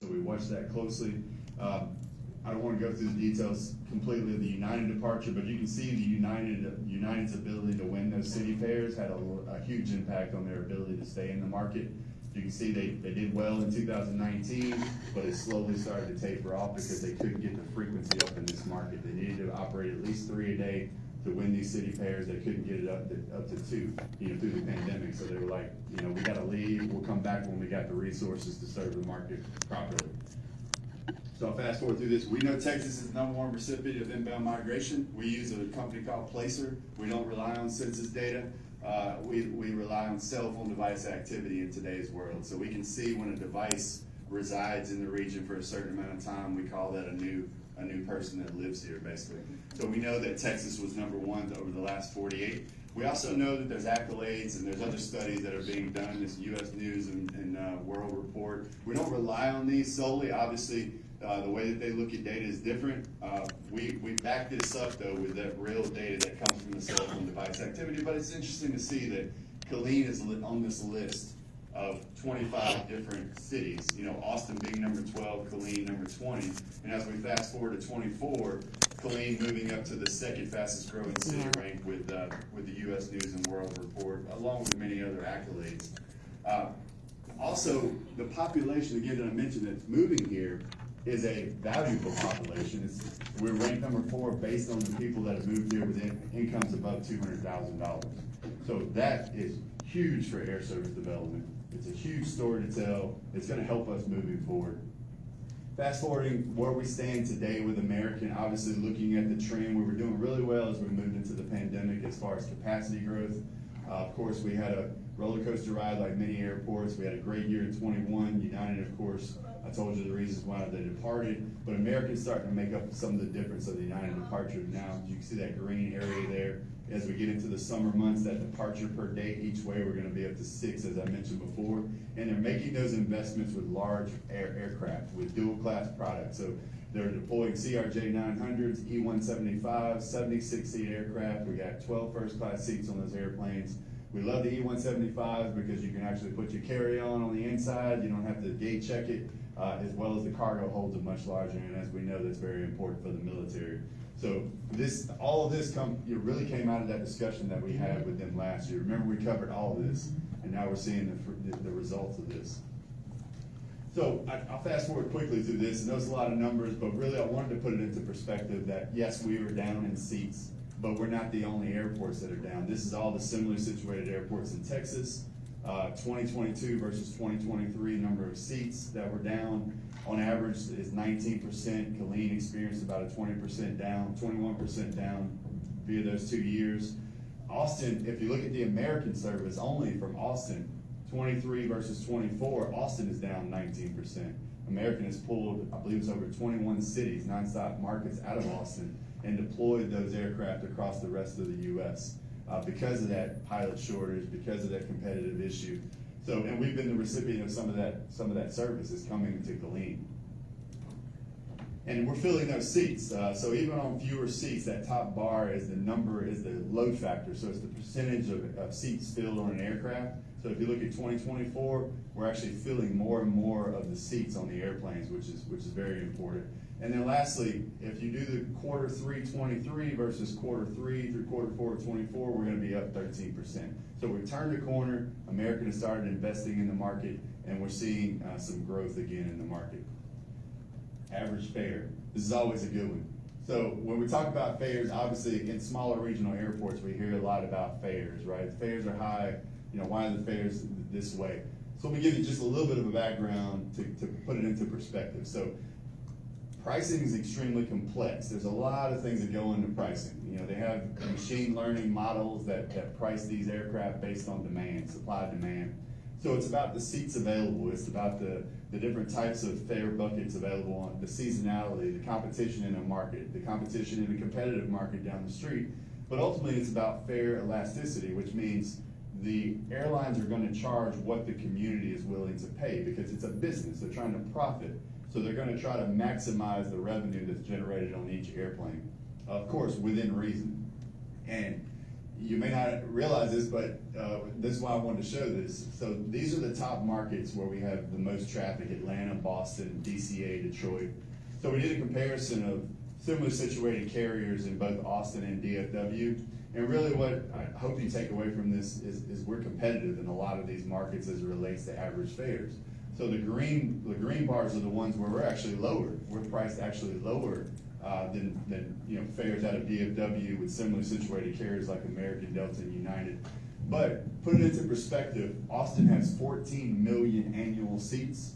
So we watched that closely. I don't want to go through the details completely of the United departure, but you can see the United's ability to win those city fairs had a huge impact on their ability to stay in the market. You can see they did well in 2019, but it slowly started to taper off because they couldn't get the frequency up in this market. They needed to operate at least 3 a day to win these city fairs. They couldn't get it up to 2, through the pandemic. So they were like, we gotta leave. We'll come back when we got the resources to serve the market properly. So I'll fast forward through this. We know Texas is the #1 recipient of inbound migration. We use a company called Placer. We don't rely on census data. We rely on cell phone device activity in today's world. So we can see when a device resides in the region for a certain amount of time. We call that a new person that lives here, basically. So we know that Texas was #1 over the last 48. We also know that there's accolades and there's other studies that are being done, this U.S. News and World Report. We don't rely on these solely. Obviously, the way that they look at data is different. We back this up, though, with that real data that comes from the cell phone device activity. But it's interesting to see that Killeen is on this list of 25 different cities. Austin being #12, Killeen #20. And as we fast forward to 24, Killeen moving up to the second fastest growing city ranked with the U.S. News and World Report, along with many other accolades. Also, the population, again, that I mentioned that's moving here is a valuable population. We're ranked #4 based on the people that have moved here with incomes above $200,000. So that is huge for air service development. It's a huge story to tell. It's going to help us moving forward. Fast forwarding where we stand today with American, obviously looking at the trend, we were doing really well as we moved into the pandemic as far as capacity growth. Of course, we had a roller coaster ride like many airports. We had a great year in 21. United, of course, I told you the reasons why they departed, but American's starting to make up some of the difference of the United departure. Now, you can see that green area there. As we get into the summer months, that departure per day each way, we're going to be up to 6, as I mentioned before. And they're making those investments with large aircraft, with dual-class products. So they're deploying CRJ-900s, E-175s, 76-seat aircraft. We got 12 first-class seats on those airplanes. We love the E-175s because you can actually put your carry-on the inside. You don't have to gate check it, as well as the cargo holds it much larger. And as we know, that's very important for the military. So all of this really came out of that discussion that we had with them last year. Remember, we covered all of this, and now we're seeing the results of this. So I'll fast forward quickly through this, and there's a lot of numbers, but really I wanted to put it into perspective that yes, we were down in seats, but we're not the only airports that are down. This is all the similarly situated airports in Texas. 2022 versus 2023 number of seats that were down on average is 19%. Killeen experienced about a 20% down, 21% down via those 2 years. Austin, if you look at the American service only from Austin, 23 versus 24, Austin is down 19%. American has pulled, I believe it's over 21 cities, nonstop markets out of Austin and deployed those aircraft across the rest of the U.S. Because of that pilot shortage, because of that competitive issue. So, and we've been the recipient of some of that service is coming to Killeen. And we're filling those seats. So even on fewer seats, that top bar is the load factor. So it's the percentage of seats filled on an aircraft. So if you look at 2024, we're actually filling more and more of the seats on the airplanes, which is very important. And then lastly, if you do the Q3 23 versus Q3 through Q4 24, we're going to be up 13%. So we turned the corner. American has started investing in the market, and we're seeing some growth again in the market. Average fare. This is always a good one. So when we talk about fares, obviously in smaller regional airports, we hear a lot about fares, right? Fares are high. Why are the fares this way? So let me give you just a little bit of a background to put it into perspective. So pricing is extremely complex. There's a lot of things that go into pricing. They have machine learning models that price these aircraft based on demand, supply demand. So it's about the seats available. It's about the different types of fare buckets available, on the seasonality, the competition in a market, the competition in a competitive market down the street. But ultimately, it's about fare elasticity, which means the airlines are going to charge what the community is willing to pay because it's a business. They're trying to profit. So they're going to try to maximize the revenue that's generated on each airplane, of course, within reason. And you may not realize this, but this is why I wanted to show this. So these are the top markets where we have the most traffic: Atlanta, Boston, DCA, Detroit. So we did a comparison of similar situated carriers in both Austin and DFW. And really what I hope you take away from this is we're competitive in a lot of these markets as it relates to average fares. So the green bars are the ones where we're actually lower. We're priced actually lower than fares out of DFW with similarly situated carriers like American, Delta, and United. But put it into perspective, Austin has 14 million annual seats.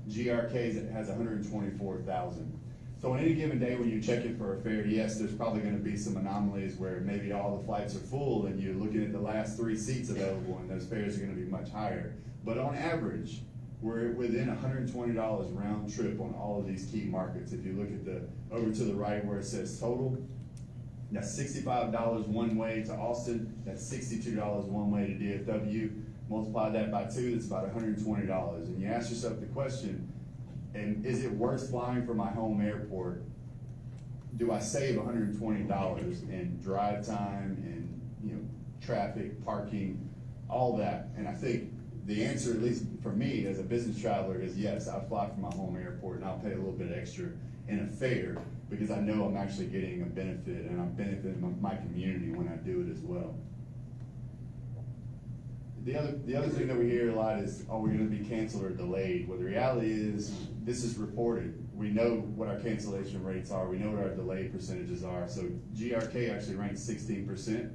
GRK has 124,000. So on any given day when you're checking for a fare, yes, there's probably going to be some anomalies where maybe all the flights are full and you're looking at the last 3 seats available and those fares are going to be much higher. But on average, we're within $120 round trip on all of these key markets. If you look at over to the right where it says total, that's $65 one way to Austin, that's $62 one way to DFW. Multiply that by 2, that's about $120. And you ask yourself the question, and is it worth flying from my home airport? Do I save $120 in drive time and traffic, parking, all that? And I think the answer, at least for me as a business traveler, is yes. I'll fly from my home airport and I'll pay a little bit extra in a fare because I know I'm actually getting a benefit and I'm benefiting my community when I do it as well. The other thing that we hear a lot is, oh, we're going to be canceled or delayed. Well, the reality is, this is reported. We know what our cancellation rates are. We know what our delay percentages are. So GRK actually ranks 16%,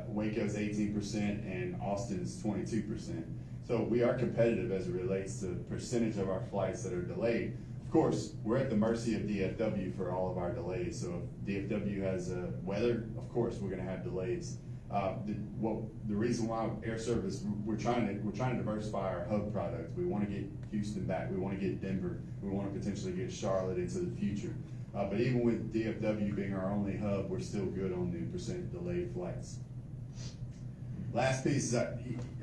Waco's 18%, and Austin's 22%. So we are competitive as it relates to percentage of our flights that are delayed. Of course, we're at the mercy of DFW for all of our delays. So if DFW has weather, of course we're going to have delays. The reason why air service, we're trying to diversify our hub product. We want to get Houston back. We want to get Denver. We want to potentially get Charlotte into the future. But even with DFW being our only hub, we're still good on the percent delayed flights. Last piece is,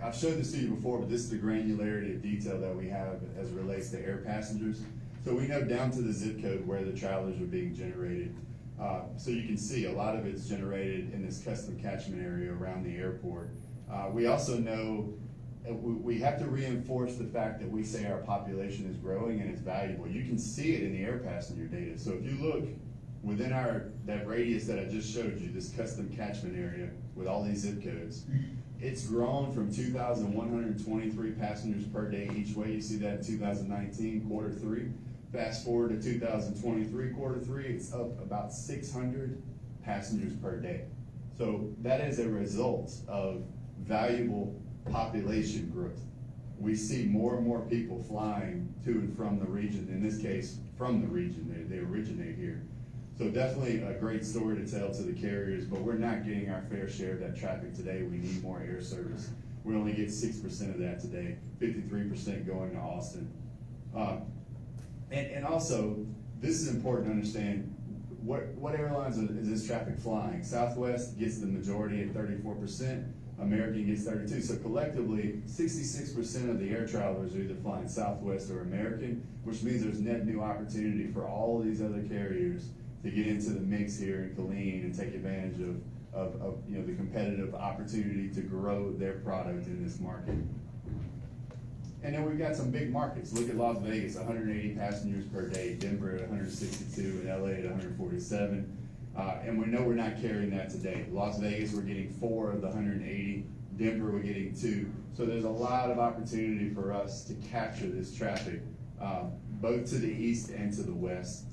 I've showed this to you before, but this is the granularity of detail that we have as it relates to air passengers. So we know down to the zip code where the travelers are being generated. So you can see a lot of it's generated in this custom catchment area around the airport. We also know we have to reinforce the fact that we say our population is growing and it's valuable. You can see it in the air passenger data. So if you look within that radius that I just showed you, this custom catchment area with all these zip codes, it's grown from 2,123 passengers per day each way. You see that in 2019, quarter 3. Fast forward to 2023, quarter 3, it's up about 600 passengers per day. So that is a result of valuable population growth. We see more and more people flying to and from the region, in this case, from the region, they originate here. So definitely a great story to tell to the carriers, but we're not getting our fair share of that traffic today. We need more air service. We only get 6% of that today, 53% going to Austin. And also, this is important to understand, what airlines is this traffic flying? Southwest gets the majority at 34%, American gets 32%. So collectively, 66% of the air travelers are either flying Southwest or American, which means there's net new opportunity for all of these other carriers to get into the mix here in Killeen and take advantage of the competitive opportunity to grow their product in this market. And then we've got some big markets. Look at Las Vegas, 180 passengers per day, Denver at 162, and LA at 147. And we know we're not carrying that today. Las Vegas, we're getting 4 of the 180. Denver, we're getting 2. So there's a lot of opportunity for us to capture this traffic, both to the east and to the west.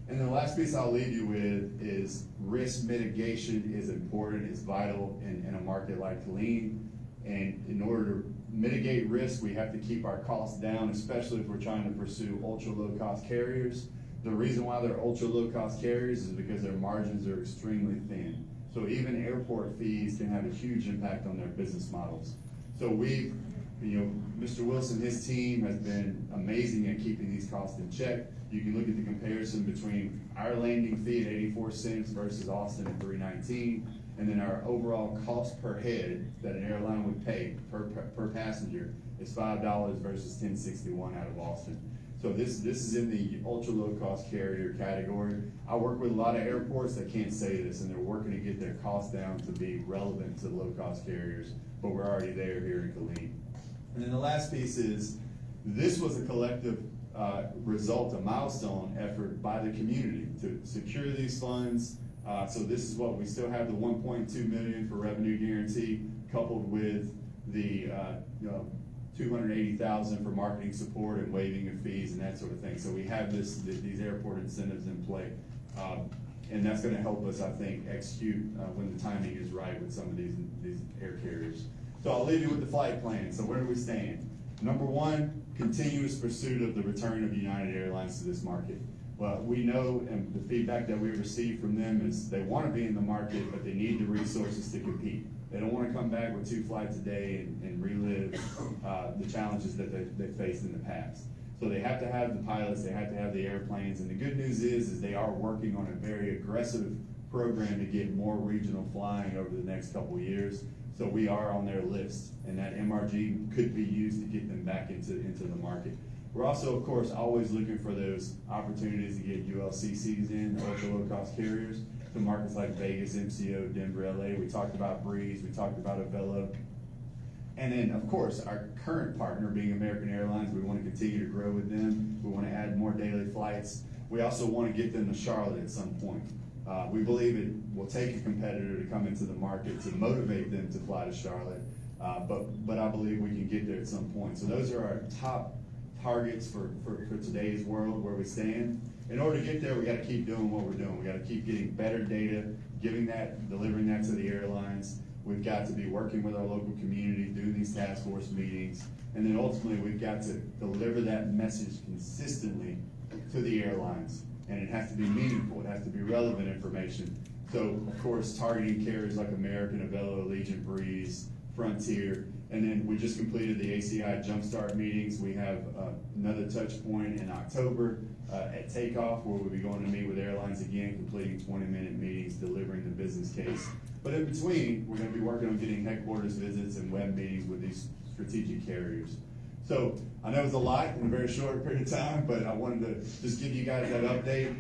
And then the last piece I'll leave you with is risk mitigation is important, it's vital in a market like Killeen. And in order to mitigate risk, we have to keep our costs down, especially if we're trying to pursue ultra low cost carriers. The reason why they're ultra low cost carriers is because their margins are extremely thin. So even airport fees can have a huge impact on their business models. So Mr. Wilson, his team has been amazing at keeping these costs in check. You can look at the comparison between our landing fee at 84 cents versus Austin at $3.19, and then our overall cost per head that an airline would pay per passenger is $5 versus $10.61 out of Austin. So this is in the ultra low cost carrier category. I work with a lot of airports that can't say this, and they're working to get their costs down to be relevant to low cost carriers, but we're already there here in Killeen. And then the last piece is, this was a collective result, a milestone effort by the community to secure these funds. So this is what we still have, the 1.2 million for revenue guarantee, coupled with the 280,000 for marketing support and waiving of fees and that sort of thing. So we have these airport incentives in play. And that's gonna help us, I think, execute when the timing is right with some of these air carriers. So I'll leave you with the flight plan. So where do we stand? Number one, continuous pursuit of the return of United Airlines to this market. Well, we know, and the feedback that we receive from them is they wanna be in the market, but they need the resources to compete. They don't want to come back with 2 flights a day and relive the challenges that they faced in the past. So they have to have the pilots, they have to have the airplanes, and the good news is they are working on a very aggressive program to get more regional flying over the next couple of years. So we are on their list, and that MRG could be used to get them back into the market. We're also, of course, always looking for those opportunities to get ULCCs in, ultra low cost carriers, to markets like Vegas, MCO, Denver, LA. We talked about Breeze, we talked about Avelo. And then, of course, our current partner being American Airlines, we want to continue to grow with them. We want to add more daily flights. We also want to get them to Charlotte at some point. We believe it will take a competitor to come into the market to motivate them to fly to Charlotte, but I believe we can get there at some point. So those are our top targets for today's world, where we stand. In order to get there, we got to keep doing what we're doing. We got to keep getting better data, delivering that to the airlines. We've got to be working with our local community, doing these task force meetings, and then ultimately we've got to deliver that message consistently to the airlines. And it has to be meaningful, it has to be relevant information. So, of course, targeting carriers like American, Avelo, Allegiant, Breeze, Frontier, and then we just completed the ACI Jumpstart meetings. We have another touch point in October at takeoff, where we'll be going to meet with airlines again, completing 20-minute meetings, delivering the business case. But in between, we're going to be working on getting headquarters visits and web meetings with these strategic carriers. So I know it's a lot in a very short period of time, but I wanted to just give you guys that update.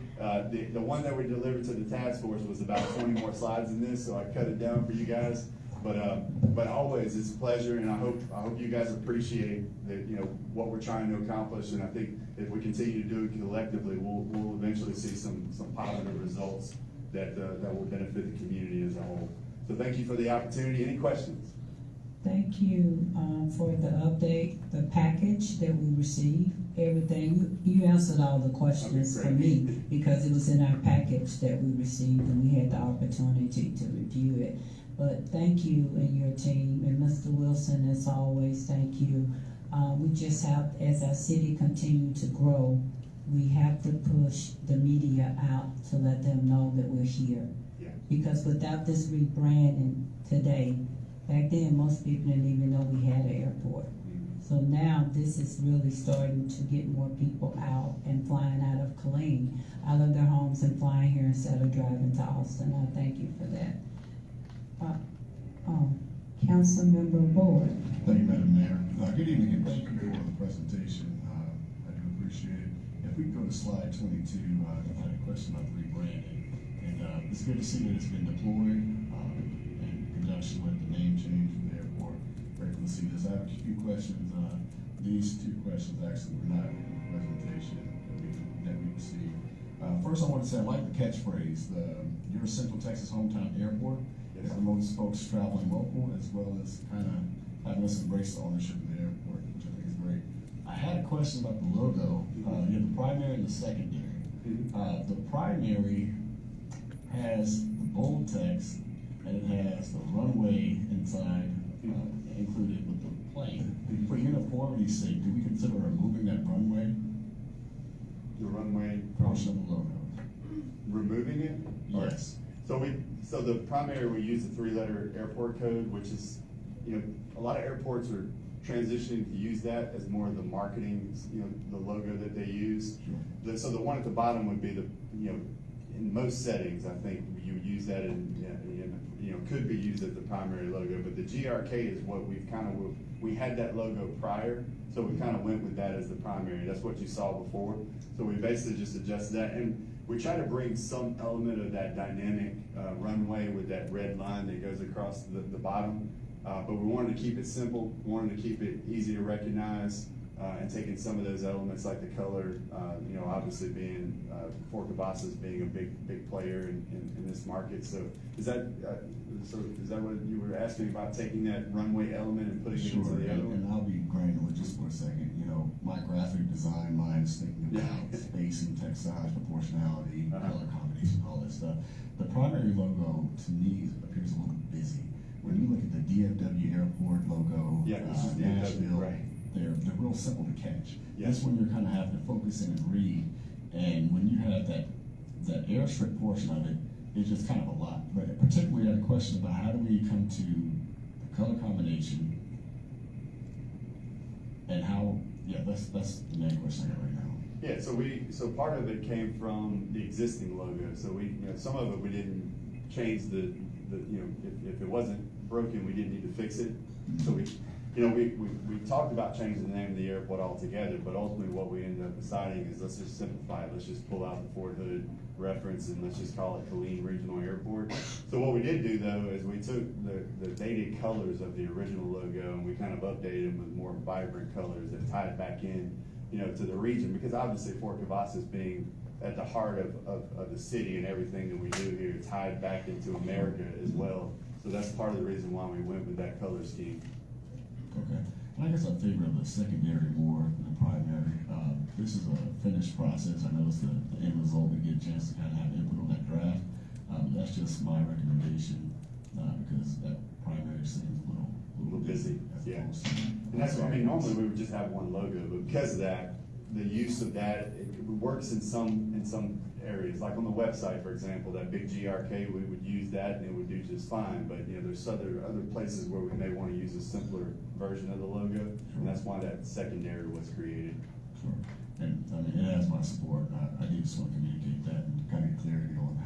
The one that we delivered to the task force was about 20 more slides than this, so I cut it down for you guys. But always, it's a pleasure, and I hope you guys appreciate that, what we're trying to accomplish. And I think if we continue to do it collectively, we'll eventually see some positive results that will benefit the community as a whole. So thank you for the opportunity. Any questions? Thank you for the update, the package that we received, everything. You answered all the questions for me, because it was in our package that we received, and we had the opportunity to review it. But thank you and your team, and Mr. Wilson, as always, thank you. We just have, as our city continue to grow, we have to push the media out to let them know that we're here. Yeah. Because without this rebranding today, back then most people didn't even know we had an airport. So now this is really starting to get more people out and flying out of Killeen, out of their homes and flying here instead of driving to Austin. I thank you for that. Council Member Board. Thank you, Madam Mayor. Good evening, and thank you for the presentation. I do appreciate it. If we go to slide 22, I had a question about the rebranding. And it's good to see that it's been deployed in conjunction with the name change for the airport. Grateful to see this. I have a few questions. These two questions actually were not in the presentation that we received. First, I want to say I like the catchphrase, your Central Texas hometown airport. It promotes folks traveling local, as well as kind of having us embrace the ownership of the airport, which I think is great. I had a question about the logo. You have the primary and the secondary. The primary has the bold text, and it has the runway inside included with the plane. For uniformity's sake, do we consider removing that runway? The runway portion of the logo. Removing it? Yes. So the primary, we use the 3-letter airport code, which is, a lot of airports are transitioning to use that as more of the marketing, the logo that they use. Sure. So the one at the bottom would be in most settings, I think you would use that could be used as the primary logo, but the GRK is what we had that logo prior, So we kind of went with that as the primary. That's what you saw before. So we basically just adjusted that, and we try to bring some element of that dynamic runway with that red line that goes across the bottom. But we wanted to keep it simple, wanted to keep it easy to recognize, and taking some of those elements like the color, obviously being Fort Cavazos being a big player in this market. So is that what you were asking about, taking that runway element and putting it into the other one? And I'll be granular just for a second. My graphic design mind is thinking about spacing, text size, proportionality, color combination, all that stuff. The primary logo to me appears a little busy. When you look at the DFW Airport logo, this is Nashville, right. They're real simple to catch. Yeah. This one you're kind of having to focus in and read, and when you have that airstrip portion of it, it's just kind of a lot. But particularly I had a question about how do we come to the color combination and how, that's the main question I got right now. Yeah, so part of it came from the existing logo. So some of it we didn't change if it wasn't broken, we didn't need to fix it. So we talked about changing the name of the airport altogether, but ultimately what we ended up deciding is let's just simplify it. Let's just pull out the Fort Hood reference and let's just call it Killeen Regional Airport. So what we did do though is we took the dated colors of the original logo and we kind of updated them with more vibrant colors that tied back in, to the region, because obviously Fort Cavazos being at the heart of the city and everything that we do here tied back into America as well. So that's part of the reason why we went with that color scheme. Okay. And I guess I favor the secondary more than the primary. This is a finished process. I noticed the end result, we get a chance to kind of have input on that draft. That's just my recommendation because that primary seems a little busy. Yeah. And that's what, normally we would just have one logo, but because of that, the use of that, it works in some areas. Like on the website, for example, that big GRK, we would use that and it would do just fine. But there's other places where we may want to use a simpler version of the logo, and that's why that secondary was created. Sure. And it has my support. I do just want to communicate that and kind of get clarity on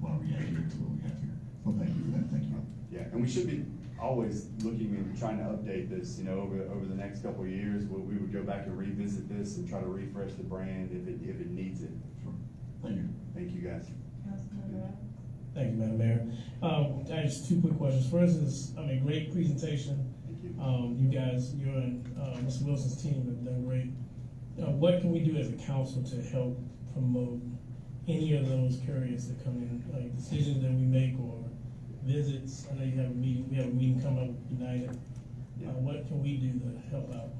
why we have here to what we have here. Well, thank you for that. Thank you. Yeah, and we should be always looking and trying to update this. Over the next couple of years, we would go back and revisit this and try to refresh the brand if it needs it. Sure. Thank you. Thank you, guys. Thank you, Madam Mayor. I just 2 quick questions. First is, great presentation. Thank you. You guys, you and Mr. Wilson's team have done great. What can we do as a council to help promote any of those carriers that come in, like decisions that we make or visits? I know you have a meeting. We have a meeting coming up with United. Yeah. What can we do to help out?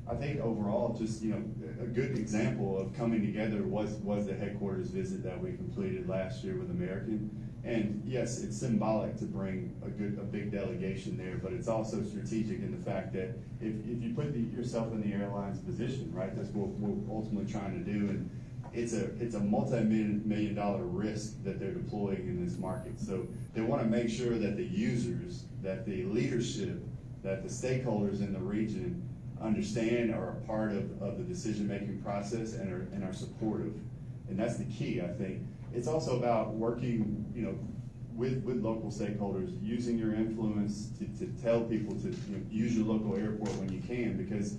I think overall, just, a good example of coming together was the headquarters visit that we completed last year with American. And yes, it's symbolic to bring a big delegation there, but it's also strategic in the fact that if you put yourself in the airline's position, right, that's what we're ultimately trying to do. And it's a multi-million-dollar risk that they're deploying in this market. So they want to make sure that the users, that the leadership, that the stakeholders in the region understand, are a part of the decision-making process and are supportive. And that's the key, I think. It's also about working, with local stakeholders, using your influence to tell people to use your local airport when you can, because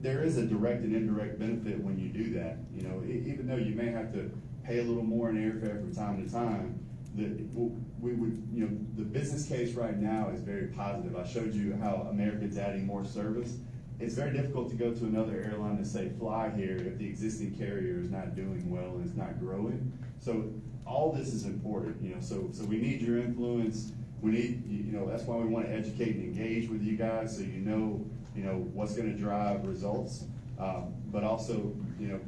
there is a direct and indirect benefit when you do that. Even though you may have to pay a little more in airfare from time to time, the business case right now is very positive. I showed you how American's adding more service. It's very difficult to go to another airline to say fly here if the existing carrier is not doing well and it's not growing. So all this is important, so we need your influence. We need, that's why we want to educate and engage with you guys, so what's going to drive results, but also,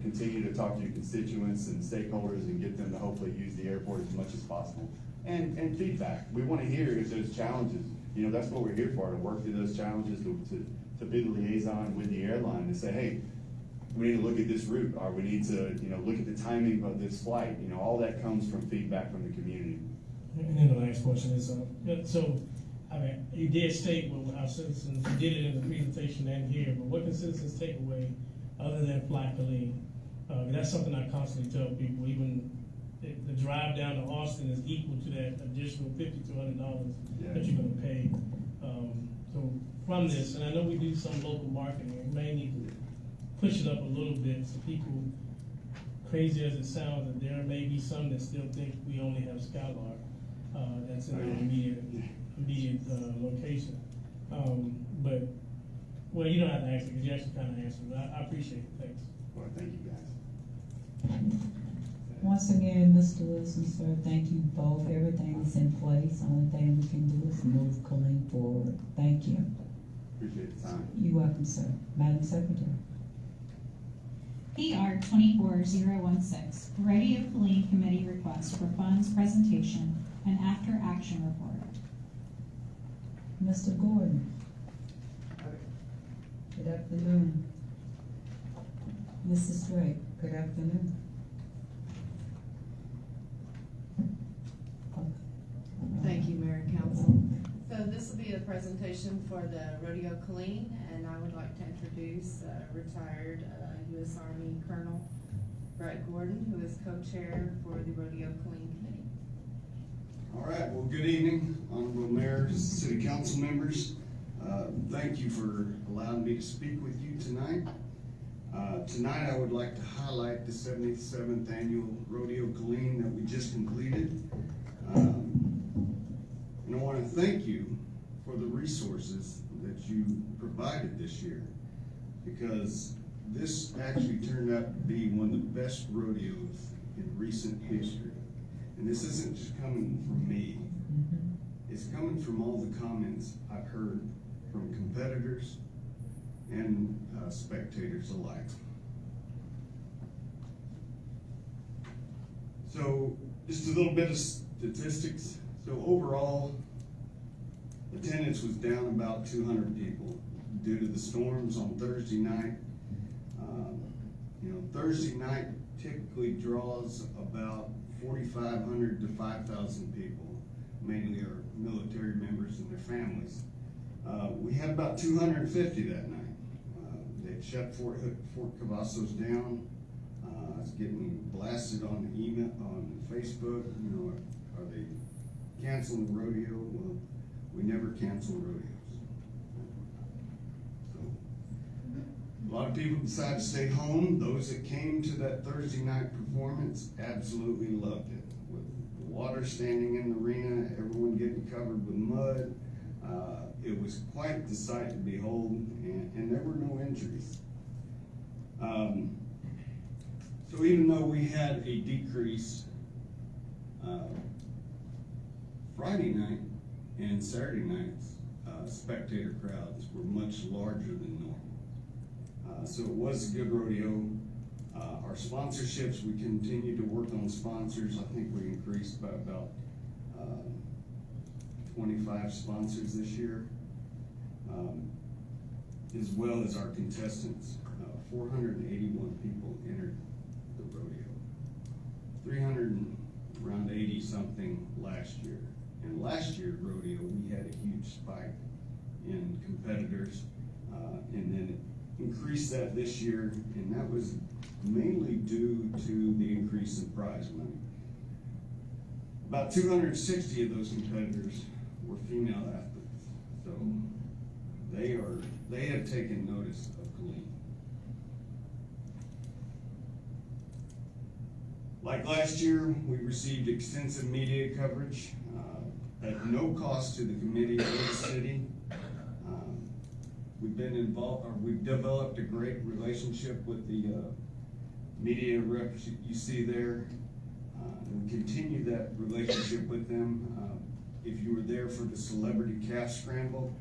continue to talk to your constituents and stakeholders and get them to hopefully use the airport as much as possible. And feedback. We want to hear if there's challenges. That's what we're here for, to work through those challenges, to be the liaison with the airline, to say, hey, we need to look at this route, or we need to, look at the timing of this flight. All that comes from feedback from the community. And then the last question is, you did state what our citizens, you did it in the presentation and here, but what can citizens take away other than fly Killeen? That's something I constantly tell people. Even the drive down to Austin is equal to that additional $50 to $100 that you're going to pay. So from this, and I know we do some local marketing, we may need to push it up a little bit so people, crazy as it sounds, that there may be some that still think we only have Skylar, that's in our immediate location. But, well, you don't have to answer, because you actually kind of answered, I appreciate it, thanks. Well, thank you guys. Once again, Mr. Wilson, sir, thank you both. Everything is in place. Only thing we can do is move Killeen forward. Thank you. Appreciate the time. You're welcome, sir. Madam Secretary. PR 24016, Radio Killeen Committee request for funds presentation and after action report. Mr. Gordon. Good afternoon. Mrs. Drake, good afternoon. Thank you, Mayor and Council. So this will be a presentation for the Rodeo Killeen, and I would like to introduce retired U.S. Army Colonel Brett Gordon, who is co-chair for the Rodeo Killeen Committee. All right, well, good evening, honorable mayors, city council members. Thank you for allowing me to speak with you tonight. Tonight I would like to highlight the 77th annual Rodeo Killeen that we just completed. And I want to thank you for the resources that you provided this year, because this actually turned out to be one of the best rodeos in recent history. And this isn't just coming from me. It's coming from all the comments I've heard from competitors and spectators alike. So just a little bit of statistics. So overall, attendance was down about 200 people due to the storms on Thursday night. Thursday night typically draws about 4,500 to 5,000 people, mainly our military members and their families. We had about 250 that night. They shut Fort Cavazos down. I was getting blasted on the email, on Facebook, are they canceling the rodeo? Well, we never cancel rodeos. So, a lot of people decided to stay home. Those that came to that Thursday night performance absolutely loved it. With the water standing in the arena, everyone getting covered with mud. It was quite the sight to behold, and there were no injuries. So even though we had a decrease Friday night and Saturday nights, spectator crowds were much larger than normal. So it was a good rodeo. Our sponsorships, we continue to work on sponsors. I think we increased by about 25 sponsors this year, as well as our contestants. 481 people entered the rodeo. 380 something last year. And last year rodeo, we had a huge spike in competitors, and then it increased that this year, and that was mainly due to the increase in prize money. About 260 of those competitors were female athletes, so they have taken notice of Killeen. Like last year, we received extensive media coverage at no cost to the committee or the city. We've been involved, or we've developed a great relationship with the media reps you see there. We continue that relationship with them. If you were there for the celebrity calf scramble,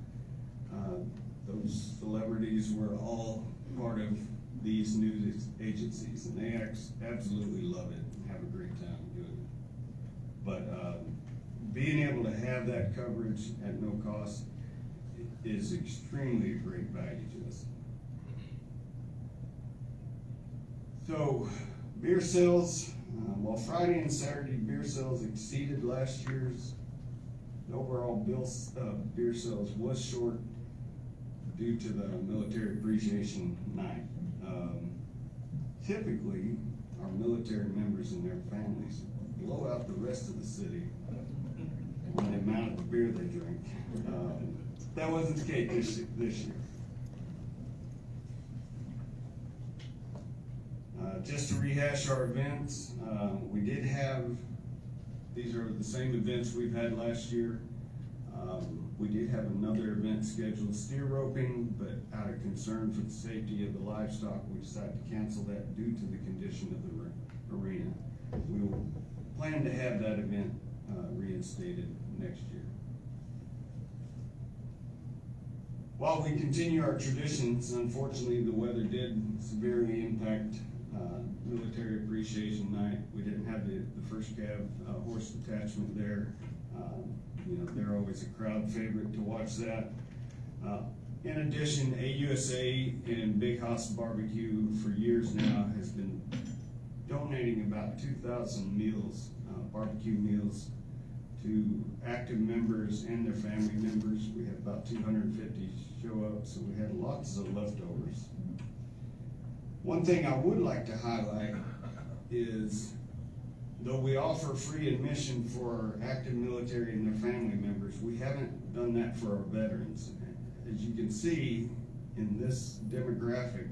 those celebrities were all part of these news agencies, and they absolutely love it and have a great time doing it. But being able to have that coverage at no cost is extremely a great value to us. So, beer sales, while Friday and Saturday beer sales exceeded last year's, the overall beer sales was short due to the military appreciation night. Typically, our military members and their families blow out the rest of the city on the amount of beer they drink. That wasn't the case this year. Just to rehash our events, we did have, these are the same events we've had last year. We did have another event scheduled, steer roping, but out of concern for the safety of the livestock, we decided to cancel that due to the condition of the arena. We will plan to have that event reinstated next year. While we continue our traditions, unfortunately, the weather did severely impact Military Appreciation Night. We didn't have the first cab horse detachment there. You know, they're always a crowd favorite to watch that. In addition, AUSA and Big House Barbecue for years now has been donating about 2,000 meals, barbecue meals, to active members and their family members. We had about 250 show up, so we had lots of leftovers. One thing I would like to highlight is, though we offer free admission for our active military and their family members, we haven't done that for our veterans. As you can see in this demographic,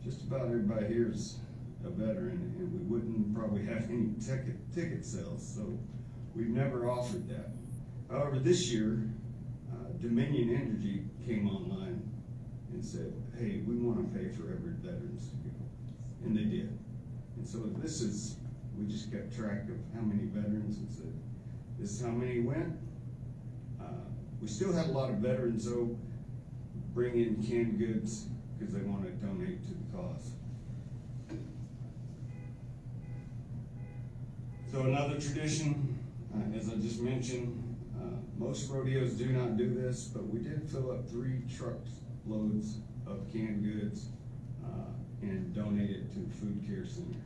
just about everybody here is a veteran, and we wouldn't probably have any ticket sales, so we've never offered that. However, this year, Dominion Energy came online and said, hey, we want to pay for every veteran's ticket, and they did. And so this is, we just kept track of how many veterans and said, this is how many went. We still have a lot of veterans though bring in canned goods because they want to donate to the cause. So another tradition, as I just mentioned, most rodeos do not do this, but we did fill up 3 trucks loads of canned goods and donate it to the Food Care Center.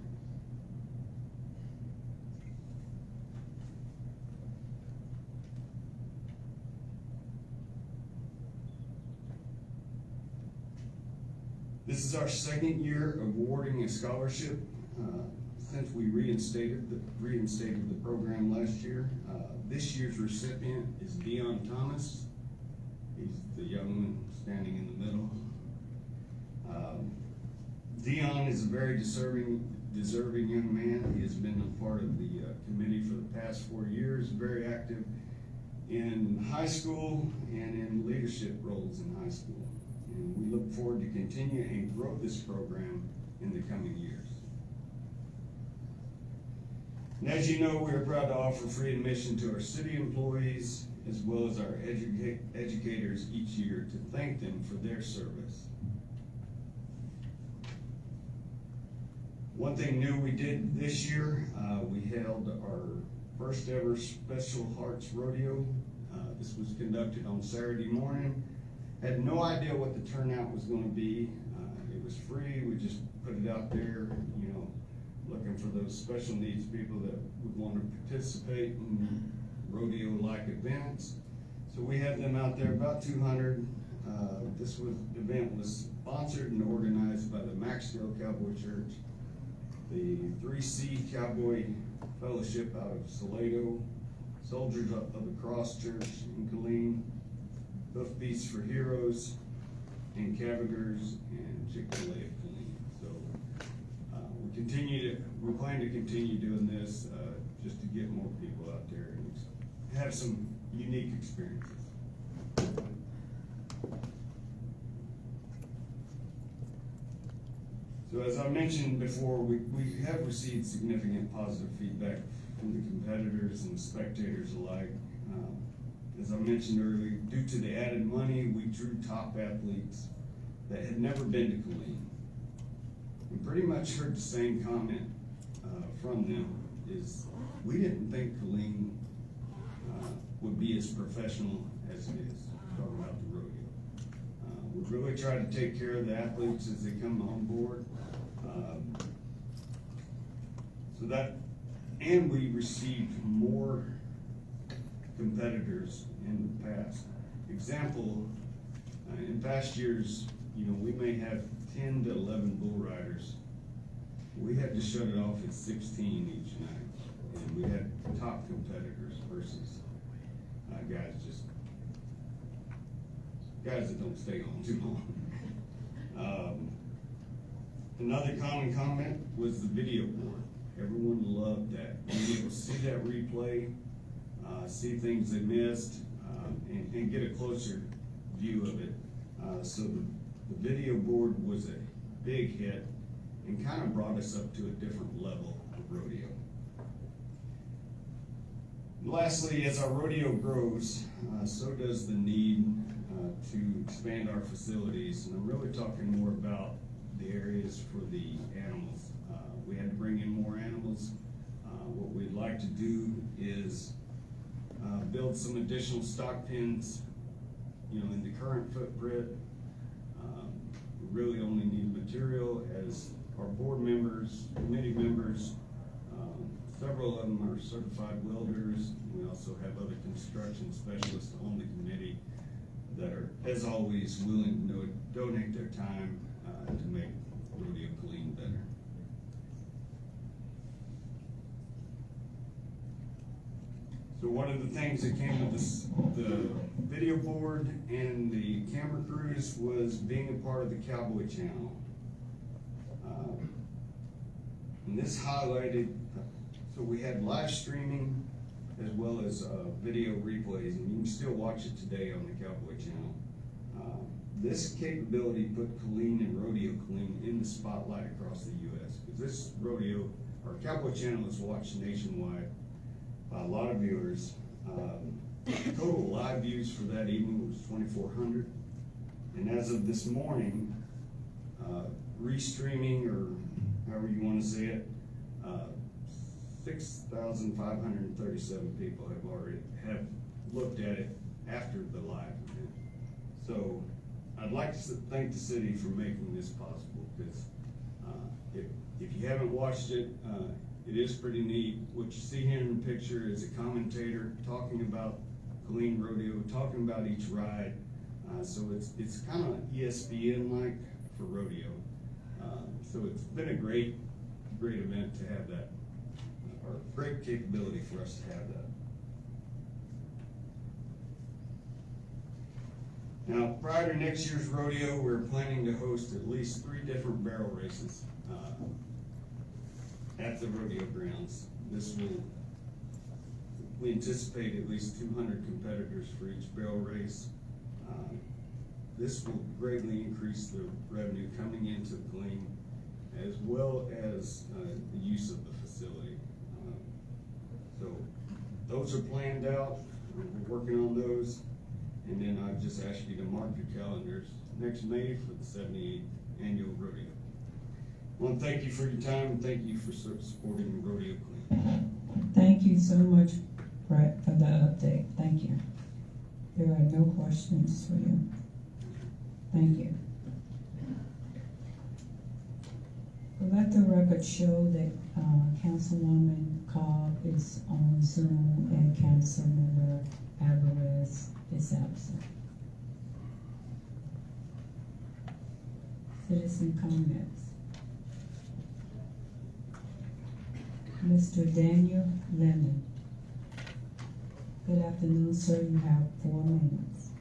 This is our second year of awarding a scholarship since we reinstated the program last year. This year's recipient is Dion Thomas. He's the young one standing in the middle. Dion is a very deserving young man. He has been a part of the committee for the past 4 years, very active in high school and in leadership roles in high school. And we look forward to continue and grow this program in the coming years. And as you know, we are proud to offer free admission to our city employees as well as our educators each year to thank them for their service. One thing new we did this year, we held our first ever Special Hearts Rodeo. This was conducted on Saturday morning. Had no idea what the turnout was going to be. It was free. We just put it out there, you know, looking for those special needs people that would want to participate in rodeo-like events. So we had them out there, about 200. This event was sponsored and organized by the Maxdale Cowboy Church, the 3C Cowboy Fellowship out of Salado, Soldiers of the Cross Church in Killeen, Hoof Beats for Heroes, and Cavagers and Chick-fil-A of Killeen. So we plan to continue doing this just to get more people out there and have some unique experiences. So as I mentioned before, we have received significant positive feedback from the competitors and the spectators alike. As I mentioned earlier, due to the added money, we drew top athletes that had never been to Killeen. And pretty much heard the same comment from them, is we didn't think Killeen would be as professional as it is, talking about the rodeo. We really try to take care of the athletes as they come on board. And we received more competitors in the past. Example, in past years, you know, we may have 10 to 11 bull riders. We had to shut it off at 16 each night. And we had top competitors versus guys that don't stay on too long. Another common comment was the video board. Everyone loved that. Being able to see that replay, see things they missed, and get a closer view of it. So the video board was a big hit and kind of brought us up to a different level of rodeo. Lastly, as our rodeo grows, so does the need to expand our facilities. And I'm really talking more about the areas for the animals. We had to bring in more animals. What we'd like to do is build some additional stock pens, in the current footprint. We really only need material as our board members, committee members, several of them are certified welders. We also have other construction specialists on the committee that are, as always, willing to donate their time to make Rodeo Killeen better. So one of the things that came with this, the video board and the camera crews was being a part of the Cowboy Channel. And this highlighted, so we had live streaming as well as video replays, and you can still watch it today on the Cowboy Channel. This capability put Killeen and Rodeo Killeen in the spotlight across the U.S. because this rodeo, or Cowboy Channel, is watched nationwide by a lot of viewers. Total live views for that evening was 2,400, and as of this morning, restreaming, or however you want to say it, 6,537 people have looked at it after the live event. So I'd like to thank the city for making this possible, because if you haven't watched it, it is pretty neat. What you see here in the picture is a commentator talking about Killeen Rodeo, talking about each ride. So it's kind of ESPN-like for rodeo. So it's been a great event to have that, or great capability for us to have that. Now, prior to next year's rodeo, we're planning to host at least 3 different barrel races at the rodeo grounds. We anticipate at least 200 competitors for each barrel race. This will greatly increase the revenue coming into Killeen, as well as the use of the facility. So those are planned out. We're working on those. And then I just ask you to mark your calendars next May for the 78th annual rodeo. I want to thank you for your time, and thank you for supporting Rodeo Killeen. Thank you so much, Brett, for the update. Thank you. There are no questions for you. Thank you. Let the record show that Councilwoman Cobb is on Zoom and Councilmember Alvarez is absent. Citizen comments. Mr. Daniel Lemon. Good afternoon, sir. You have 4 minutes.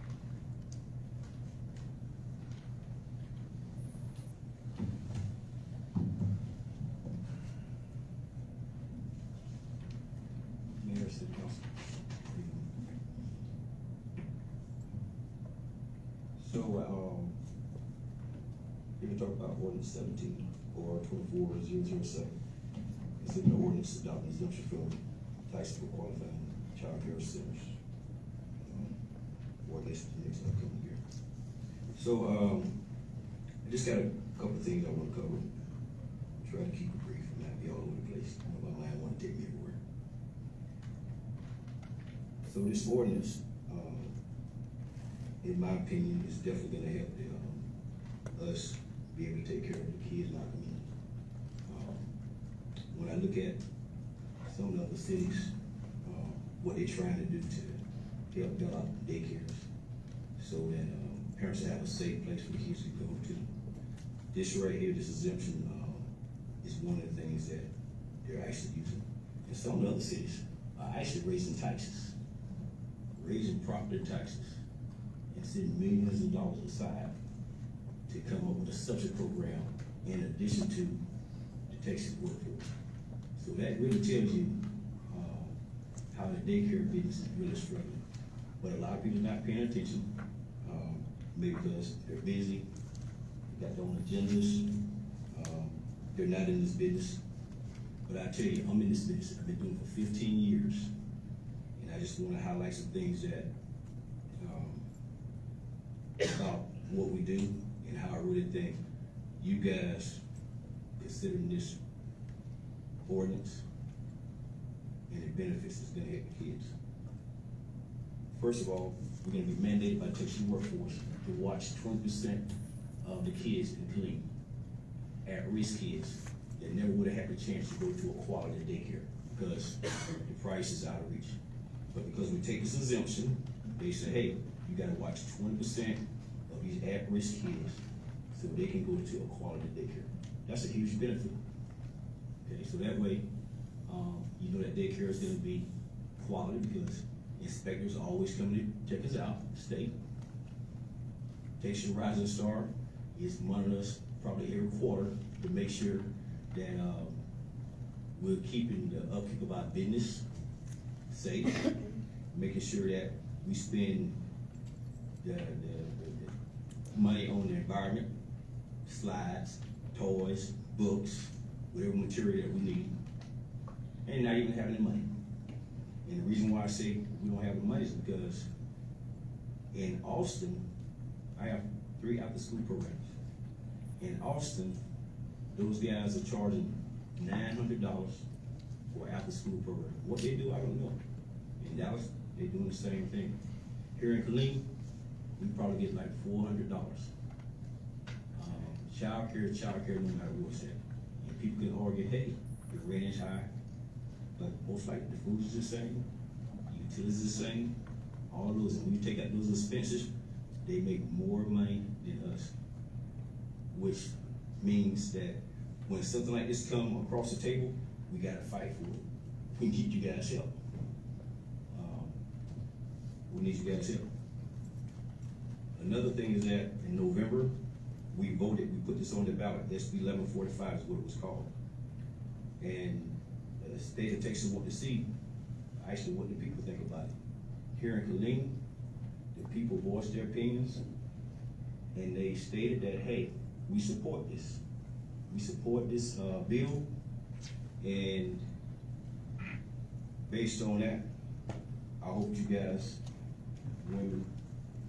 Mayor, City Council. So, you can talk about ordinance 17 or 24007. It's an ordinance adopting exemption from taxes for qualifying child care centers, or at least the next upcoming year. So, I just got a couple of things I want to cover. Try to keep it brief and not be all over the place. I know my mind want to take me everywhere. So this ordinance, in my opinion, is definitely going to help us be able to take care of the kids in our community. When I look at some of the other cities, what they're trying to do to help build out daycares so that parents have a safe place for the kids to go to. This right here, this exemption, is one of the things that they're actually using. And some of the other cities are actually raising taxes, raising property taxes, and setting millions of dollars aside to come up with a subsidy program in addition to the Texas workforce. So that really tells you, how the daycare business is really struggling. But a lot of people not paying attention, maybe because they're busy, got their own agendas, they're not in this business. But I tell you, I'm in this business, I've been doing it for 15 years. And I just wanna highlight some things that, about what we do and how I really think you guys considering this ordinance and the benefits it's gonna help the kids. First of all, we're gonna be mandated by the Texas workforce to watch 20% of the kids in Killeen, at-risk kids that never would have had the chance to go to a quality daycare because the price is out of reach. But because we take this exemption, they say, hey, you gotta watch 20% of these at-risk kids so they can go to a quality daycare. That's a huge benefit. Okay, so that way, you know that daycare is gonna be quality because inspectors are always coming to check us out, state. Texas Rising Star is monitoring us probably every quarter to make sure that we're keeping the upkeep of our business safe, making sure that we spend the money on the environment, slides, toys, books, whatever material that we need, and not even having the money. And the reason why I say we don't have the money is because in Austin, I have 3 after-school programs. In Austin, those guys are charging $900 for after-school program. What they do, I don't know. In Dallas, they're doing the same thing. Here in Killeen, we probably get like $400. Child care is child care no matter where it's at. And people can argue, hey, the rent is high, but most likely the food is the same, utilities is the same, all of those. And when you take out those expenses, they make more money than us, which means that when something like this come across the table, we gotta fight for it. We need you guys' help. We need you guys' help. Another thing is that in November, we voted, we put this on the ballot, SB 1145 is what it was called. And the state of Texas wanted to see actually what the people think about it. Here in Killeen, the people voiced their opinions and they stated that, hey, we support this. We support this bill, and based on that, I hope you guys will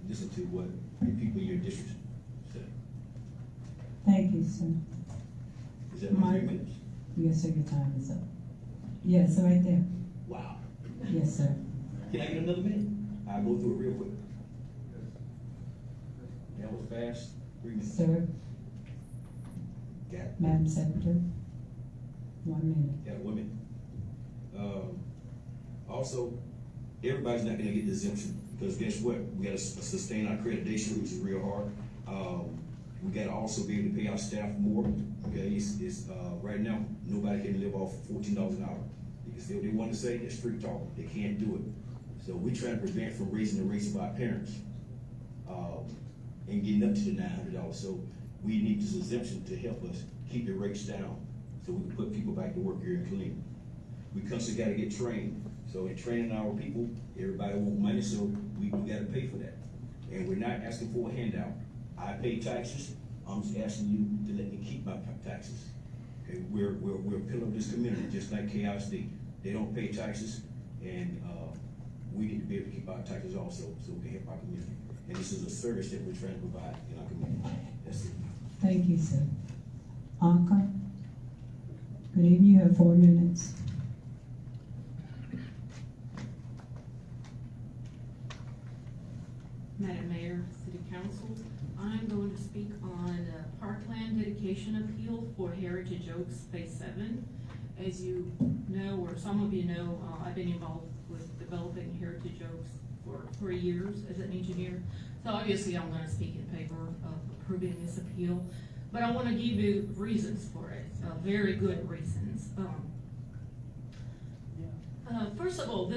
listen to what the people in your district say. Thank you, sir. Is that my 3 Mike? minutes? Yes, sir, your time is up. Yes, right there. Wow. Yes, sir. Can I get another minute? I'll go through it real quick. That was fast. 3 minutes. Sir, Got it. Madam Secretary, 1 minute. Got 1 minute. Also, everybody's not gonna get the exemption, because guess what? We gotta sustain our accreditation, which is real hard. We gotta also be able to pay our staff more, okay? It's right now, nobody can live off $14 an hour. They can say what they want to say, it's street talk, they can't do it. So we're trying to prevent from raising the rates of our parents, and getting up to the $900. So we need this exemption to help us keep the rates down, so we can put people back to work here in Killeen. We constantly gotta get trained. So in training our people, everybody want money, so we gotta pay for that. And we're not asking for a handout. I pay taxes, I'm just asking you to let me keep my taxes. Okay, we're a pillar of this community, just like KISD. They don't pay taxes, and we need to be able to keep our taxes also, so we can help our community. And this is a service that we're trying to provide in our community. That's it. Thank you, sir. Anka? Good evening, you have 4 minutes. Madam Mayor, City Council, I'm going to speak on parkland dedication appeal for Heritage Oaks Phase 7. As you know, or some of you know, I've been involved with developing Heritage Oaks for 3 years as an engineer. So obviously I'm going to speak in favor of approving this appeal, but I want to give you reasons for it, very good reasons. First of all,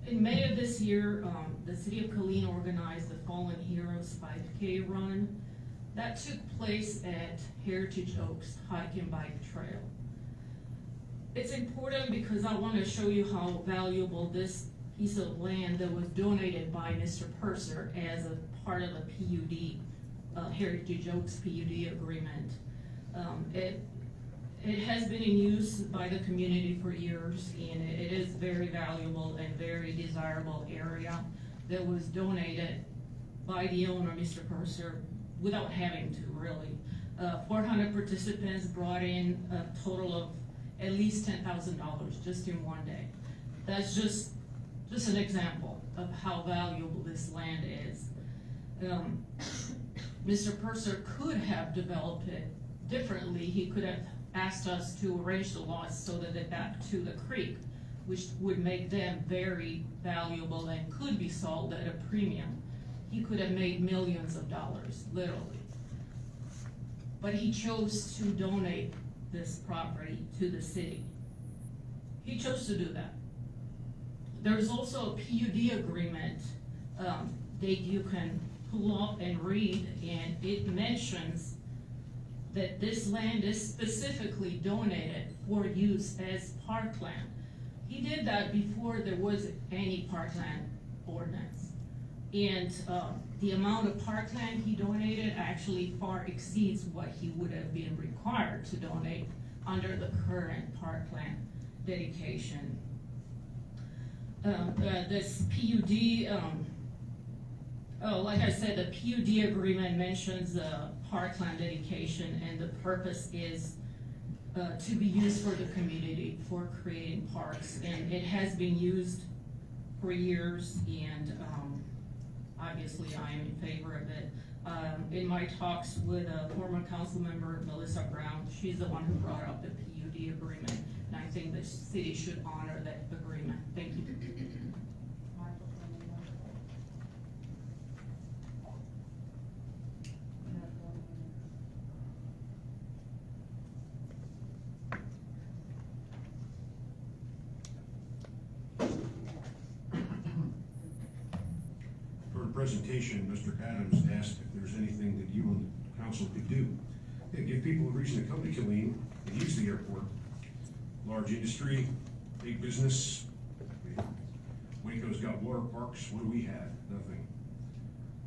in May of this year, the city of Killeen organized the Fallen Heroes 5K run. that took place at Heritage Oaks Hike and Bike Trail. It's important because I want to show you how valuable this piece of land that was donated by Mr. Purser as a part of the PUD, Heritage Oaks PUD agreement. It has been in use by the community for years, and it is very valuable and very desirable area that was donated by the owner, Mr. Purser, without having to, really. 400 participants brought in a total of at least $10,000 just in one day. That's just an example of how valuable this land is. Mr. Purser could have developed it differently. He could have asked us to arrange the lots so that they're back to the creek, which would make them very valuable and could be sold at a premium. He could have made millions of dollars, literally. But he chose to donate this property to the city. He chose to do that. There's also a PUD agreement that you can pull up and read, and it mentions that this land is specifically donated for use as parkland. He did that before there was any parkland ordinance. And the amount of parkland he donated actually far exceeds what he would have been required to donate under the current parkland dedication. This PUD, like I said, the PUD agreement mentions parkland dedication, and the purpose is to be used for the community, for creating parks, and it has been used for years, and obviously I am in favor of it. In my talks with a former council member, Melissa Brown, she's the one who brought up the PUD agreement, and I think the city should honor that agreement. Thank you. Presentation, Mr. Adams asked if there's anything that you and the council could do. Yeah, give people a reason to come to Killeen and use the airport. Large industry, big business. Waco's got water parks. What do we have? Nothing.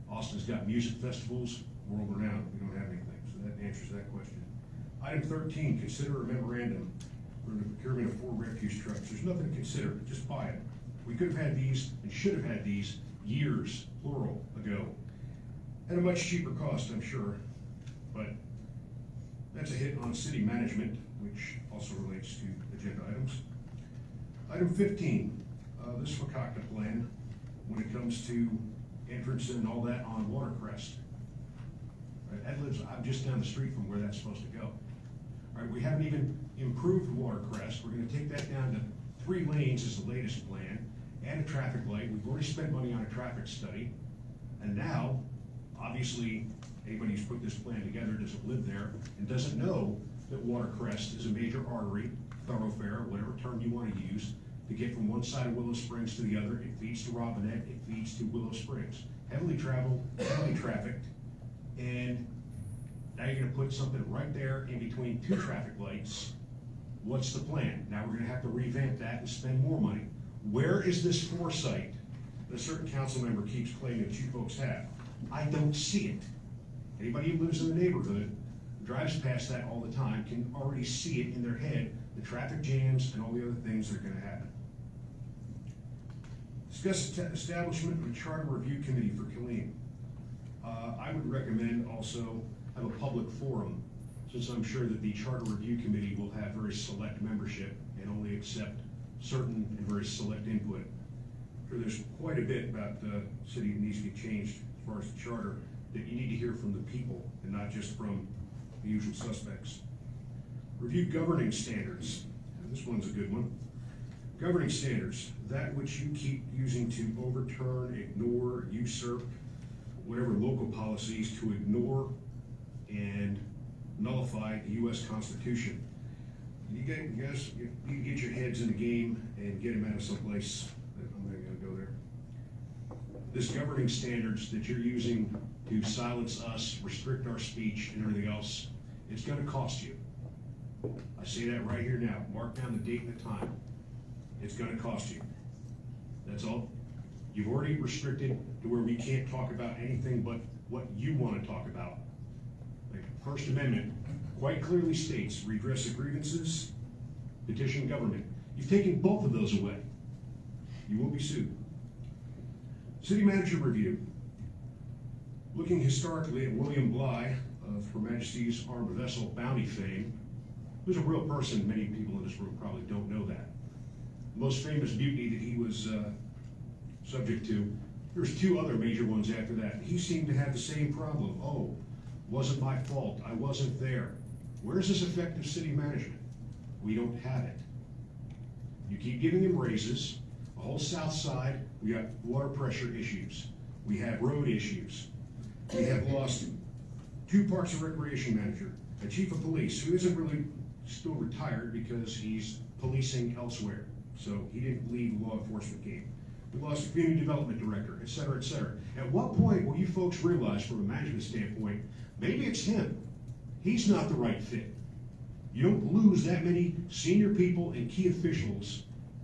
Austin's got music festivals, world renowned. We don't have anything, so that answers that question. Item 13, consider a memorandum for the procurement of 4 refuse trucks. There's nothing to consider, just buy it. We could have had these and should have had these years, plural, ago, at a much cheaper cost, I'm sure, but that's a hit on city management, which also relates to agenda items. Item 15, this Wakaka plan, when it comes to entrance and all that on Watercrest. Right, I'm just down the street from where that's supposed to go. All right, we haven't even improved Watercrest. We're gonna take that down to 3 lanes is the latest plan, and a traffic light. We've already spent money on a traffic study. And now, obviously, anybody who's put this plan together doesn't live there and doesn't know that Watercrest is a major artery, thoroughfare, whatever term you want to use, to get from one side of Willow Springs to the other. It feeds to Robinette, it feeds to Willow Springs. Heavily traveled, heavily trafficked, and now you're gonna put something right there in between 2 traffic lights. What's the plan? Now we're gonna have to revamp that and spend more money. Where is this foresight that a certain council member keeps claiming that you folks have? I don't see it. Anybody who lives in the neighborhood, drives past that all the time, can already see it in their head, the traffic jams and all the other things that are gonna happen. Discuss establishment of a charter review committee for Killeen. I would recommend also have a public forum, since I'm sure that the charter review committee will have very select membership and only accept certain and very select input. Sure, there's quite a bit about the city that needs to be changed as far as the charter, that you need to hear from the people and not just from the usual suspects. Review governing standards. And this one's a good one. Governing standards, that which you keep using to overturn, ignore, usurp, whatever local policies, to ignore and nullify the U.S. Constitution. You guys, you get your heads in the game and get them out of someplace. I'm not gonna go there. this governing standards that you're using to silence us, restrict our speech and everything else, it's gonna cost you. I say that right here now. Mark down the date and the time. It's gonna cost you. That's all. You've already restricted to where we can't talk about anything but what you wanna talk about. Like, First Amendment quite clearly states redress of grievances, petition government. You've taken both of those away. You will be sued. City manager review. Looking historically at William Bligh of Her Majesty's Armed Vessel Bounty fame, who's a real person, many people in this room probably don't know that. The most famous mutiny that he was subject to, there's two other major ones after that. He seemed to have the same problem. Oh, wasn't my fault, I wasn't there. Where's this effective city management? We don't have it. You keep giving him raises. The whole south side, we got water pressure issues. We have road issues. We have lost 2 parks and recreation manager, a chief of police who isn't really still retired because he's policing elsewhere. So he didn't lead the law enforcement game. We lost a community development director, et cetera, et cetera. At what point will you folks realize from a management standpoint, maybe it's him. He's not the right fit. You don't lose that many senior people and key officials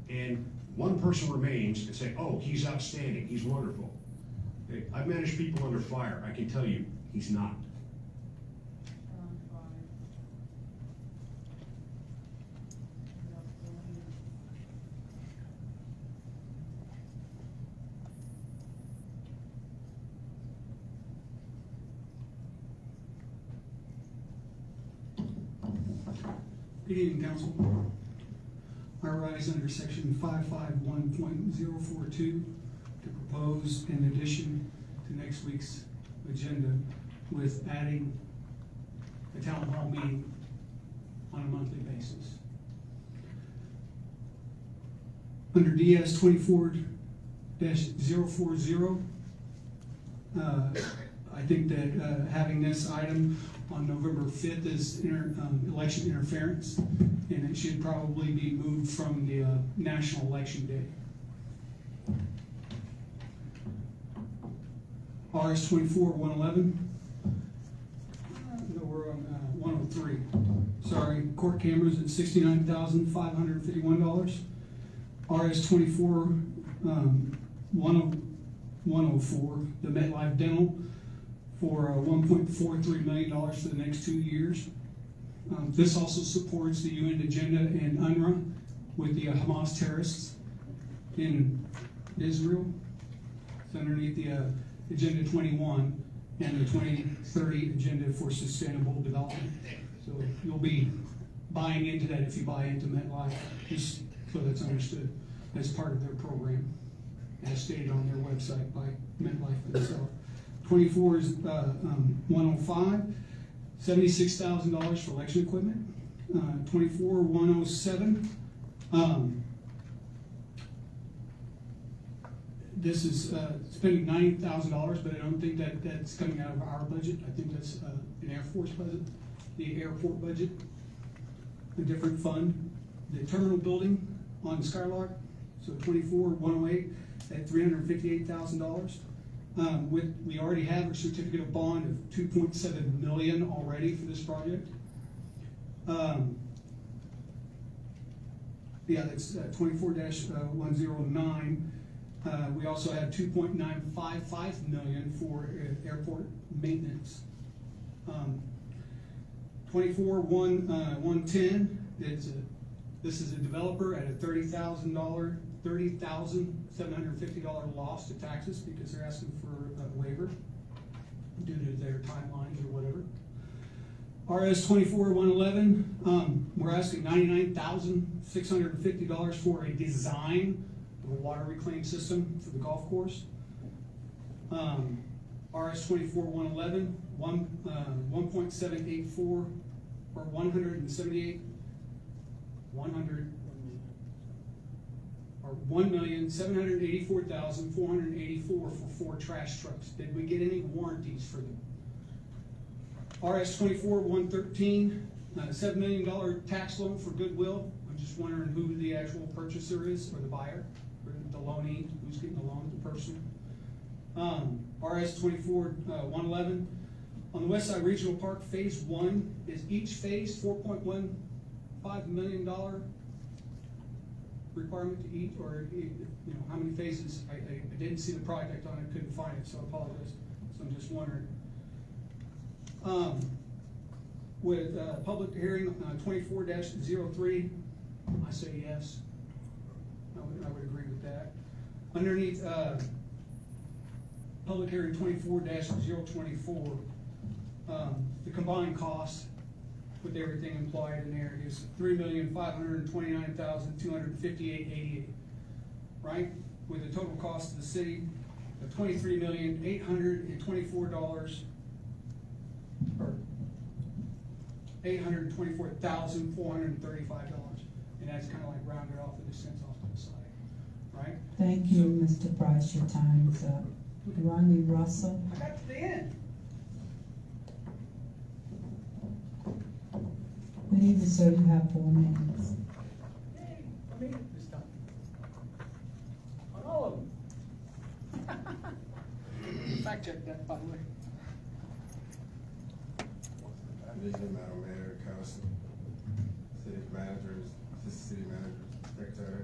and one person remains and say, oh, he's outstanding, he's wonderful. Okay, I've managed people under fire. I can tell you, he's not. Good evening, Council. I rise under section 551.042 to propose an addition to next week's agenda with adding a town hall meeting on a monthly basis. Under DS 24-040, I think that having this item on November 5th is election interference, and it should probably be moved from the National Election Day. RS 24-111, no, we're on 103. Sorry, court cameras at $69,551. RS 24-104, the MetLife Dental, for $1.43 million for the next 2 years. This also supports the UN agenda and UNRWA with the Hamas terrorists in Israel. It's underneath the Agenda 21 and the 2030 Agenda for Sustainable Development. So you'll be buying into that if you buy into MetLife, just so that's understood as part of their program, as stated on their website by MetLife itself. 24 is 105, $76,000 for election equipment. 24-107, this is spending $90,000, but I don't think that that's coming out of our budget. I think that's an Air Force budget, the airport budget, a different fund. The terminal building on Skylark, so 24-108 at $358,000. We already have a certificate of bond of $2.7 million already for this project. Yeah, that's 24-109. We also have $2.955 million for airport maintenance. 24-110. This is a developer at a $30,750 loss to taxes because they're asking for a waiver due to their timelines or whatever. RS 24-111, we're asking $99,650 for a design of a water reclaim system for the golf course. RS 24-111, 1.784 or 178, 100. Or $1,784,484 for 4 trash trucks. Did we get any warranties for them? RS 24-113, $7 million tax loan for Goodwill. I'm just wondering who the actual purchaser is or the buyer, or the loanee, who's getting the loan, the person. RS 24-111. On the West Side Regional Park, Phase 1 is each phase $4.15 million requirement to eat, or how many phases? I didn't see the project on it, couldn't find it, so I apologize. So I'm just wondering. With public hearing 24-03, I say yes. I would agree with that. Underneath public hearing 24-024, the combined cost with everything implied in there is $3,529,258.88, right? With the total cost of the city of $23,824 or $824,435, and that's kind of like rounded off with the cents off to the side, right? Thank you, Mr. Price, your time is up. Ronnie Russell. I got to the end. Good evening, sir, you have 4 minutes. Hey, I made it this time. On all of them. Fact check that, by the way. Vision, Madam Mayor, Council, City Managers, Assistant City Managers, Secretary.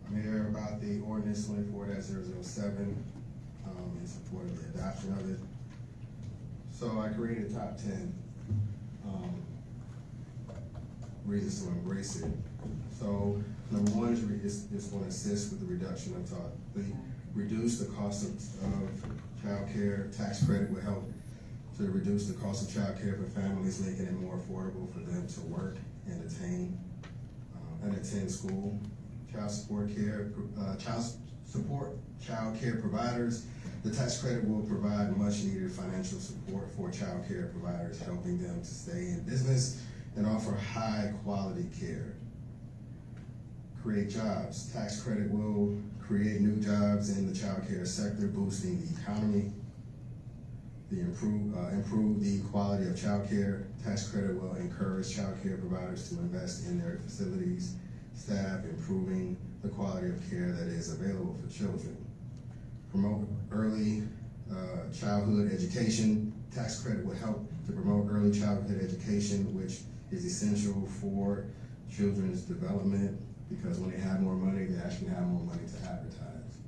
I'm here about the ordinance 24-007, in support of the adoption of it. So I created a top 10 reasons to embrace it. So number one is going to assist with the reduction of reduce the cost of child care. Tax credit will help to reduce the cost of child care for families, making it more affordable for them to work and attend school. Child care providers. The tax credit will provide much needed financial support for child care providers, helping them to stay in business and offer high quality care. Create jobs. Tax credit will create new jobs in the child care sector, boosting the economy. Improve the quality of child care. Tax credit will encourage child care providers to invest in their facilities, staff, improving the quality of care that is available for children. Promote early childhood education. Tax credit will help to promote early childhood education, which is essential for children's development, because when they have more money, they actually have more money to advertise.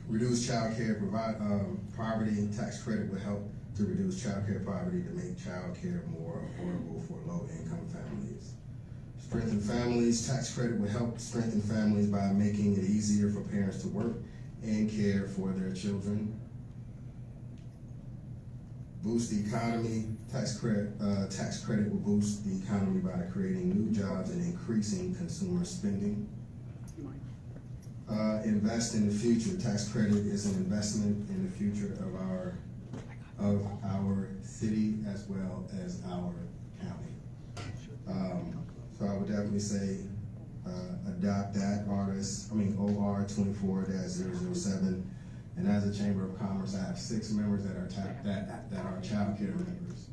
Reduce child care poverty. Tax credit will help to reduce child care poverty to make child care more affordable for low-income families. Strengthen families. Tax credit will help strengthen families by making it easier for parents to work and care for their children. Boost the economy. Tax credit will boost the economy by creating new jobs and increasing consumer spending. Invest in the future. Tax credit is an investment in the future of our city as well as our county. So I would definitely say adopt that OR 24-007. And as a Chamber of Commerce, I have 6 members that are child care members.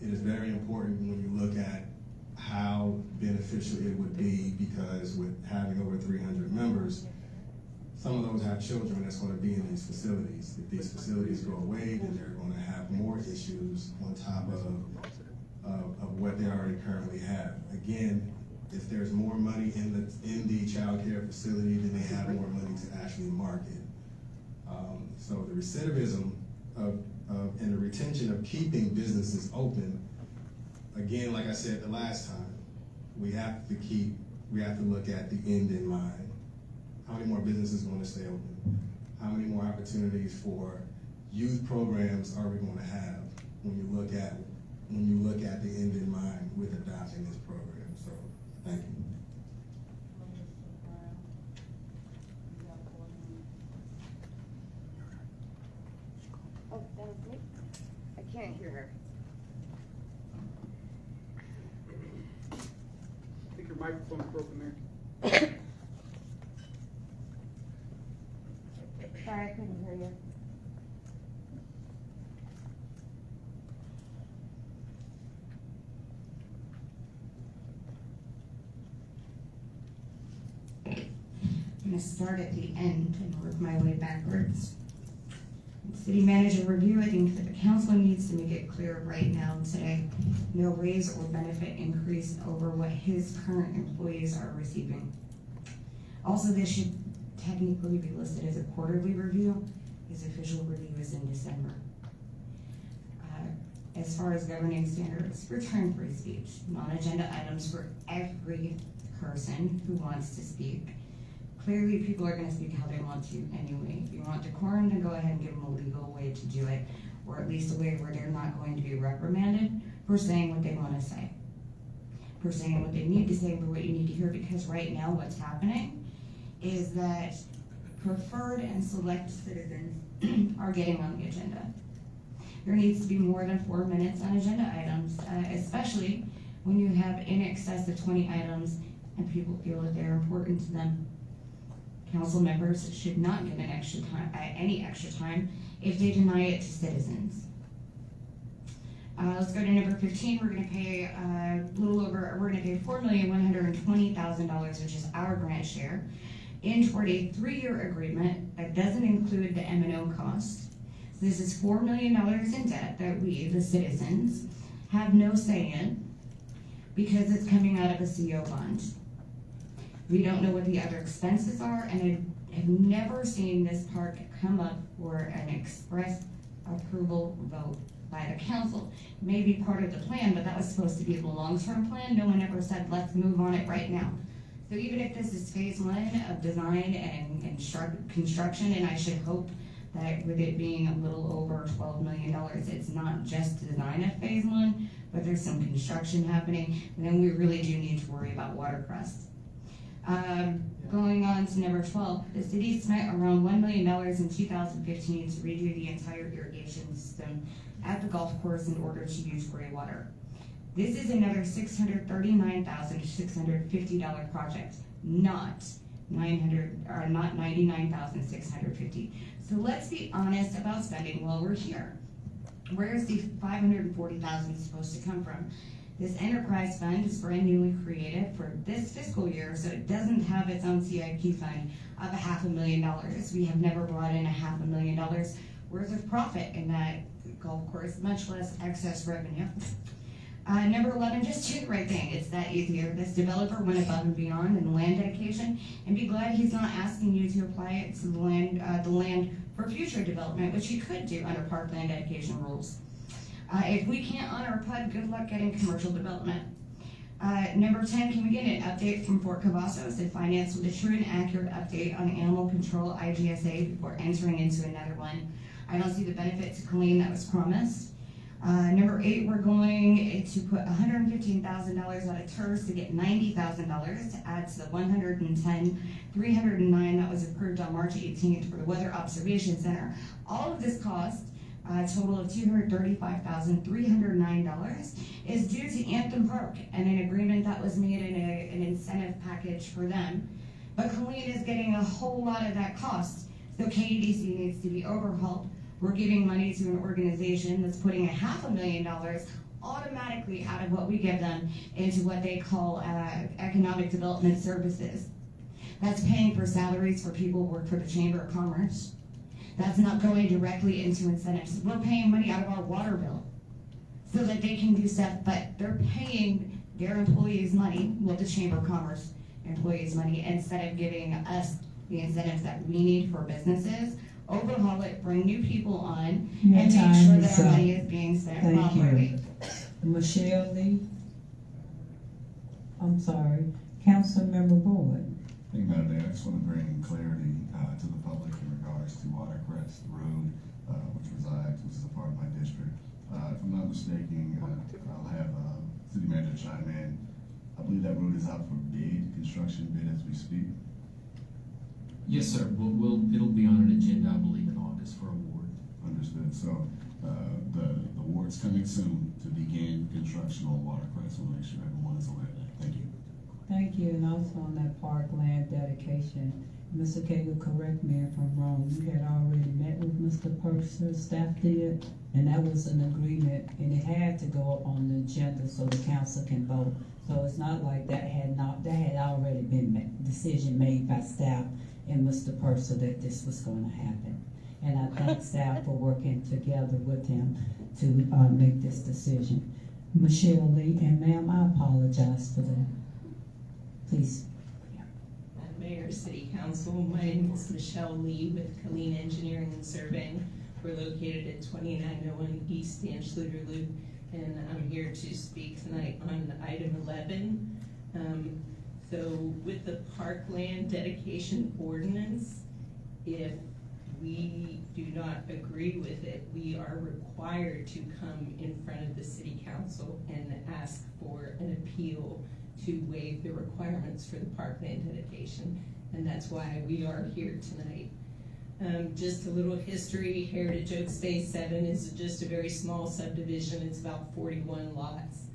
It is very important when you look at how beneficial it would be, because with having over 300 members, some of those have children that's going to be in these facilities. If these facilities go away, then they're going to have more issues on top of what they already currently have. Again, if there's more money in the child care facility, then they have more money to actually market. So the recidivism and the retention of keeping businesses open, again, like I said the last time, we have to look at the end in mind. How many more businesses are going to stay open? How many more opportunities for youth programs are we going to have when you look at the end in mind with adopting this program? So, thank you. Oh, that was me? I can't hear her. I think your microphone's broken there. Sorry, I couldn't hear you. gonna start at the end and work my way backwards. City manager review, I think that the council needs to make it clear right now today, no raise or benefit increase over what his current employees are receiving. Also, this should technically be listed as a quarterly review. His official review is in December. As far as governing standards, return free speech, non-agenda items for every person who wants to speak. Clearly, people are gonna speak how they want to anyway. If you want decorum, then go ahead and give them a legal way to do it, or at least a way where they're not going to be reprimanded for saying what they wanna say, for saying what they need to say, for what you need to hear, because right now what's happening is that preferred and select citizens are getting on the agenda. There needs to be more than 4 minutes on agenda items, especially when you have in excess of 20 items and people feel that they're important to them. Council members should not get an extra time, any extra time if they deny it to citizens. Let's go to number 15. We're going to pay we're going to pay $4,120,000, which is our grant share, in toward a 3-year agreement that doesn't include the M&O cost. So this is $4 million in debt that we, the citizens, have no say in because it's coming out of a CO bond. We don't know what the other expenses are, and I have never seen this park come up for an express approval vote by the council. Maybe part of the plan, but that was supposed to be the long-term plan. No one ever said, let's move on it right now. So even if this is phase 1 of design and construction, and I should hope that with it being a little over $12 million, it's not just design of phase 1, but there's some construction happening, and then we really do need to worry about watercress. Going on to number 12, the city spent around $1 million in 2015 to redo the entire irrigation system at the golf course in order to use gray water. This is another $639,650 project, not $99,650. So let's be honest about spending while we're here. Where is the $540,000 supposed to come from? This enterprise fund is brand newly created for this fiscal year, so it doesn't have its own CIP fund of $500,000. We have never brought in $500,000 worth of profit in that golf course, much less excess revenue. Number 11, just do the right thing. It's that easier. This developer went above and beyond in the land dedication, and be glad he's not asking you to apply it to the land for future development, which he could do under parkland dedication rules. If we can't honor PUD, good luck getting commercial development. Number 10, can we get an update from Fort Cavazos and finance with a true and accurate update on animal control IGSA before entering into another one? I don't see the benefit to Killeen that was promised. Number 8, we're going to put $115,000 out of TERS to get $90,000 to add to the $110,309 that was approved on March 18th for the Weather Observation Center. All of this cost, a total of $235,309, is due to Anthem Park and an agreement that was made in an incentive package for them. But Killeen is getting a whole lot of that cost, so KEDC needs to be overhauled. We're giving money to an organization that's putting $500,000 automatically out of what we give them into what they call economic development services. That's paying for salaries for people who work for the Chamber of Commerce. That's not going directly into incentives. We're paying money out of our water bill so that they can do stuff, but they're paying their employees money, well, the Chamber of Commerce employees money, instead of giving us the incentives that we need for businesses. Overhaul it, bring new people on, and make sure that our money is being spent properly. Michelle Lee. I'm sorry, Councilmember Boyd. Thank you, Madam Mayor. I just want to bring clarity to the public in regards to Watercrest Road, which is a part of my district. If I'm not mistaken, I'll have City Manager chime in. I believe that road is out for bid, construction bid as we speak. Yes, sir. It'll be on an agenda, I believe, in August for award. Understood. So the award's coming soon to begin construction on Watercrest. We'll make sure everyone is aware of that. Thank you. Thank you. And also on that parkland dedication, Mr. K will correct me if I'm wrong. You had already met with Mr. Purser, staff did, and that was an agreement, and it had to go up on the agenda so the council can vote. So it's not like that had already been decision made by staff and Mr. Purser that this was gonna happen. And I thank staff for working together with him to make this decision. Michelle Lee, and ma'am, I apologize for that. Please. Mayor, City Council, my name is Michelle Lee with Killeen Engineering and Surveying. We're located at 2901 East Dan Schluter Loop, and I'm here to speak tonight on item 11. So with the parkland dedication ordinance, if we do not agree with it, we are required to come in front of the City Council and ask for an appeal to waive the requirements for the parkland dedication, and that's why we are here tonight. Just a little history, Heritage Oaks Phase 7 is just a very small subdivision. It's about 41 lots.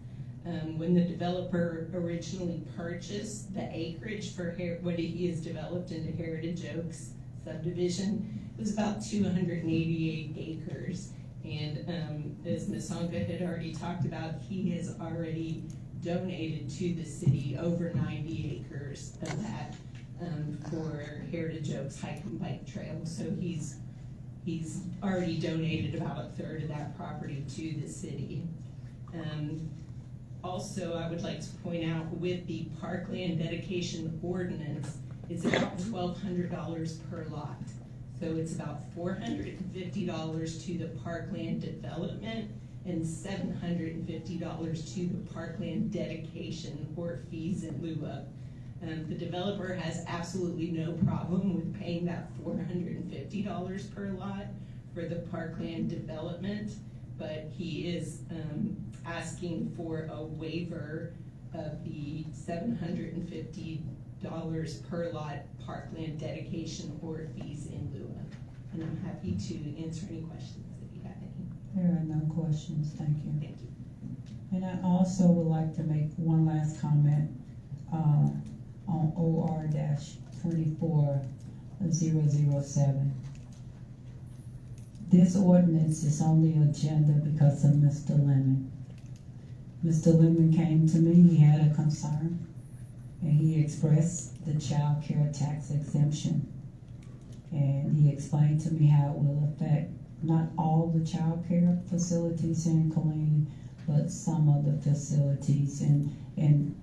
When the developer originally purchased the acreage for what he has developed into Heritage Oaks subdivision, it was about 288 acres. And as Ms. Honka had already talked about, he has already donated to the city over 90 acres of that for Heritage Oaks Hike and Bike Trail. So he's already donated about a third of that property to the city. Also, I would like to point out with the parkland dedication ordinance, it's about $1,200 per lot. So it's about $450 to the parkland development and $750 to the parkland dedication or fees in lieu of. The developer has absolutely no problem with paying that $450 per lot for the parkland development, but he is asking for a waiver of the $750 per lot parkland dedication or fees in lieu of. And I'm happy to answer any questions if you have any. There are no questions, thank you. Thank you. And I also would like to make one last comment on OR-24007. This ordinance is on the agenda because of Mr. Lemon. Mr. Lemon came to me, he had a concern, and he expressed the child care tax exemption. And he explained to me how it will affect not all the child care facilities in Killeen, but some of the facilities, and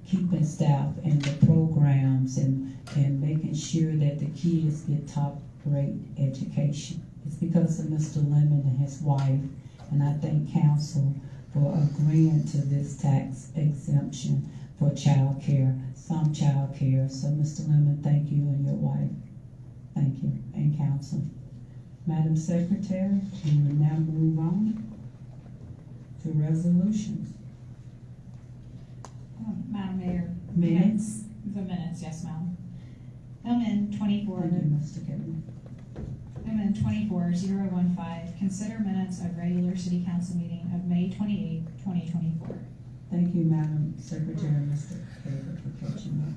keeping staff and the programs and making sure that the kids get top rate education. It's because of Mr. Lemon and his wife, and I thank council for agreeing to this tax exemption for child care, some child care. So Mr. Lemon, thank you, and your wife. Thank you, and council. Madam Secretary, we will now move on to resolutions. Madam Mayor. Minutes? The minutes, yes, ma'am. Amendment 24. Thank you, Mr. Kevin. Amendment 24015, consider minutes of regular city council meeting of May 28, 2024. Thank you, Madam Secretary, Mr. Hager, for catching up.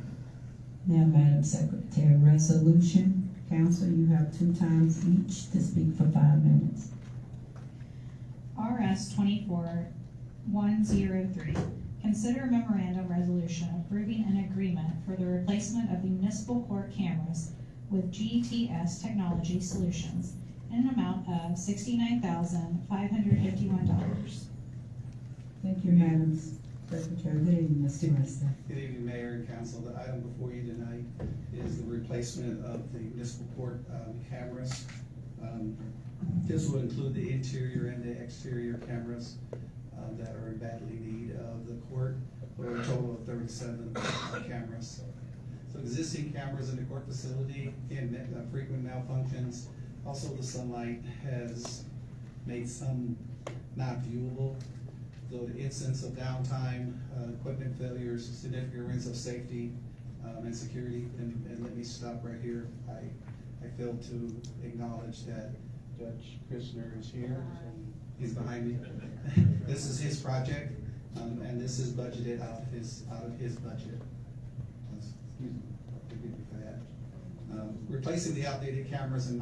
Now, Madam Secretary, resolution. Council, you have 2 times each to speak for 5 minutes. RS 24103, consider a memorandum resolution approving an agreement for the replacement of the municipal court cameras with GTS Technology Solutions in an amount of $69,551. Thank you, Madam Secretary. Good evening, Mr. Resta. Good evening, Mayor and Council. The item before you tonight is the replacement of the municipal court cameras. This will include the interior and the exterior cameras that are in badly need of the court, for a total of 37 cameras. So existing cameras in the court facility can frequent malfunctions. Also, the sunlight has made some not viewable. So the instance of downtime, equipment failures, significant risks of safety and security. And let me stop right here. I failed to acknowledge that Judge Christner is here. He's behind me. This is his project, and this is budgeted out of his budget. Excuse me, forgive me for that. Replacing the outdated cameras and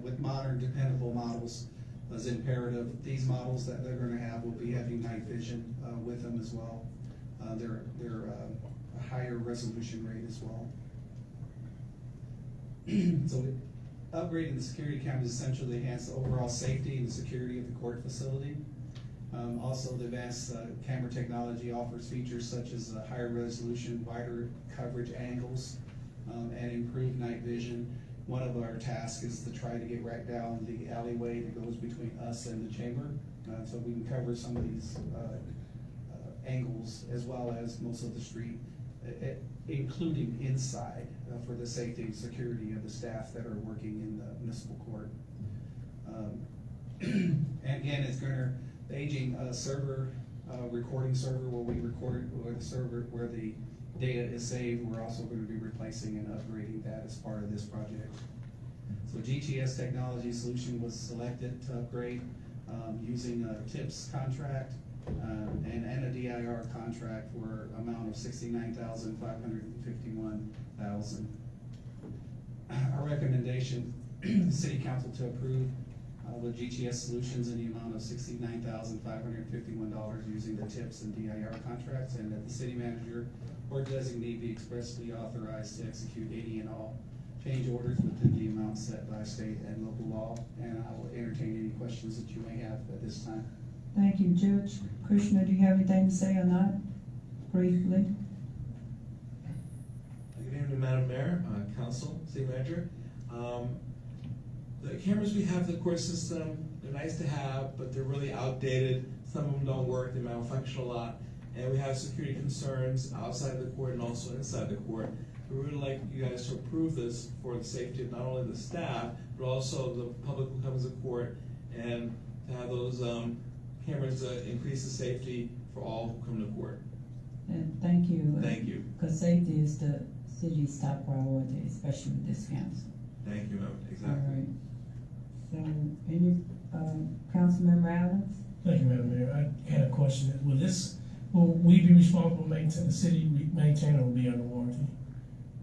with modern, dependable models is imperative. These models that they're going to have will be having night vision with them as well. They're a higher resolution rate as well. So upgrading the security cameras essentially enhance the overall safety and the security of the court facility. Also, the advanced camera technology offers features such as higher resolution, wider coverage angles, and improved night vision. One of our tasks is to try to get right down the alleyway that goes between us and the chamber, so we can cover some of these angles as well as most of the street, including inside, for the safety and security of the staff that are working in the municipal court. And again, it's gonna, the aging server, recording server where we record, or the server where the data is saved, we're also gonna be replacing and upgrading that as part of this project. So GTS technology solution was selected to upgrade using a TIPS contract and a DIR contract for amount of $69,551,000. Our recommendation, City Council to approve with GTS Solutions in the amount of $69,551 using the TIPS and DIR contracts, and that the city manager or designee be expressly authorized to execute any and all change orders within the amount set by state and local law. And I will entertain any questions that you may have at this time. Thank you, Judge. Krishna, do you have anything to say or not? Briefly. Good evening, Madam Mayor, Council, City Manager. The cameras we have in the court system, they're nice to have, but they're really outdated. Some of them don't work, they malfunction a lot. And we have security concerns outside the court and also inside the court. We would like you guys to approve this for the safety of not only the staff, but also the public who comes to court, and to have those cameras increase the safety for all who come to court. And thank you. Thank you. Because safety is the city's top priority, especially with this council. Thank you, ma'am. Exactly. All right. So, any council member Adams? Thank you, Madam Mayor. I had a question. Will we be responsible to maintain, the city maintain, or will be under warranty?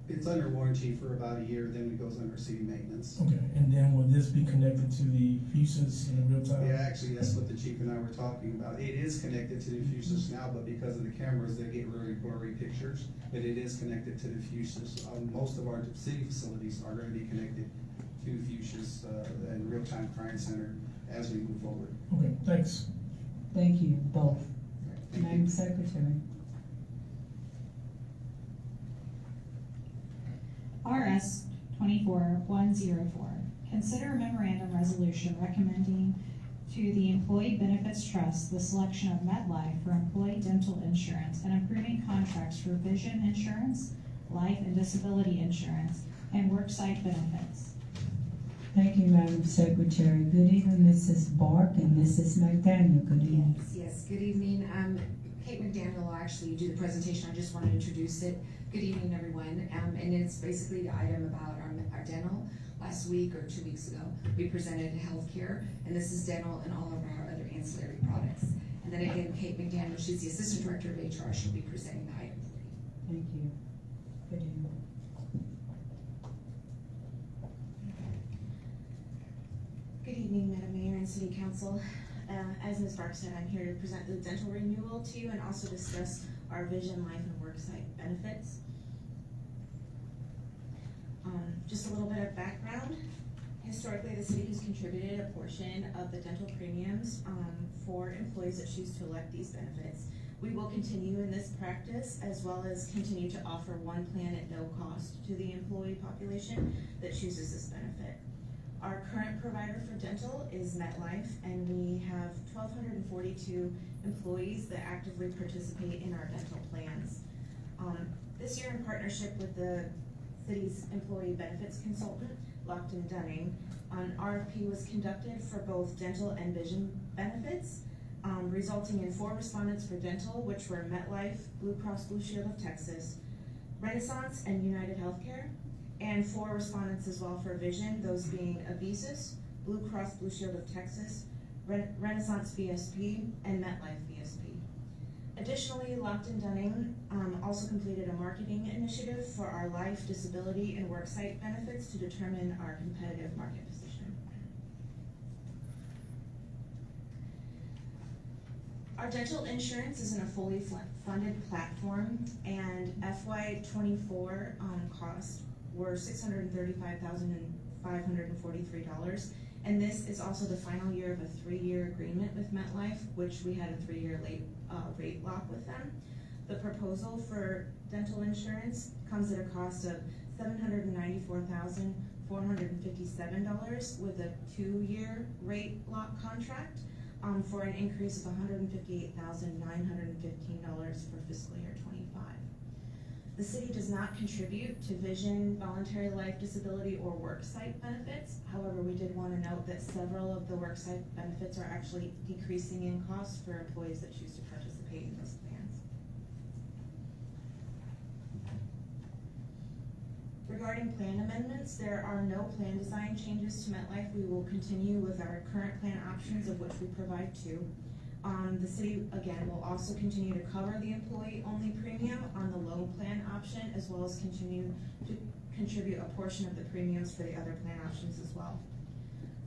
It's under warranty for about a year, then it goes under city maintenance. Okay, and then will this be connected to the fuses in real time? Yeah, actually, that's what the chief and I were talking about. It is connected to the fuses now, but because of the cameras, they get really blurry pictures. But it is connected to the fuses. Most of our city facilities are going to be connected to fuses and real-time crime center as we move forward. Okay, thanks. Thank you, both. Thank Madam you. Secretary. RS 24104, consider a memorandum resolution recommending to the Employee Benefits Trust the selection of MetLife for employee dental insurance and approving contracts for vision insurance, life and disability insurance, and worksite benefits. Thank you, Madam Secretary. Good evening, Mrs. Bark and Mrs. McDaniel. Good evening. Yes, good evening. Kate McDaniel will actually do the presentation. I just want to introduce it. Good evening, everyone. And it's basically the item about our dental. Last week or 2 weeks ago, we presented healthcare, and this is dental and all of our other ancillary products. And then again, Kate McDaniel, she's the Assistant Director of HR. She'll be presenting the item for you. Thank you. Good evening. Good evening, Madam Mayor and City Council. As Ms. Bark said, I'm here to present the dental renewal to you and also discuss our vision, life, and worksite benefits. Just a little bit of background. Historically, the city has contributed a portion of the dental premiums for employees that choose to elect these benefits. We will continue in this practice, as well as continue to offer one plan at no cost to the employee population that chooses this benefit. Our current provider for dental is MetLife, and we have 1,242 employees that actively participate in our dental plans. This year, in partnership with the city's employee benefits consultant, Lockton Dunning, an RFP was conducted for both dental and vision benefits, resulting in 4 respondents for dental, which were MetLife, Blue Cross Blue Shield of Texas, Renaissance, and United Healthcare, and 4 respondents as well for vision, those being Avisus, Blue Cross Blue Shield of Texas, Renaissance VSP, and MetLife VSP. Additionally, Lockton Dunning also completed a marketing initiative for our life, disability, and worksite benefits to determine our competitive market position. Our dental insurance is in a fully funded platform, and FY24 cost were $635,543. And this is also the final year of a 3-year agreement with MetLife, which we had a 3-year rate lock with them. The proposal for dental insurance comes at a cost of $794,457 with a 2-year rate lock contract for an increase of $158,915 for fiscal year 25. The city does not contribute to vision, voluntary life, disability, or worksite benefits. However, we did want to note that several of the worksite benefits are actually decreasing in cost for employees that choose to participate in those plans. Regarding plan amendments, there are no plan design changes to MetLife. We will continue with our current plan options, of which we provide 2. The city, again, will also continue to cover the employee-only premium on the low plan option, as well as continue to contribute a portion of the premiums for the other plan options as well.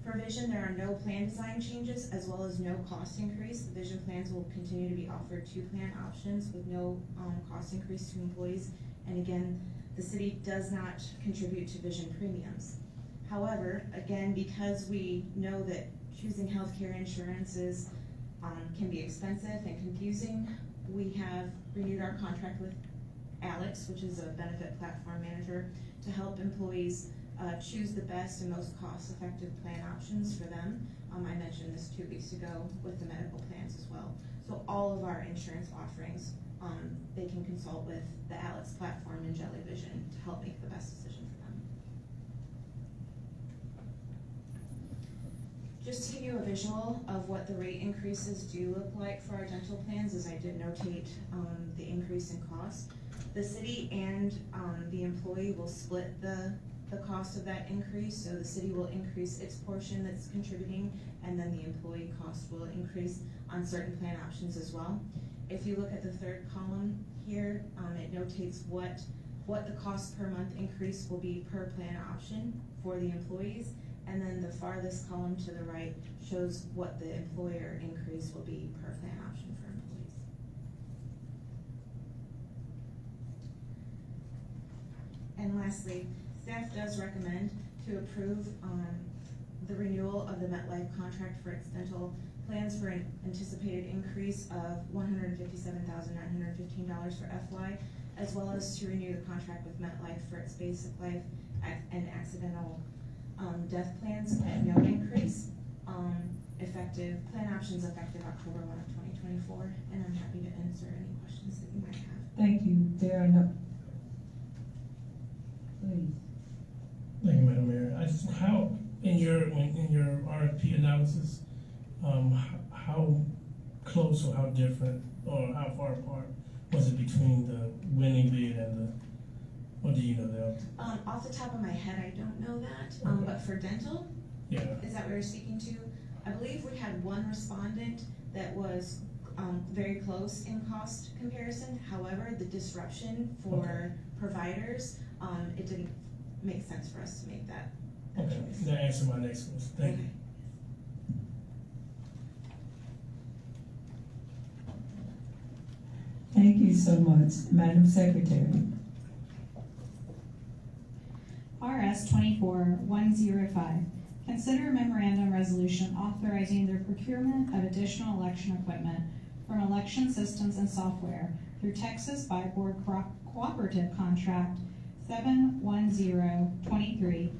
For vision, there are no plan design changes, as well as no cost increase. The vision plans will continue to be offered 2 plan options with no cost increase to employees. And again, the city does not contribute to vision premiums. However, again, because we know that choosing healthcare insurances can be expensive and confusing, we have renewed our contract with Alex, which is a benefit platform manager, to help employees choose the best and most cost-effective plan options for them. I mentioned this 2 weeks ago with the medical plans as well. So all of our insurance offerings, they can consult with the Alex platform and Jellyvision to help make the best decision for them. Just to give you a visual of what the rate increases do look like for our dental plans, as I did notate the increase in cost. The city and the employee will split the cost of that increase, so the city will increase its portion that's contributing, and then the employee cost will increase on certain plan options as well. If you look at the 3rd column here, it notates what the cost per month increase will be per plan option for the employees, and then the farthest column to the right shows what the employer increase will be per plan option for employees. And lastly, staff does recommend to approve the renewal of the MetLife contract for its dental plans for an anticipated increase of $157,915 for FY, as well as to renew the contract with MetLife for its basic life and accidental death plans at no increase, plan options effective October 1 of 2024, and I'm happy to answer any questions that you might have. Thank you. There are no. Please. Thank you, Madam Mayor. How in your RFP analysis, how close or how different or how far apart was it between the winning bid and the? Or do you know that? Off the top of my head, I don't know that. Okay. But for dental, yeah, is that what you're speaking to? I believe we had one respondent that was very close in cost comparison. However, the disruption for providers, it didn't make sense for us to make that. Okay, that answered my next question. Thank you. Thank you so much, Madam Secretary. RS 24-105. Consider a memorandum resolution authorizing the procurement of additional election equipment from election systems and software through Texas Buy Board Cooperative Contract 71023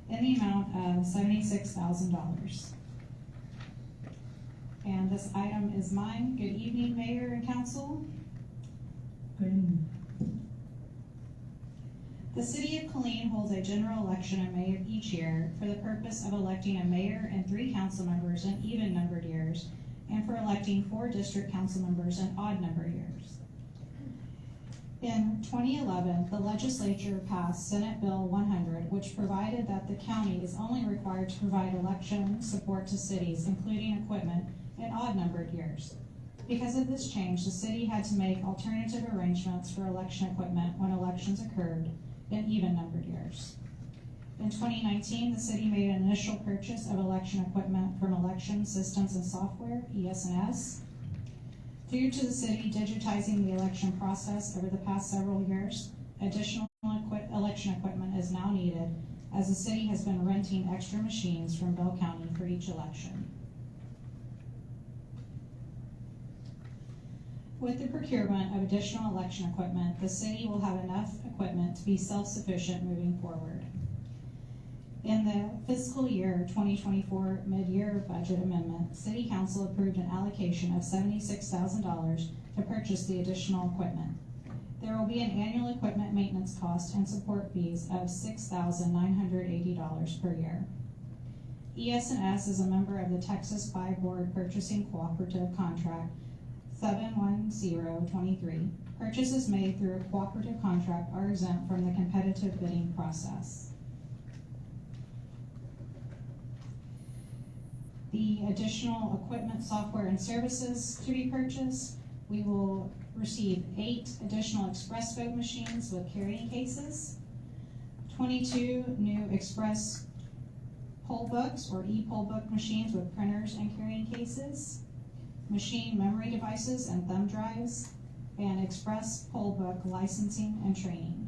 in the amount of $76,000. And this item is mine. Good evening, Mayor and Council. Good evening. The City of Killeen holds a general election in May of each year for the purpose of electing a mayor and 3 council members in even-numbered years, and for electing 4 district council members in odd-numbered years. In 2011, the legislature passed Senate Bill 100, which provided that the county is only required to provide election support to cities, including equipment, in odd-numbered years. Because of this change, the city had to make alternative arrangements for election equipment when elections occurred in even-numbered years. In 2019, the city made an initial purchase of election equipment from Election Systems and Software, ES&S. Due to the city digitizing the election process over the past several years, additional election equipment is now needed, as the city has been renting extra machines from Bell County for each election. With the procurement of additional election equipment, the city will have enough equipment to be self-sufficient moving forward. In the fiscal year 2024 mid-year budget amendment, City Council approved an allocation of $76,000 to purchase the additional equipment. There will be an annual equipment maintenance cost and support fees of $6,980 per year. ES&S is a member of the Texas Buy-Board Purchasing Cooperative Contract 71023. Purchases made through a cooperative contract are exempt from the competitive bidding process. The additional equipment, software, and services to be purchased, we will receive 8 additional express vote machines with carrying cases, 22 new express poll books or e-poll book machines with printers and carrying cases, machine memory devices and thumb drives, and express poll book licensing and training.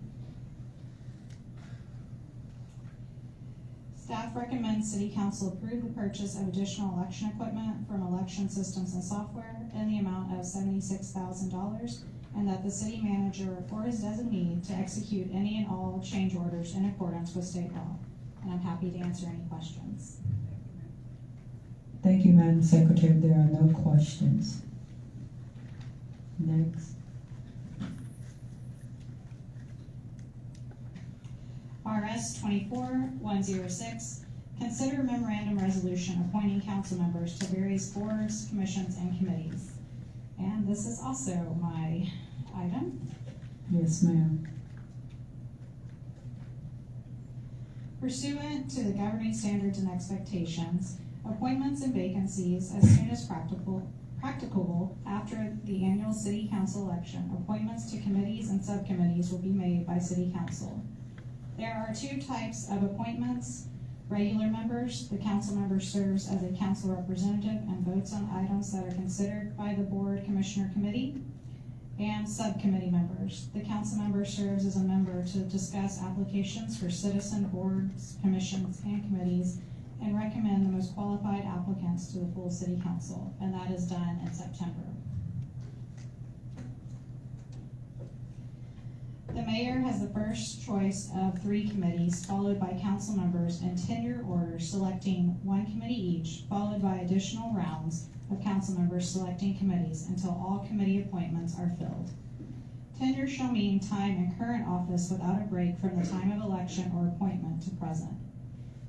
Staff recommends City Council approve the purchase of additional election equipment from Election Systems and Software in the amount of $76,000, and that the city manager or his designee to execute any and all change orders in accordance with state law. And I'm happy to answer any questions. Thank you, Madam Secretary. There are no questions. Next. RS 24-106, consider memorandum resolution appointing council members to various boards, commissions, and committees. And this is also my item. Yes, ma'am. Pursuant to the governing standards and expectations, appointments and vacancies as soon as practicable after the annual city council election, appointments to committees and subcommittees will be made by city council. There are 2 types of appointments. Regular members, the council member serves as a council representative and votes on items that are considered by the board, commissioner, committee. And subcommittee members, the council member serves as a member to discuss applications for citizen boards, commissions, and committees, and recommend the most qualified applicants to the full city council, and that is done in September. The mayor has the first choice of 3 committees, followed by council members in tenure order selecting 1 committee each, followed by additional rounds of council members selecting committees until all committee appointments are filled. Tenure shall mean time in current office without a break from the time of election or appointment to present.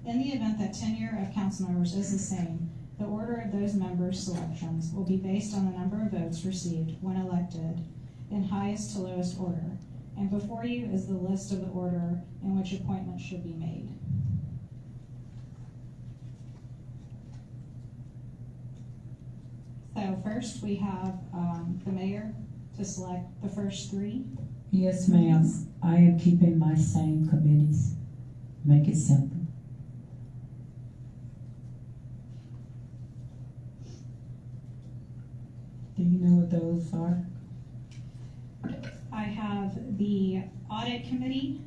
In the event that tenure of council members is the same, the order of those members' selections will be based on the number of votes received when elected in highest to lowest order. And before you is the list of the order in which appointments should be made. So first we have the mayor to select the first 3. Yes, ma'am. I am keeping my same committees. Make it simple. Do you know what those are? I have the audit committee,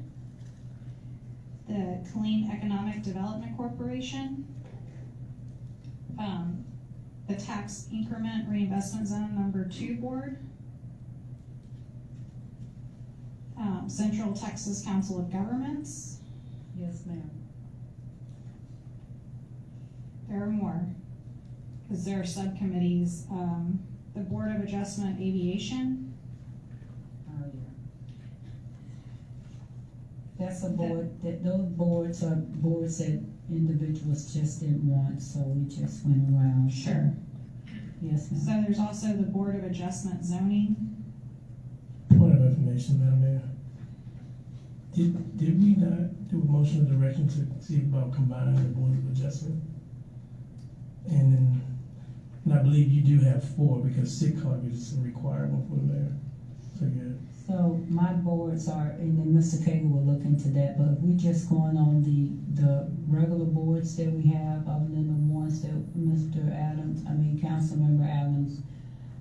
the Killeen Economic Development Corporation, the Tax Increment Reinvestment Zone number 2 board, Central Texas Council of Governments. Yes, ma'am. There are more, because there are subcommittees. The Board of Adjustment Aviation. Oh, yeah. That's a board, those boards are boards that individuals just didn't want, so we just went around. Sure. Yes, ma'am. So there's also the Board of Adjustment Zoning. Point of information, Madam Mayor. Did we not do a motion of direction to see about combining the Board of Adjustment? And I believe you do have 4 because sick card is a requirement for the mayor. So yeah. So my boards are, and then Mr. Kager will look into that, but we're just going on the regular boards that we have, other than the ones that Councilmember Adams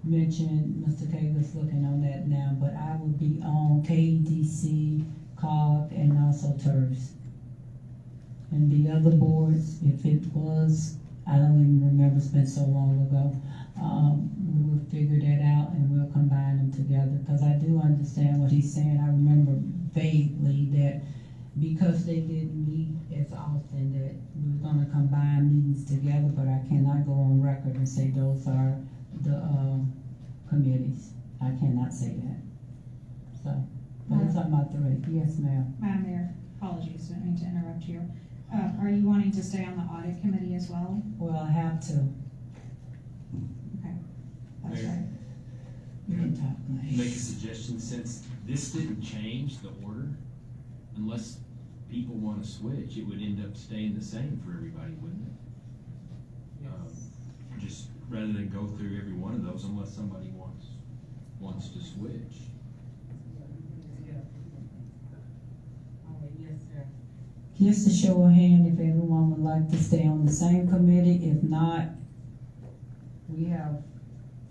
mentioned. Mr. Kager's looking on that now, but I would be on KEDC, COG, and also TERS. And the other boards, if it was, I don't even remember, it's been so long ago, we will figure that out and we'll combine them together, because I do understand what he's saying. I remember vaguely that because they didn't meet as often, that we were gonna combine meetings together, but I cannot go on record and say those are the, committees. I cannot say that. So, but it's talking about the rate. Yes, ma'am. Madam Mayor, apologies, didn't mean to interrupt you. Are you wanting to stay on the audit committee as well? Well, I have to. Okay, that's Mayor. right. You can talk, Mike. Make a suggestion, since this didn't change the order, unless people want to switch, it would end up staying the same for everybody, wouldn't it? Just rather than go through every one of those, unless somebody wants to switch. Just a show of hand if everyone would like to stay on the same committee. If not, we have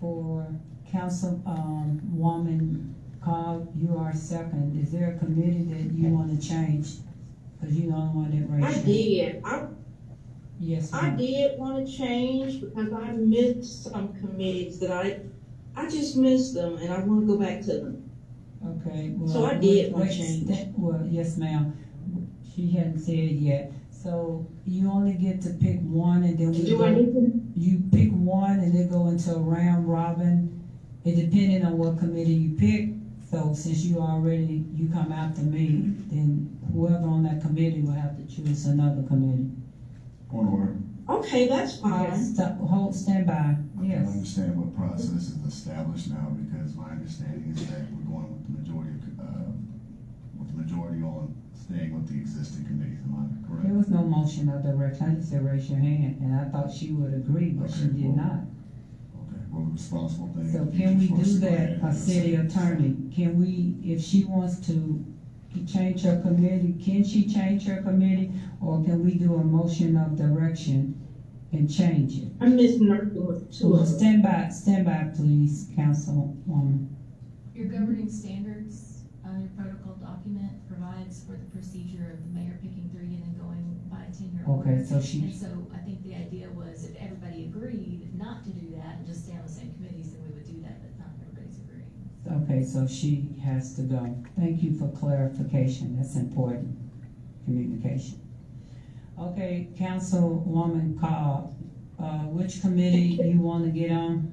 for Councilwoman Cobb, you are second. Is there a committee that you want to change? Because you're the only one that raised your hand. I did. Yes, I ma'am. did want to change because I missed some committees that I just missed them and I want to go back to them. Okay. Well, So I did want to change. Well, yes, ma'am. She hadn't said it yet. So you only get to pick one, and then you pick one, and then go into a round robin. It depending on what committee you pick. So since you come after me, then whoever on that committee will have to choose another committee. Point of order. Okay, that's fine. Stand by. I Yes. can understand what process is established now, because my understanding is that we're going with the majority on staying with the existing committees. Am I correct? There was no motion of direction. I just said raise your hand, and I thought she would agree, but she did not. Okay, well, the responsible thing. So is can we for us do to go ahead that, and a city attorney? Can we, if she wants to change her committee, can she change her committee? Or can we do a motion of direction and change it? I'm missing with two Well, of them. stand by, please, Councilwoman. Your governing standards, your protocol document provides for the procedure of the mayor picking three and then going by a 10-year order. Okay, so she. And so I think the idea was if everybody agreed not to do that and just stay on the same committees, then we would do that, but not everybody's agreeing. Okay, so she has to go. Thank you for clarification. That's important. Communication. Okay, Councilwoman Cobb, which committee you want to get on?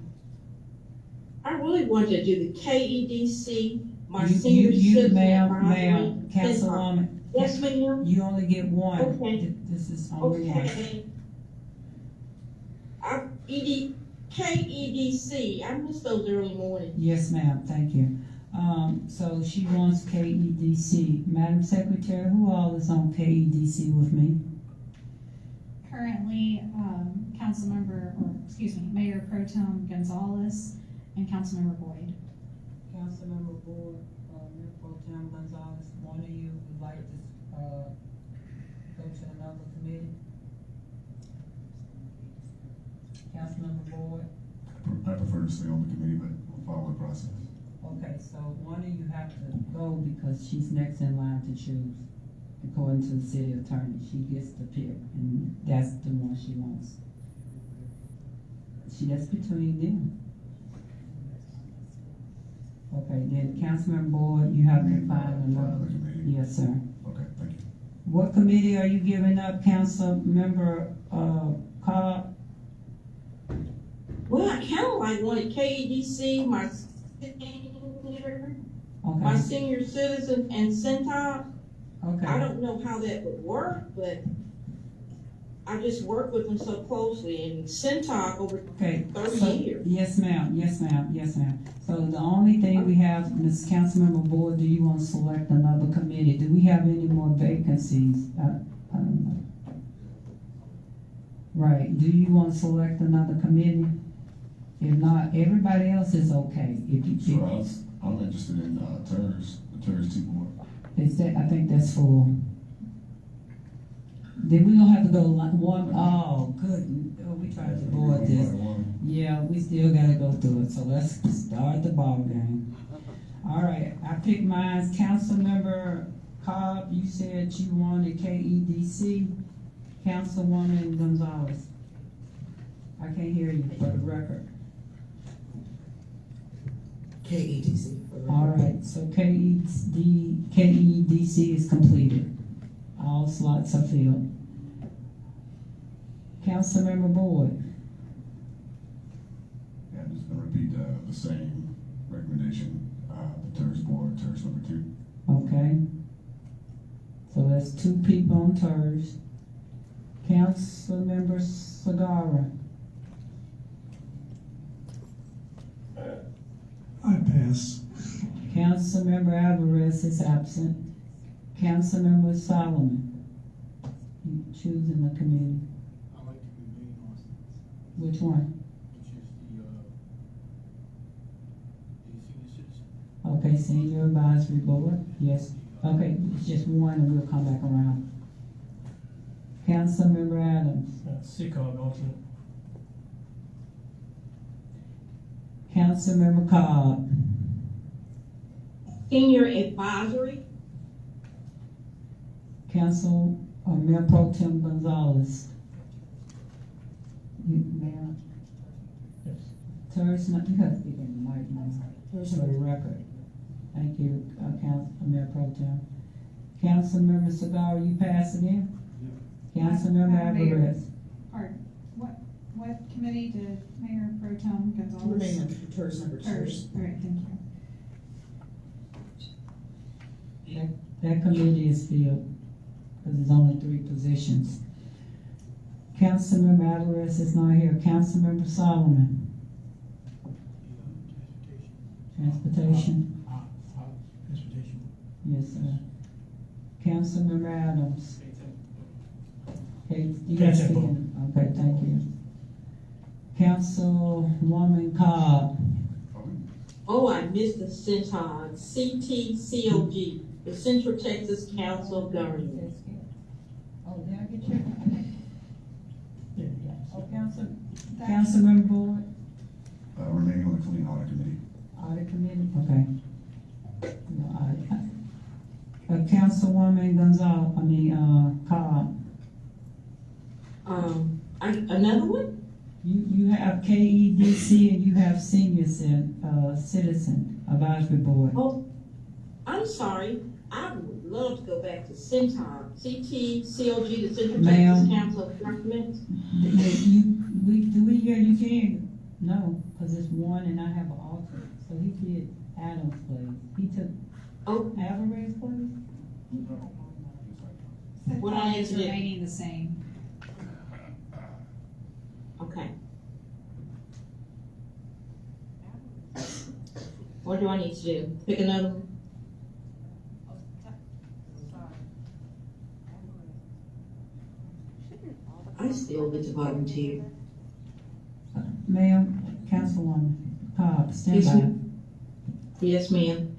I really want to do the KEDC, my senior You, citizen ma'am, advisory. Councilwoman. Yes, ma'am. You only get one. Okay. This is only one. Okay. KEDC, I miss those early mornings. Yes, ma'am, thank you. So she wants KEDC. Madam Secretary, who all is on KEDC with me? Currently, Mayor Pro Tem Gonzalez and Councilmember Boyd. Councilmember Boyd, Mayor Pro Tem Gonzalez, one of you would like to, go to another committee? Councilmember Boyd? I prefer to stay on the committee, but we'll follow the process. Okay, so one of you have to go because she's next in line to choose. According to the city attorney, she gets to pick, and that's the one she wants. That's between them. Okay, then Councilmember Boyd, you have to find another. Yes, sir. Okay, thank you. What committee are you giving up, Councilmember, Cobb? Well, I kind of like wanted KEDC, my Okay. senior citizen and Centop. Okay. I don't know how that would work, but I just work with them so closely and Centop over 30 years. Yes, ma'am, yes, ma'am, yes, ma'am. So the only thing we have, Ms. Councilmember Boyd, do you want to select another committee? Do we have any more vacancies? I don't know. Right, do you want to select another committee? If not, everybody else is okay. If you Sure, I'm interested in TERS, the TERS 2 board. Is that, I think that's full. Then we gonna have to go like one, oh, good, oh, we tried to board this. Yeah, we still gotta go through it, so let's start the ball game. All right, I picked mine, Councilmember Cobb, you said you wanted KEDC. Councilwoman Gonzalez. I can't hear you for the record. KEDC. All right, so KEDC is completed. All slots are filled. Councilmember Boyd. Yeah, I'm just gonna repeat the same recommendation, the TERS board, TERS number 2. Okay. So that's 2 people on TERS. Councilmember Sagara. I pass. Councilmember Alvarez is absent. Councilmember Solomon. You choosing the committee. I like to be main on Which one? which is the senior citizen. Okay, Senior Advisory Board, yes. Okay, it's just one and we'll come back around. Councilmember Adams. CCOG alternate. Councilmember Cobb. Senior Advisory, Council, Mayor Pro Tem Gonzalez. You, Mayor? Yes. TERS, you have to speak in the mic now, for the record. Thank you, Mayor Pro Tem. Councilmember Sagara, you pass again? Councilmember Mayor. Alvarez. Pardon, what committee did Mayor Pro Tem Gonzalez? Remain under TERS number 2. TERS, all right, thank you. That committee is filled, because there's only 3 positions. Councilmember Alvarez is not here. Councilmember Solomon. Transportation. Transportation. Yes, sir. Councilmember Adams. Okay, you got to speak in. Okay, thank you. Councilwoman Cobb. oh, I missed the CENTOG, CTCOG, the Central Texas Council of Governments. Oh, did I get you? Oh, Councilmember Boyd. Remaining on the Clean Audit Committee. Audit Committee, okay. No, Councilwoman Gonzalez, Cobb. Another one? You have KEDC and you have Senior Citizen Advisory Board. Oh, I'm sorry. I would love to go back to CENTOG, CTCOG, the Central Texas Council of Governments. Do we hear you can? No, because it's one and I have an alternate. So he did Adams' place. He took Alvarez's place? What I CENTOG need is to do? remaining the same. Okay. What do I need to do? Pick another one? I still get to volunteer. Ma'am, Councilwoman Cobb, stand Yes, by. ma'am. Yes, ma'am.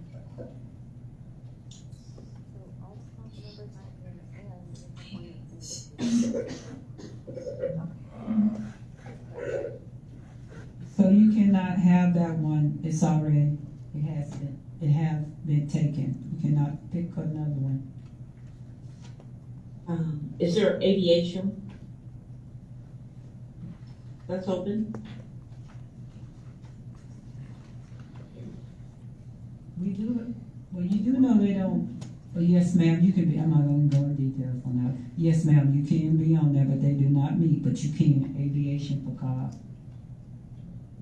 So you cannot have that one, it's already, it has been taken. You cannot pick another one. Is there aviation? That's open? We do it, well, you do know they don't, well, yes, ma'am, you can be, I'm not gonna go into details on that. Yes, ma'am, you can be on there, but they do not meet, but you can, aviation for Cobb.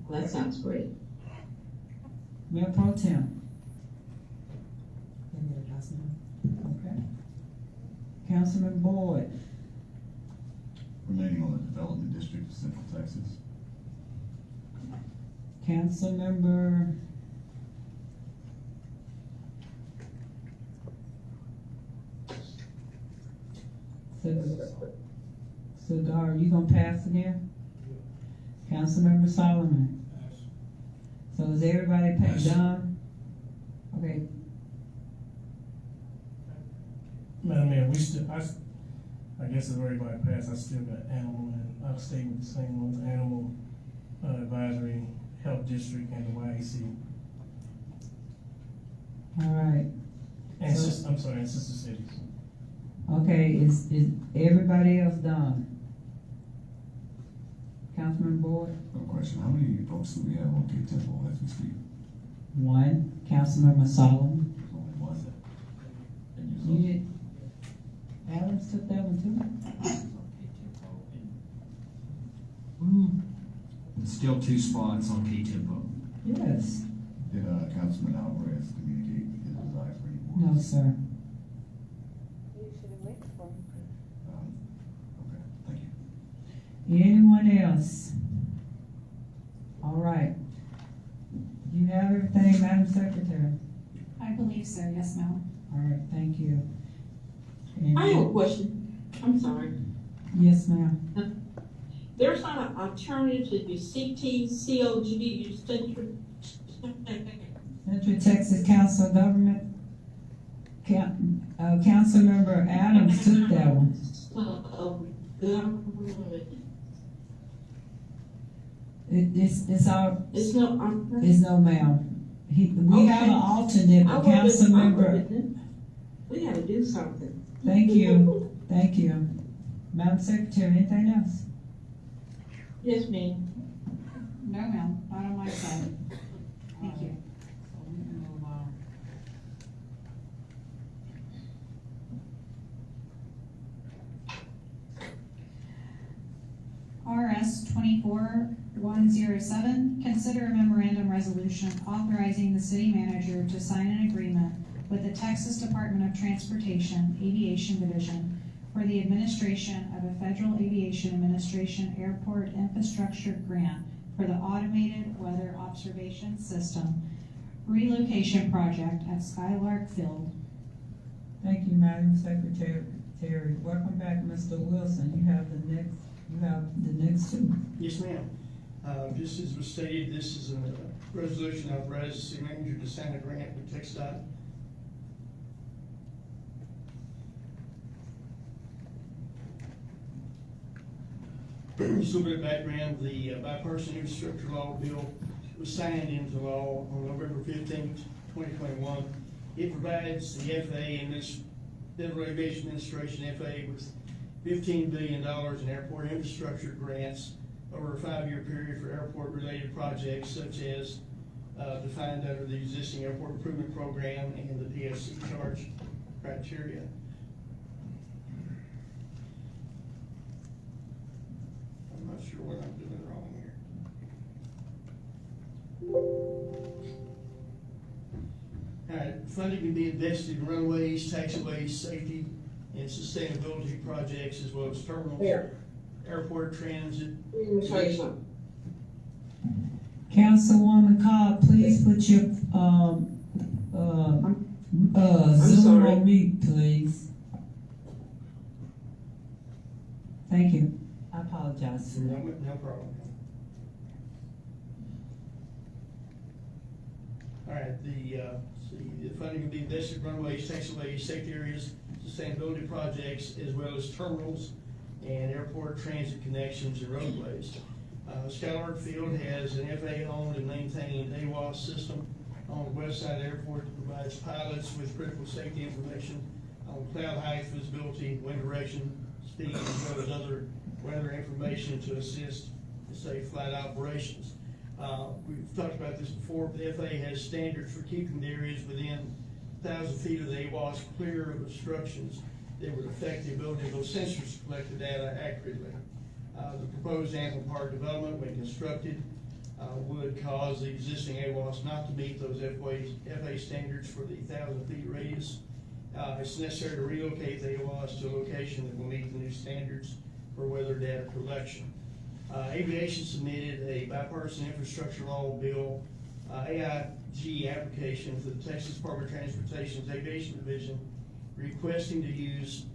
Well, that sounds great. Mayor Pro Tem. Okay. Councilman Boyd. Remaining on the Development District of Central Texas. Councilmember Cigar, you gonna pass again? Councilmember Solomon. So is everybody done? Okay. Madam Mayor, I guess if everybody passed, I still got animal, and I'll stay with the same ones, animal advisory, health district, and the YAC. All right. And So- I'm sorry, and sister cities. Okay, is everybody else done? Councilman Boyd? No question, how many folks do we have on K-Tempo as we speak? One. Councilmember Solomon? There's only one. And You did, Adams took that one too? Still 2 spots on K-Tempo. Yes. Did Councilman Alvarez communicate his desire for any more? No, sir. You should have waited for him. Okay, thank you. Anyone else? All right. You have everything, Madam Secretary? I believe so, yes, ma'am. All right, thank you. And I have a question. I'm sorry. yes, ma'am. There's not an alternative to the CTCOG Central. Central Texas Council of Government, Councilmember Adams took that one. It's no ma'am. We have an alternate, but Councilmember. We gotta do something. Thank you, thank you. Madam Secretary, anything else? Yes, ma'am. No, ma'am, not on my side. Thank you. RS 24107, consider a memorandum resolution authorizing the city manager to sign an agreement with the Texas Department of Transportation Aviation Division for the administration of a Federal Aviation Administration Airport Infrastructure Grant for the Automated Weather Observation System relocation project at Skylark Field. Thank you, Madam Secretary. Welcome back, Mr. Wilson. You have the next two. Yes, ma'am. Just as was stated, this is a resolution authorizing the city manager to sign a grant with TxDOT. Just a little bit of background, the bipartisan infrastructure law bill was signed into law on November 15th, 2021. It provides the FAA and this Federal Aviation Administration, FAA, with $15 billion in airport infrastructure grants over a 5-year period for airport-related projects such as defined under the existing airport improvement program and the PSC charge criteria. I'm not sure what I'm doing wrong here. All right, funding can be invested in runways, taxiways, safety, and sustainability projects, as well as terminals, airport transit. Let me tell you something. Councilwoman Cobb, please put your Zoom on mute, please. Thank you. I apologize. No problem. All right, the funding will be invested in runways, taxiways, safety areas, sustainability projects, as well as terminals and airport transit connections and roadways. Skylark Field has an FAA-owned and maintained AWAS system on the west side of the airport that provides pilots with critical safety information on cloud height, visibility, wind direction, speed, as well as other weather information to assist in safe flight operations. We've talked about this before, but the FAA has standards for keeping the areas within 1,000 feet of the AWAS clear of obstructions that would affect the ability of those sensors to collect the data accurately. The proposed Anthem Park development, when constructed, would cause the existing AWAS not to meet those FAA standards for the 1,000 feet radius. It's necessary to relocate the AWAS to a location that will meet the new standards for weather data collection. Aviation submitted a bipartisan infrastructure law bill, AIG application to the Texas Department of Transportation's Aviation Division, requesting to use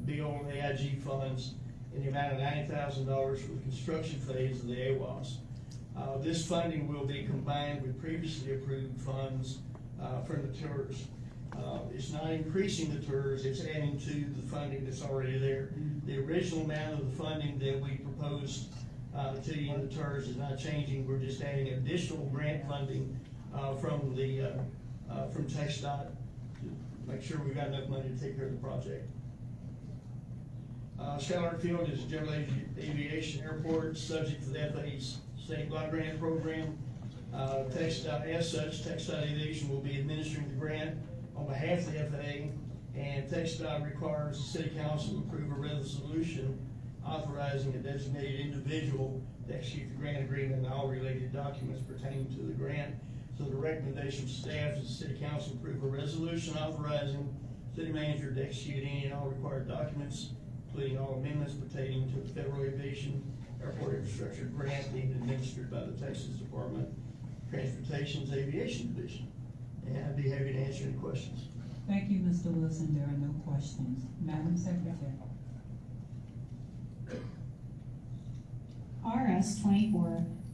bill AIG funds in the amount of $90,000 for the construction phase of the AWAS. This funding will be combined with previously approved funds from the TERS. It's not increasing the TERS, it's adding to the funding that's already there. The original amount of the funding that we proposed to you in the TERS is not changing. We're just adding additional grant funding from TxDOT to make sure we've got enough money to take care of the project. Schuyler Field is a general aviation airport, subject to the FAA's state block grant program. As such, TxDOT Aviation will be administering the grant on behalf of the FAA, and TxDOT requires the City Council to approve a resolution authorizing a designated individual to execute the grant agreement and all related documents pertaining to the grant. So the recommendation of staff is the City Council approve a resolution authorizing City Manager to execute any and all required documents, including all amendments pertaining to the Federal Aviation Airport Infrastructure Grant being administered by the Texas Department of Transportation's Aviation Division. And I'd be happy to answer any questions. Thank you, Mr. Wilson. There are no questions. Madam Secretary. RS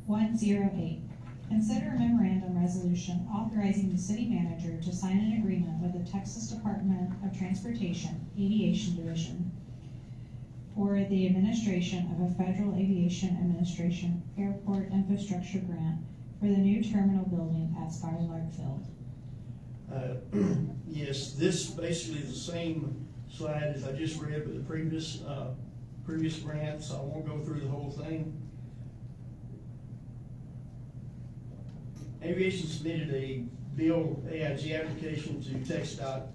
24-108. Consider a memorandum resolution authorizing the city manager to sign an agreement with the Texas Department of Transportation Aviation Division for the administration of a Federal Aviation Administration Airport Infrastructure Grant for the new terminal building at Skylark Field. Yes, this basically is the same slide as I just read with the previous grant, so I won't go through the whole thing. Aviation submitted a bill AIG application to TxDOT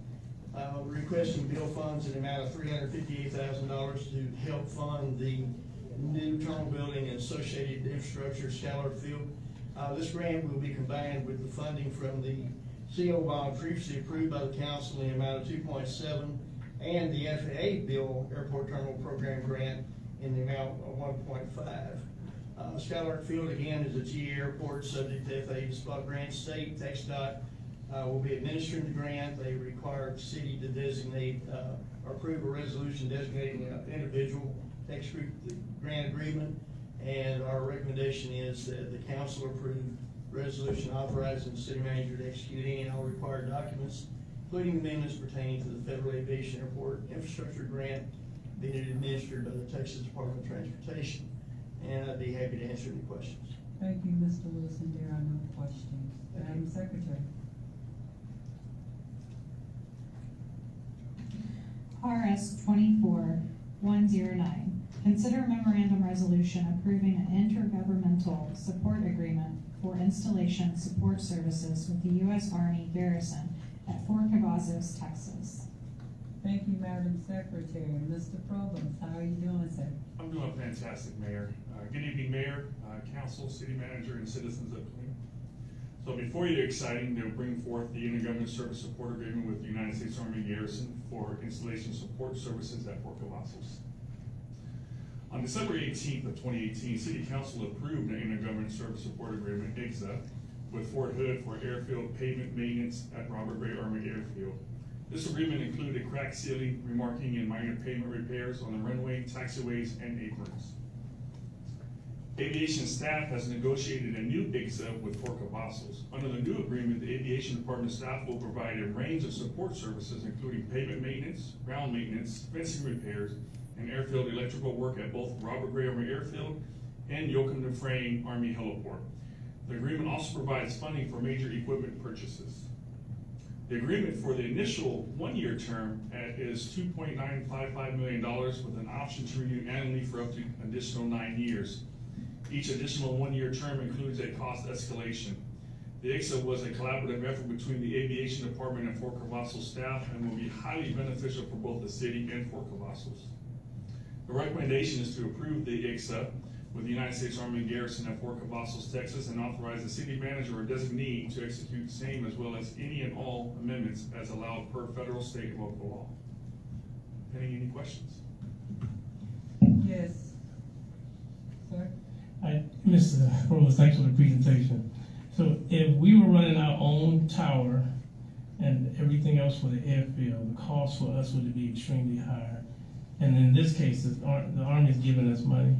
requesting bill funds in the amount of $358,000 to help fund the new terminal building and associated infrastructure at Skylark Field. This grant will be combined with the funding from the CO bond previously approved by the council in the amount of 2.7 and the FAA bill airport terminal program grant in the amount of 1.5. Skylark Field again is a GE airport subject to FAA spot grant state. TxDOT will be administering the grant. They require the city to designate or approve a resolution designating an individual to execute the grant agreement. And our recommendation is that the council approve resolution authorizing the city manager to execute any and all required documents, including amendments pertaining to the Federal Aviation Airport Infrastructure Grant being administered by the Texas Department of Transportation. And I'd be happy to answer any questions. Thank you, Mr. Wilson. There are no questions. Madam Secretary. RS 24-109. Consider a memorandum resolution approving an intergovernmental support agreement for installation support services with the U.S. Army Garrison at Fort Cavazos, Texas. Thank you, Madam Secretary. Mr. Provost, how are you doing, sir? I'm doing fantastic, Mayor. Good evening, Mayor, Council, City Manager, and citizens of Killeen. So before you, exciting to bring forth the Intergovernmental Service Support Agreement with the United States Army Garrison for installation support services at Fort Cavazos. On December 18th of 2018, City Council approved an Intergovernmental Service Support Agreement, IGSA, with Fort Hood for airfield pavement maintenance at Robert Gray Army Airfield. This agreement included crack sealing, remarking, and minor pavement repairs on the runway, taxiways, and aprons. Aviation staff has negotiated a new IGSA with Fort Cavazos. Under the new agreement, the Aviation Department staff will provide a range of support services, including pavement maintenance, ground maintenance, fencing repairs, and airfield electrical work at both Robert Gray Army Airfield and Joachim Dufresne Army Heliport. The agreement also provides funding for major equipment purchases. The agreement for the initial one-year term is $2.955 million with an option to renew annually for up to additional 9 years. Each additional one-year term includes a cost escalation. The IGSA was a collaborative effort between the Aviation Department and Fort Cavazos staff and will be highly beneficial for both the city and Fort Cavazos. The recommendation is to approve the IGSA with the United States Army Garrison at Fort Cavazos, Texas, and authorize the city manager or designee to execute the same as well as any and all amendments as allowed per federal, state, and local law. Any questions? Yes. Sir? Mr. Provost, thanks for the presentation. So if we were running our own tower and everything else for the airfield, the cost for us would be extremely high. And in this case, the Army is giving us money.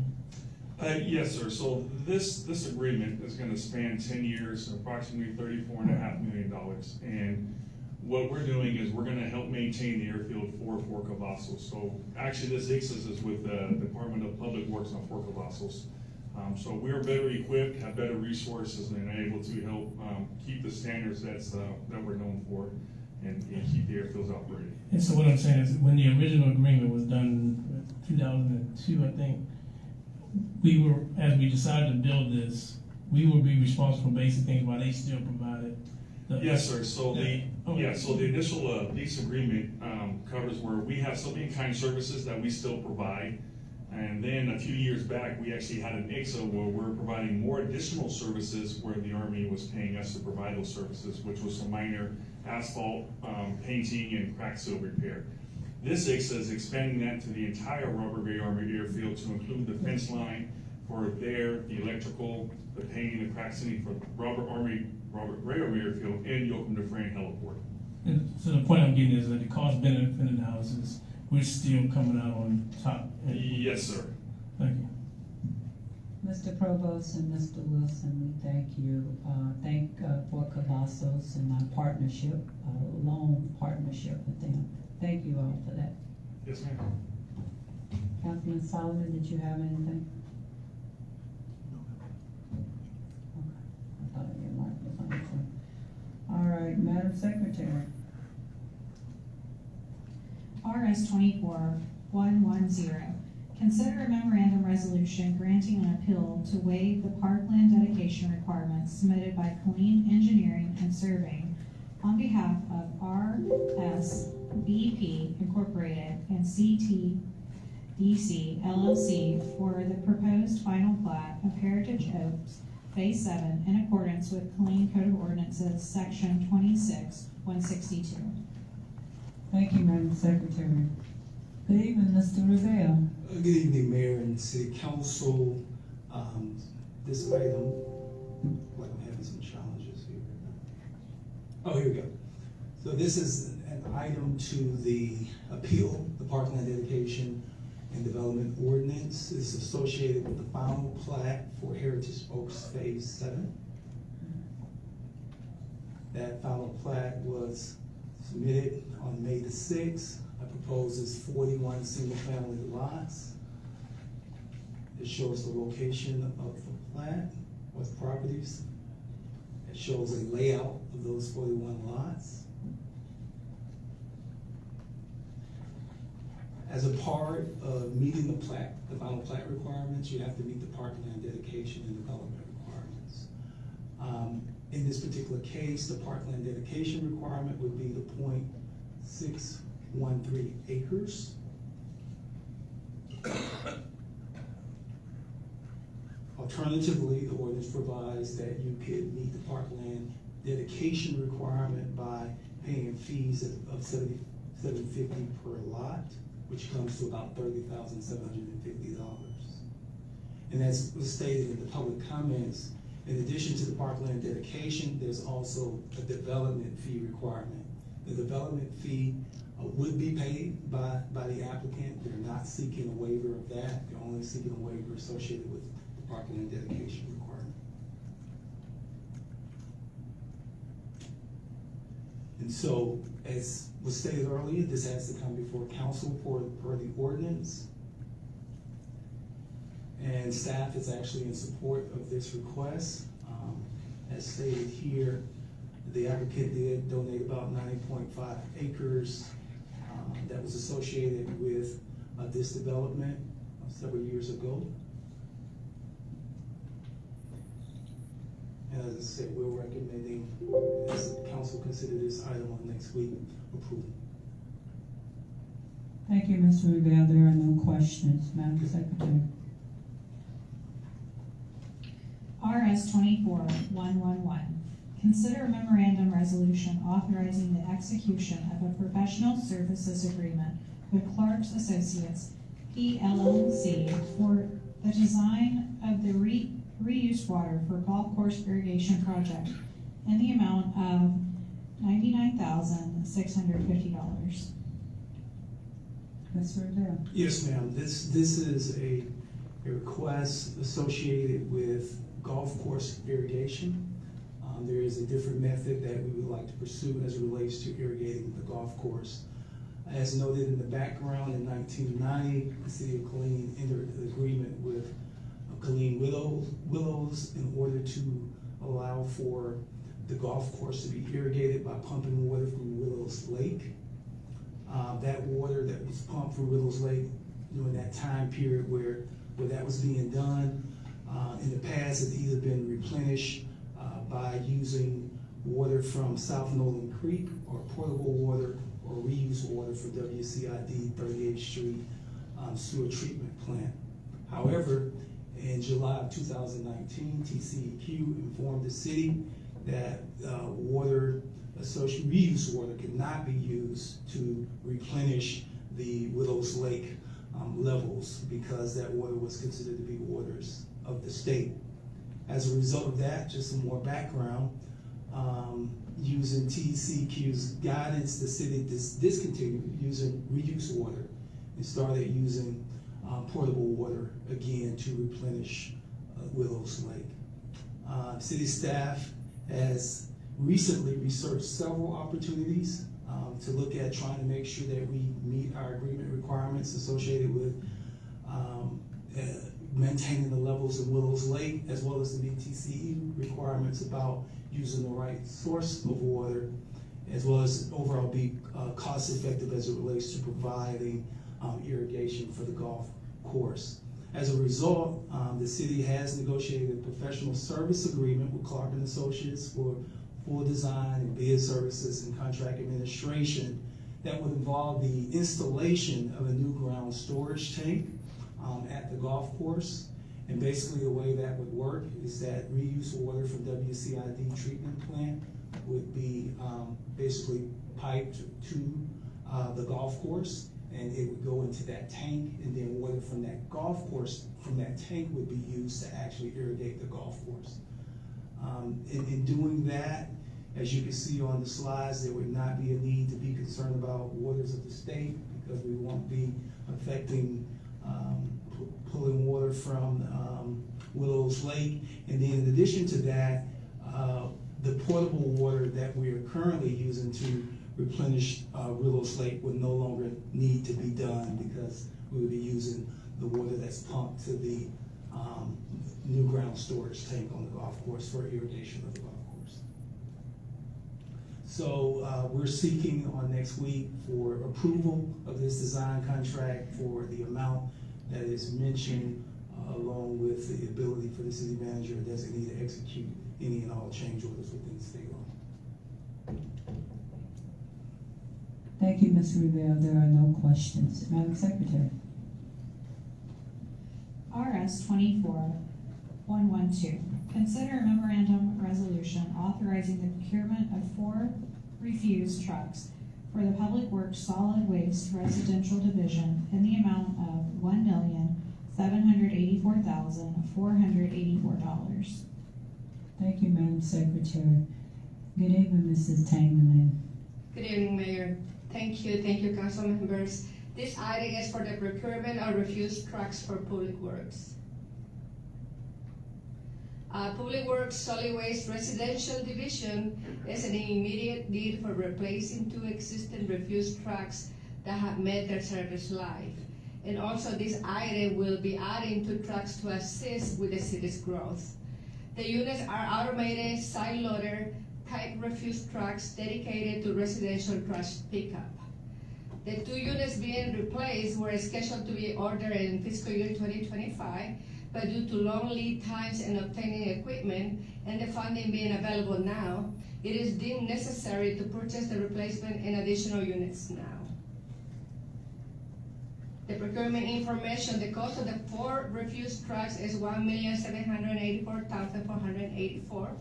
Yes, sir. So this agreement is going to span 10 years, approximately $34.5 million. And what we're doing is we're going to help maintain the airfield for Fort Cavazos. So actually, this IGSA is with the Department of Public Works on Fort Cavazos. So we're better equipped, have better resources, and are able to help keep the standards that we're known for. and keep the airfields operating. And so what I'm saying is, when the original agreement was done in 2002, I think, we were, as we decided to build this, we would be responsible for basic things while they still provided. Yes, sir. So so the initial lease agreement covers where we have some in-kind services that we still provide. And then a few years back, we actually had an ICSA where we're providing more additional services where the Army was paying us to provide those services, which was some minor asphalt painting and crack seal repair. This ICSA is expanding that to the entire Robert Gray Army Airfield to include the fence line for there, the electrical, the painting, the crack sealing for Robert Gray Army Airfield, and Yoakum Dufresne Heliport. And so the point I'm getting is that the cost benefit analysis, we're still coming out on top. Yes, sir. Thank you. Mr. Provost and Mr. Wilson, we thank you. Thank Fort Cavazos and our partnership, long partnership with them. Thank you all for that. Yes, ma'am. Councilman Solomon, did you have anything? Okay. I thought your mic was on. So. All right, Madam Secretary. RS 24-110. Consider a memorandum resolution granting an appeal to waive the parkland dedication requirements submitted by Killeen Engineering and Surveying on behalf of RSBP Incorporated and CTDC LLC for the proposed final plat of Heritage Oaks Phase 7 in accordance with Killeen Code of Ordinances, Section 26-162. Thank you, Madam Secretary. Good evening, Mr. Rivera. Good evening, Mayor and City Council. This item, like I'm having some challenges here. Oh, here we go. So this is an item to the appeal, the Parkland Dedication and Development Ordinance. It's associated with the final plat for Heritage Oaks Phase 7. That final plat was submitted on May the 6th. I proposes 41 single-family lots. It shows the location of the plat with properties. It shows a layout of those 41 lots. As a part of meeting the plat, the final plat requirements, you have to meet the parkland dedication and development requirements. In this particular case, the parkland dedication requirement would be the 0.613 acres. Alternatively, the ordinance provides that you could meet the parkland dedication requirement by paying fees of $750 per lot, which comes to about $30,750. And as was stated in the public comments, in addition to the parkland dedication, there's also a development fee requirement. The development fee would be paid by the applicant. They're not seeking a waiver of that. They're only seeking a waiver associated with the parkland dedication requirement. And so, as was stated earlier, this has to come before council per the ordinance. And staff is actually in support of this request. As stated here, the applicant did donate about 9.5 acres that was associated with this development several years ago. And as I said, we're recommending, as the council consider this item on next week, approval. Thank you, Mr. Rivera. There are no questions, Madam Secretary. RS 24-111. Consider a memorandum resolution authorizing the execution of a professional services agreement with Clark's Associates, PLLC, for the design of the reused water for golf course irrigation project in the amount of $99,650. Mr. Rivera. Yes, ma'am. This is a request associated with golf course irrigation. There is a different method that we would like to pursue as it relates to irrigating the golf course. As noted in the background, in 1990, the city of Killeen entered an agreement with Killeen Willows in order to allow for the golf course to be irrigated by pumping water from Willows Lake. That water that was pumped from Willows Lake during that time period where that was being done, in the past had either been replenished by using water from South Nolan Creek or potable water or reused water from WCID 38th Street sewer treatment plant. However, in July of 2019, TCEQ informed the city that reused water could not be used to replenish the Willows Lake levels because that water was considered to be waters of the state. As a result of that, just some more background, using TCEQ's guidance, the city discontinued using reused water and started using portable water again to replenish Willows Lake. City staff has recently researched several opportunities to look at trying to make sure that we meet our agreement requirements associated with maintaining the levels of Willows Lake, as well as to meet TCE requirements about using the right source of water, as well as overall be cost effective as it relates to providing irrigation for the golf course. As a result, the city has negotiated a professional service agreement with Clark & Associates for full design and bid services and contract administration that would involve the installation of a new ground storage tank at the golf course. And basically the way that would work is that reused water from WCID treatment plant would be basically piped to the golf course, and it would go into that tank, and then water from that golf course, from that tank, would be used to actually irrigate the golf course. In doing that, as you can see on the slides, there would not be a need to be concerned about waters of the state because we won't be affecting pulling water from Willows Lake. And then in addition to that, the portable water that we are currently using to replenish Willows Lake would no longer need to be done because we would be using the water that's pumped to the new ground storage tank on the golf course for irrigation of the golf course. So we're seeking on next week for approval of this design contract for the amount that is mentioned, along with the ability for the city manager or designee to execute any and all change orders within the state law. Thank you, Ms. Rivera. There are no questions. Madam Secretary. RS 24-112. Consider a memorandum resolution authorizing the procurement of 4 refuse trucks for the Public Works Solid Waste Residential Division in the amount of $1,784,484. Thank you, Madam Secretary. Good evening, Mrs. Tangerlin. Good evening, Mayor. Thank you, council members. This item is for the procurement of refuse trucks for Public Works. Public Works Solid Waste Residential Division is in immediate need for replacing 2 existing refuse trucks that have met their service life. And also this item will be adding 2 trucks to assist with the city's growth. The units are automated side loader type refuse trucks dedicated to residential trash pickup. The 2 units being replaced were scheduled to be ordered in fiscal year 2025, but due to long lead times in obtaining equipment and the funding being available now, it is deemed necessary to purchase the replacement and additional units now. The procurement information, the cost of the 4 refuse trucks is $1,784,484.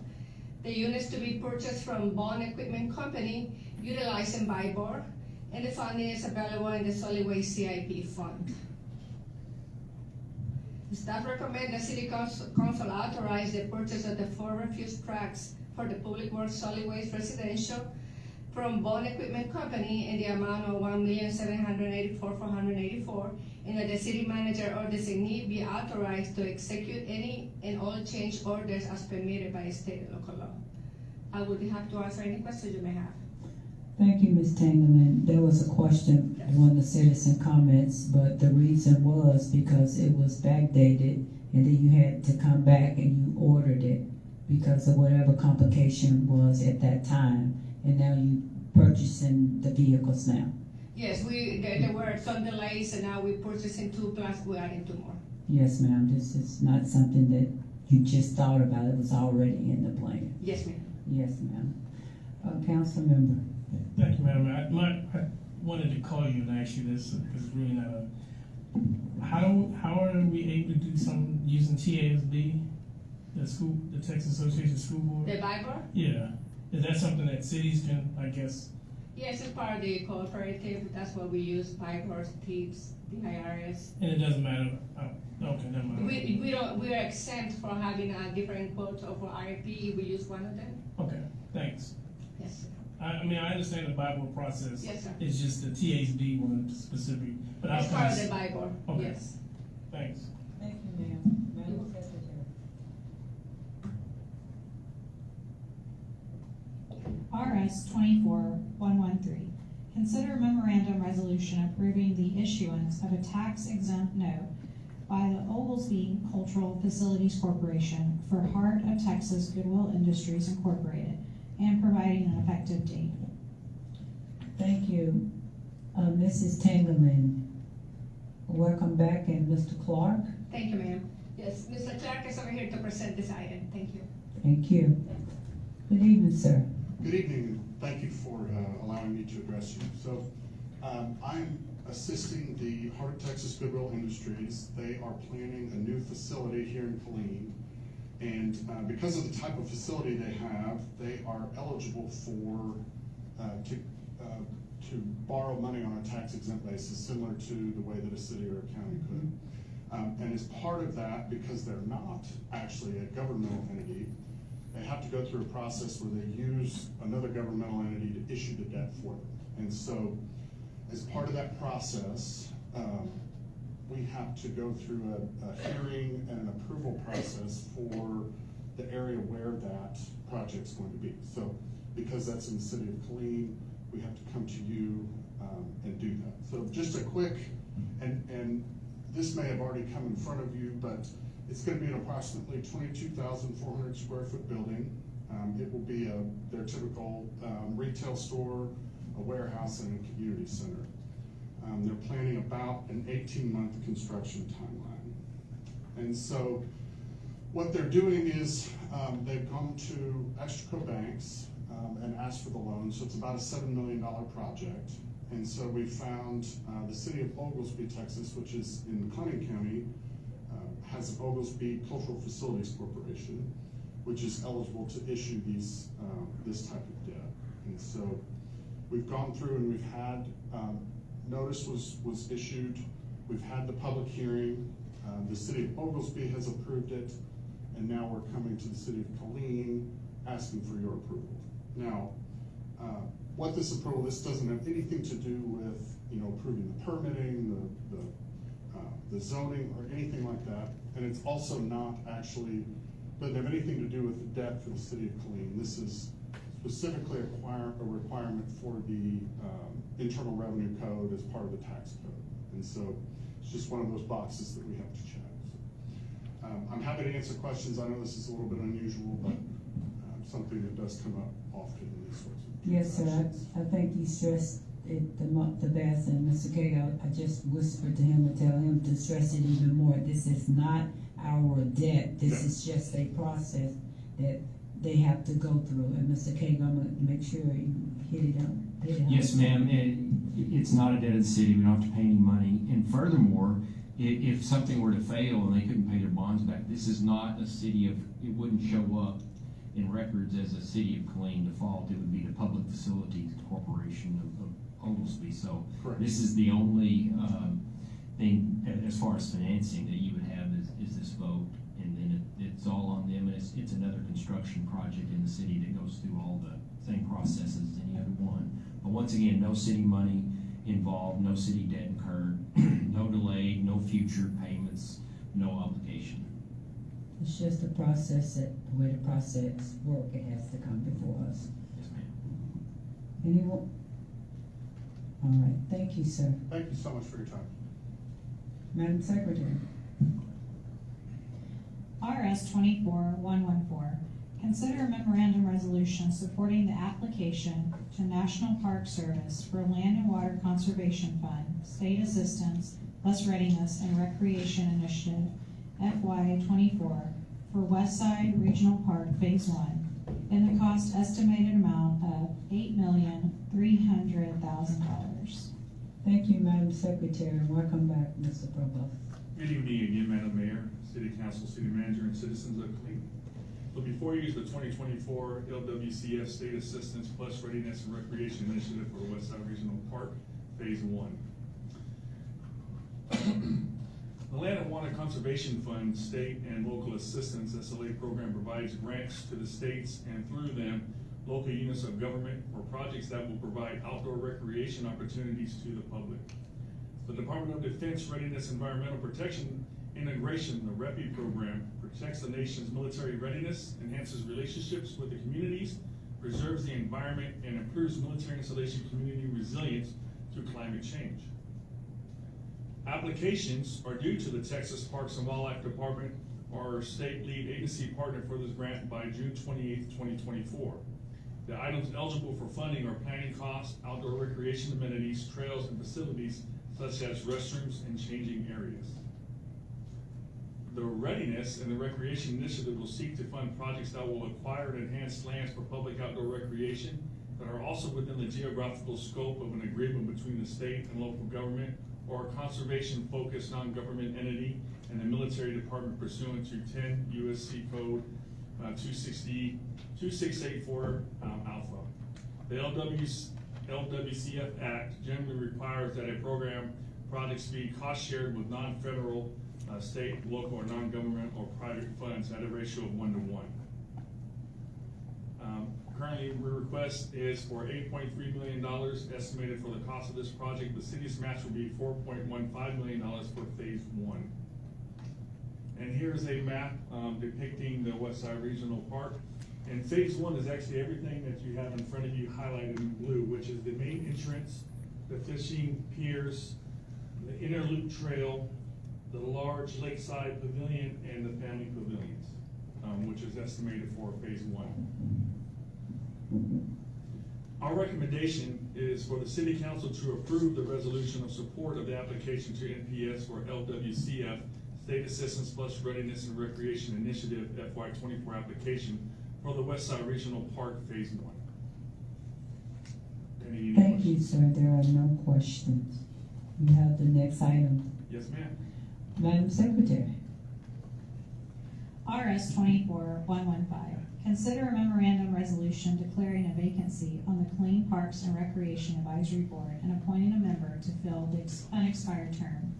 The units to be purchased from Bond Equipment Company utilizing BIBOR, and the funding is available in the Solid Waste CIP fund. The staff recommend the City Council authorize the purchase of the 4 refuse trucks for the Public Works Solid Waste Residential from Bond Equipment Company in the amount of $1,784,484, and that the city manager or designee be authorized to execute any and all change orders as permitted by state and local law. I would be happy to answer any questions you may have. Thank you, Ms. Tangerlin. There was a question, one of the citizen comments, but the reason was because it was backdated, and then you had to come back and you ordered it. because of whatever complication was at that time, and now you purchasing the vehicles now. Yes, there were some delays, and now we're purchasing 2 plus we're adding 2 more. Yes, ma'am, this is not something that you just thought about, it was already in the plan. Yes, ma'am. Yes, ma'am. Council member. Thank you, Madam Mayor. I wanted to call you and ask you this, because it's really not how are we able to do some using TASB, the Texas Association of School Board? The Bible? Yeah. Is that something that cities can, I guess? Yes, it's part of the cooperative. That's what we use, PIBOR, TIPS, the IRS. And it doesn't matter. Oh, okay, never mind. We are exempt from having a different quote of RFP. We use one of them. Okay, thanks. Yes, sir. I mean, I understand the Bible process. Yes, sir. It's just the THD one specific. But It's part of the Bible. Okay. Yes. Thanks. Thank you, ma'am. Madam Secretary. RS 24113. Consider a memorandum resolution approving the issuance of a tax-exempt note by the Oglesby Cultural Facilities Corporation for Heart of Texas Goodwill Industries Incorporated and providing an effective date. Thank you. Mrs. Tangerlin, welcome back, and Mr. Clark. Thank you, ma'am. Yes, Mr. Clark is over here to present this item. Thank you. Thank you. Good evening, sir. Good evening, and thank you for allowing me to address you. So I'm assisting the Heart of Texas Goodwill Industries. They are planning a new facility here in Killeen, and because of the type of facility they have, they are eligible for to borrow money on a tax-exempt basis, similar to the way that a city or a county could. And as part of that, because they're not actually a governmental entity, they have to go through a process where they use another governmental entity to issue the debt for them. And so, as part of that process, we have to go through a hearing and an approval process for the area where that project's going to be. So, because that's in the city of Killeen, we have to come to you and do that. So just a quick, and this may have already come in front of you, but it's going to be an approximately 22,400 square foot building. It will be their typical retail store, a warehouse, and a community center. They're planning about an 18-month construction timeline. And so what they're doing is they've gone to Extraco banks and asked for the loan. So it's about a $7 million project. And so we found the city of Oglesby, Texas, which is in McLennan County, has an Oglesby Cultural Facilities Corporation, which is eligible to issue these this type of debt. And so we've gone through and we've had notice was issued. We've had the public hearing. The city of Oglesby has approved it, and now we're coming to the city of Killeen asking for your approval. Now, what this approval, this doesn't have anything to do with approving the permitting, the zoning, or anything like that. And it's also not actually, doesn't have anything to do with the debt for the city of Killeen. This is specifically a requirement for the Internal Revenue Code as part of the tax code. And so it's just one of those boxes that we have to check. So, I'm happy to answer questions. I know this is a little bit unusual, but something that does come up often in these sorts of Yes, sir. I think you stressed it the best, and Mr. Cato, I just whispered to him to tell him to stress it even more. This is not our debt. This is just a process that they have to go through. And Mr. Cato, I'm going to make sure you hit it on. Yes, ma'am. It's not a debt of the city. We don't have to pay any money. And furthermore, if something were to fail and they couldn't pay their bonds back, this is not a city of, it wouldn't show up in records as a city of Killeen default. It would be the Public Facilities Corporation of Oglesby. So correct. This is the only thing as far as financing that you would have is this vote, and then it's all on them. And it's another construction project in the city that goes through all the same processes as any other one. But once again, no city money involved, no city debt incurred, no delay, no future payments, no obligation. It's just a process that, the way the process works, it has to come before us. Yes, ma'am. Anyone? All right, thank you, sir. Thank you so much for your time. Madam Secretary. RS 24114. Consider a memorandum resolution supporting the application to National Park Service for Land and Water Conservation Fund, State Assistance, Bus Readiness and Recreation Initiative, FY '24, for Westside Regional Park Phase 1, in the cost estimated amount of $8,300,000. Thank you, Madam Secretary, and welcome back, Mr. Provost. Good evening again, Madam Mayor, City Council, City Manager, and citizens of Killeen. So before you is the 2024 LWCF State Assistance Plus Readiness and Recreation Initiative for the Westside Regional Park, Phase 1. The Land and Water Conservation Fund State and Local Assistance SLA program provides grants to the states and through them, local units of government for projects that will provide outdoor recreation opportunities to the public. The Department of Defense Readiness Environmental Protection Integration, the REPI program, protects the nation's military readiness, enhances relationships with the communities, preserves the environment, and improves military installation community resilience through climate change. Applications are due to the Texas Parks and Wildlife Department, our state lead agency partner for this grant, by June 28th, 2024. The items eligible for funding are planning costs, outdoor recreation amenities, trails, and facilities such as restrooms and changing areas. The Readiness and the Recreation Initiative will seek to fund projects that will acquire and enhance lands for public outdoor recreation that are also within the geographical scope of an agreement between the state and local government or a conservation-focused non-government entity and the military department pursuant to 10 U.S.C. Code 2684 Alpha. The LWCF Act generally requires that a program projects be cost-shared with non-federal, state, local, or non-government or private funds at a ratio of 1 to 1. Currently, the request is for $8.3 million estimated for the cost of this project. The city's match will be $4.15 million for Phase 1. And here's a map depicting the Westside Regional Park. And Phase 1 is actually everything that you have in front of you highlighted in blue, which is the main entrance, the fishing piers, the inner loop trail, the large lakeside pavilion, and the family pavilions, which is estimated for Phase 1. Our recommendation is for the City Council to approve the resolution of support of the application to NPS for LWCF State Assistance Plus Readiness and Recreation Initiative FY24 application for the Westside Regional Park Phase 1. Thank you, sir. There are no questions. You have the next item. Yes, ma'am. Madam Secretary. RS 24-115. Consider a memorandum resolution declaring a vacancy on the Killeen Parks and Recreation Advisory Board and appointing a member to fill the unexpired term.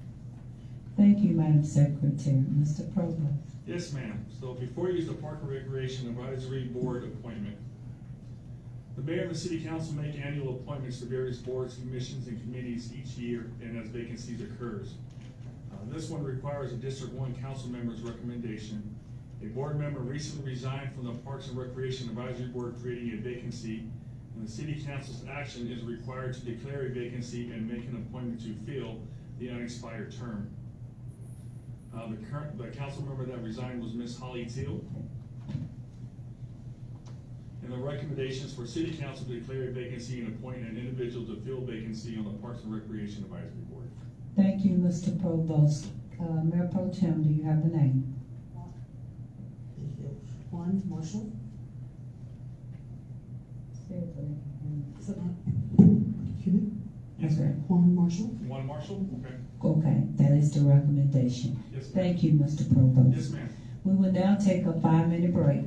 Thank you, Madam Secretary. Mr. Provost. Yes, ma'am. So before you is the Park and Recreation Advisory Board appointment. The mayor and the city council make annual appointments to various boards, commissions, and committees each year and as vacancies occurs. This one requires a District 1 council member's recommendation. A board member recently resigned from the Parks and Recreation Advisory Board, creating a vacancy, and the city council's action is required to declare a vacancy and make an appointment to fill the unexpired term. The council member that resigned was Ms. Holly Teal. And the recommendations for city council to declare a vacancy and appoint an individual to fill vacancy on the Parks and Recreation Advisory Board. Thank you, Mr. Provost. Mayor Pro Tem, do you have the name? Juan Marshall. Yes, sir. Juan Marshall. Juan Marshall? Okay. Okay, that is the recommendation. Yes, ma'am. Thank you, Mr. Provost. Yes, ma'am. We will now take a 5-minute break.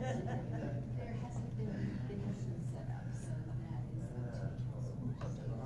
There hasn't been anything set up, so that is up to the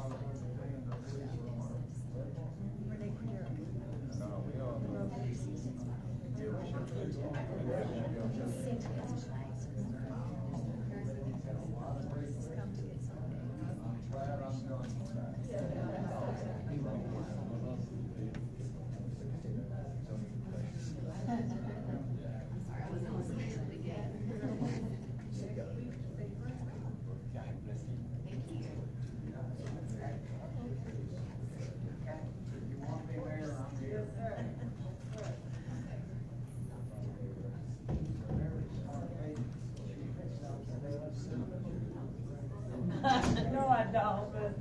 No, I don't, but.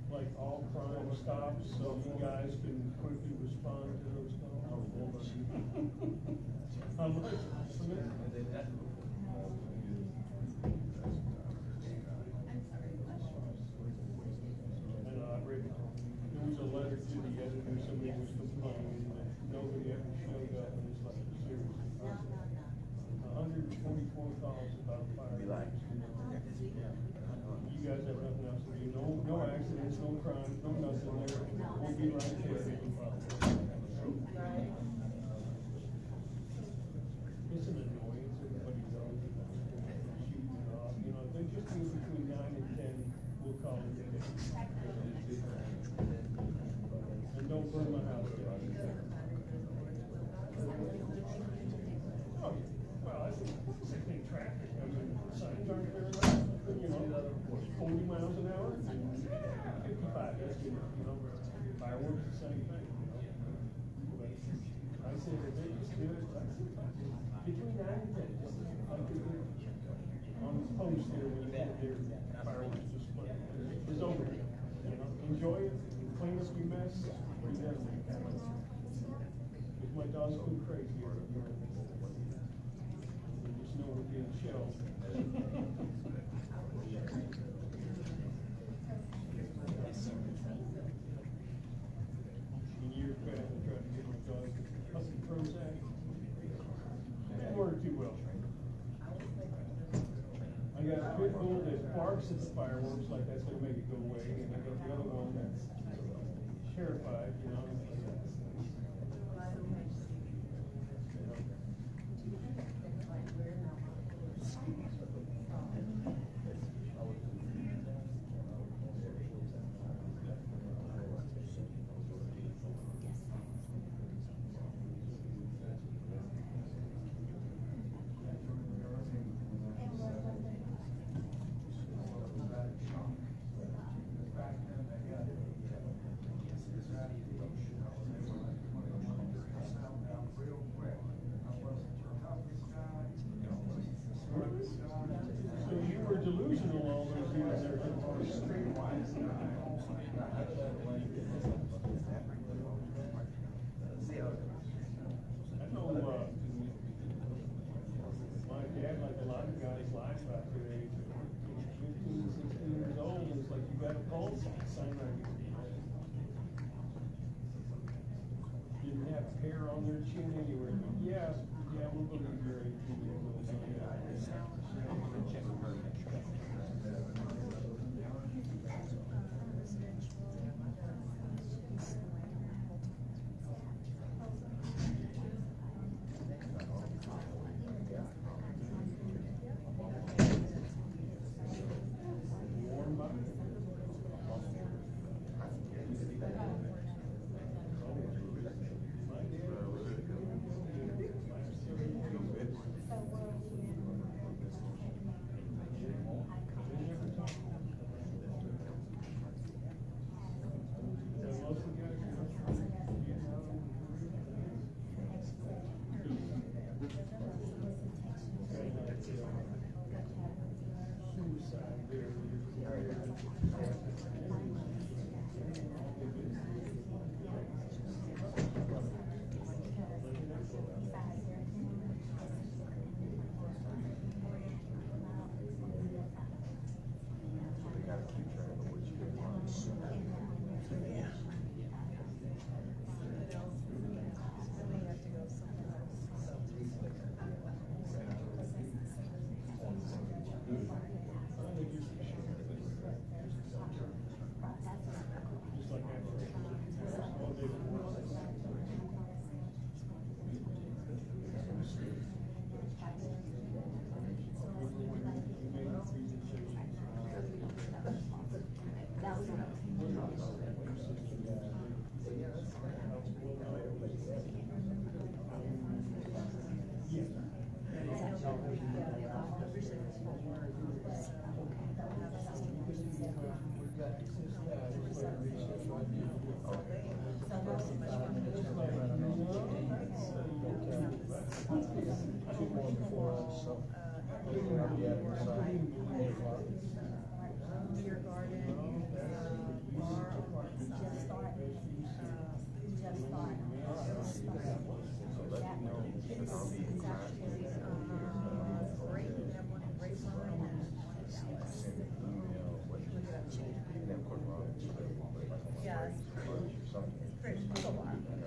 Like all crime stops, so you guys can quickly respond to those calls? How much? And I read, there was a letter to the editor, somebody was complaining that nobody ever showed up, and it's like, seriously. 124 calls about fire. You guys have nothing else to do, no accidents, no crimes, no nothing there, won't be like this. It's an annoyance, everybody knows about shooting it off, you know, if they just do between 9 and 10, we'll call it a day. And don't burn my house down. Oh, well, I think traffic, I mean, signs aren't there, you know, 40 miles an hour, and 55, that's good, you know, fireworks, the same thing, you know. But I say that they just do it, between 9 and 10, just like they do on the post here, when they have their fireworks display. It's over, you know, enjoy it, clean up your mess, what you done with it. If my dog's going crazy, or just know we're being shelled. In years past, I tried to get my dog up in Prozac. Didn't work too well. I got a pit bull that barks at the fireworks like that's gonna make it go away, and I got the other one that's terrified, you know. My dad, like a lot of guys, lives back there, 15, 16 years old, and it's like you got a pulse sign right here. Didn't have hair on their chin anywhere, but yeah, we'll believe you're 18 years old.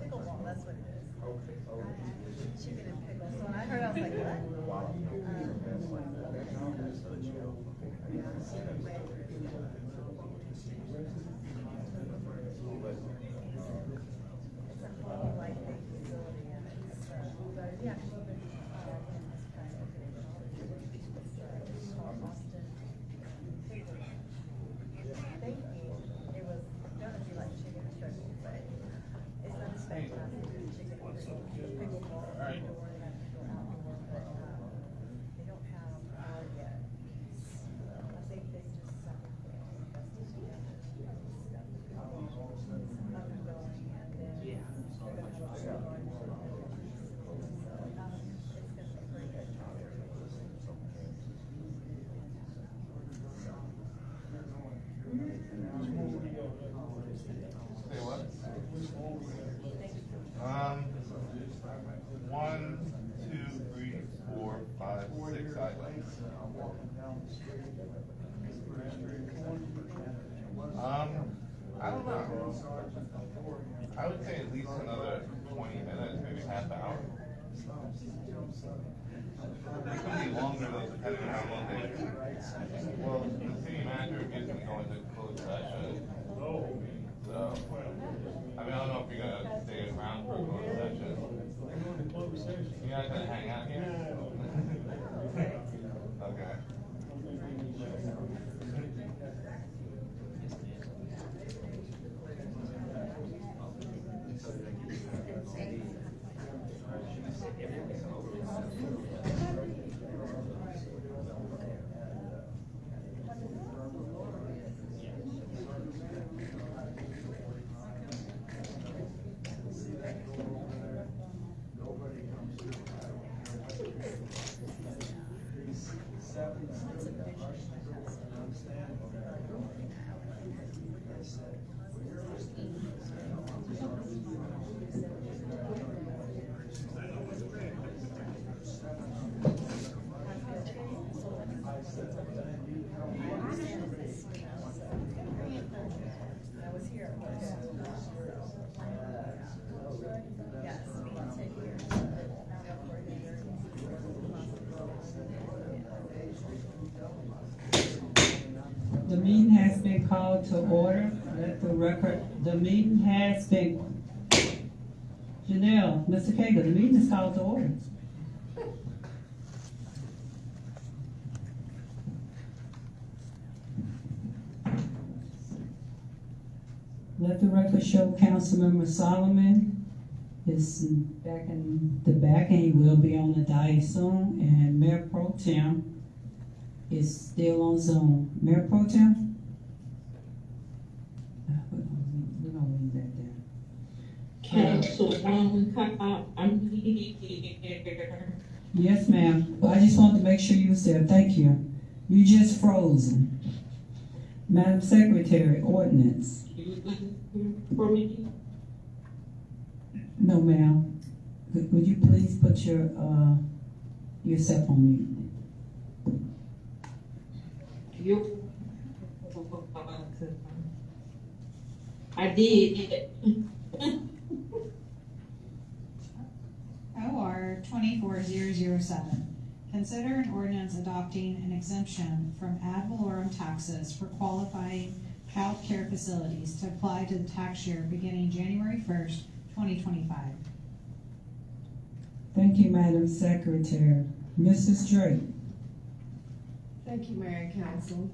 Pickleball, that's what it is. Chicken and pickles. So when I heard, I was like, what? It's a whole like big facility and it's, but yeah. Thank you. It was gonna be like chicken and turkey, but it's not as fantastic as chicken and pickleball. Right. They don't have power yet. I think they just up and going and then they're gonna have a garden. It's gonna be great. Say what? 1, 2, 3, 4, 5, 6 items. I don't know. I would say at least another 20 minutes, maybe half hour. It could be longer though, depending on how long they. Well, the city manager gives me going to close session. So, I mean, I don't know if you're gonna stay around for a closed session. You're not gonna hang out here? Okay. called to order. Let the record, the meeting has been, Janelle, Mr. Kager, the meeting is called to order. Let the record show Councilmember Solomon is back in the back, and he will be on the dais soon, and Mayor Pro Tem is still on Zoom. Mayor Pro Tem? We're gonna leave that there. Councilwoman, I'm here. Yes, ma'am. I just wanted to make sure you was there. Thank you. You just frozen. Madam Secretary, ordinance. For me? No, ma'am. Would you please put yourself on mute? I did. OR 24007. Consider an ordinance adopting an exemption from ad valorem taxes for qualifying child care facilities to apply to the tax year beginning January 1st, 2025. Thank you, Madam Secretary. Mrs. Drake. Thank you, Mayor and Council.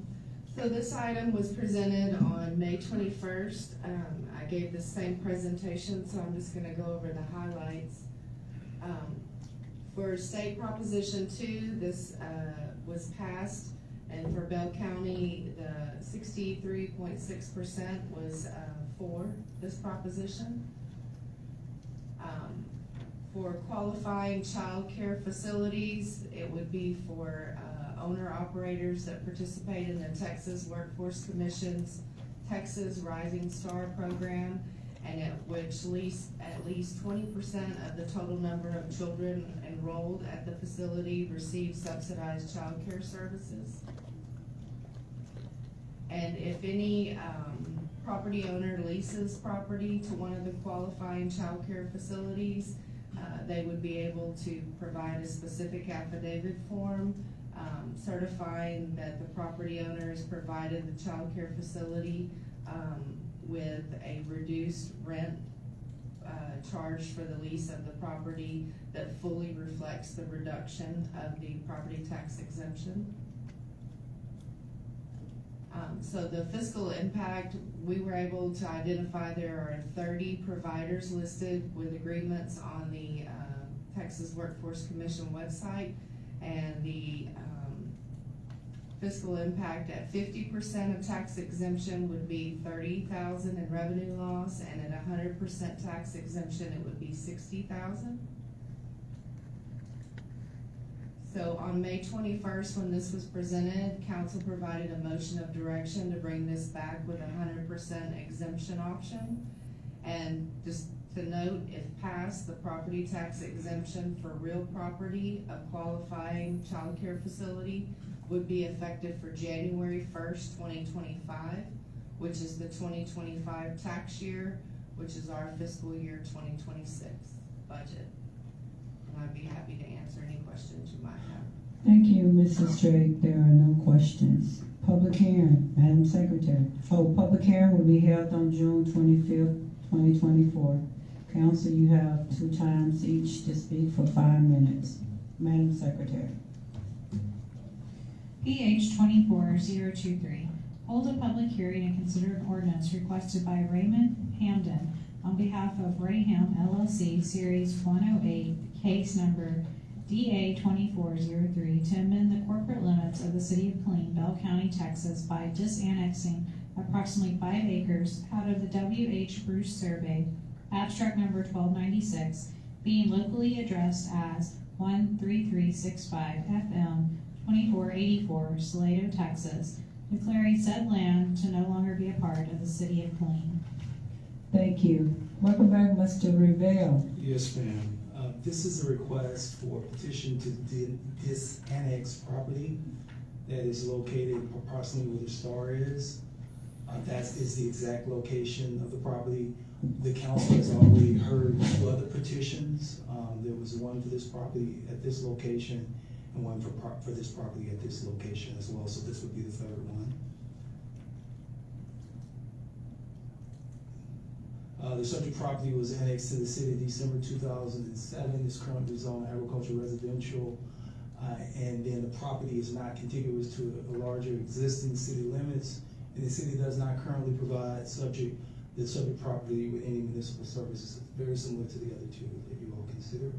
So this item was presented on May 21st. I gave the same presentation, so I'm just gonna go over the highlights. For State Proposition 2, this was passed, and for Bell County, the 63.6% was for this proposition. For qualifying child care facilities, it would be for owner-operators that participate in the Texas Workforce Commission's Texas Rising Star Program, and at which at least 20% of the total number of children enrolled at the facility receive subsidized child care services. And if any property owner leases property to one of the qualifying child care facilities, they would be able to provide a specific affidavit form certifying that the property owner has provided the child care facility with a reduced rent charge for the lease of the property that fully reflects the reduction of the property tax exemption. So the fiscal impact, we were able to identify there are 30 providers listed with agreements on the Texas Workforce Commission website, and the fiscal impact at 50% of tax exemption would be $30,000 in revenue loss, and at 100% tax exemption it would be $60,000. So on May 21st, when this was presented, council provided a motion of direction to bring this back with a 100% exemption option. And just to note, if passed, the property tax exemption for real property of qualifying child care facility would be effective for January 1st, 2025, which is the 2025 tax year, which is our fiscal year 2026 budget. And I'd be happy to answer any questions you might have. Thank you, Mrs. Drake. There are no questions. Public hearing, Madam Secretary. Public hearing will be held on June 25th, 2024. Council, you have 2 times each to speak for 5 minutes. Madam Secretary. PH 24023. Hold a public hearing and consider an ordinance requested by Raymond Hamden on behalf of Rayham LLC, Series 108, case number DA 2403, to amend the corporate limits of the city of Killeen, Bell County, Texas, by disannexing approximately 5 acres out of the W.H. Bruce survey, abstract number 1296, being locally addressed as 13365 FM 2484, Salado, Texas, declaring said land to no longer be a part of the city of Killeen. Thank you. Welcome back, Mr. Revelle. Yes, ma'am. This is a request for a petition to disannex property that is located approximately where the star is. That is the exact location of the property. The council has already heard 2 other petitions. There was one for this property at this location and one for this property at this location as well. So this would be the 3rd one. The subject property was annexed to the city December 2007. It's currently zoned agricultural residential. And then the property is not contiguous to a larger existing city limits. And the city does not currently provide the subject property with any municipal services. It's very similar to the other two that you all consider.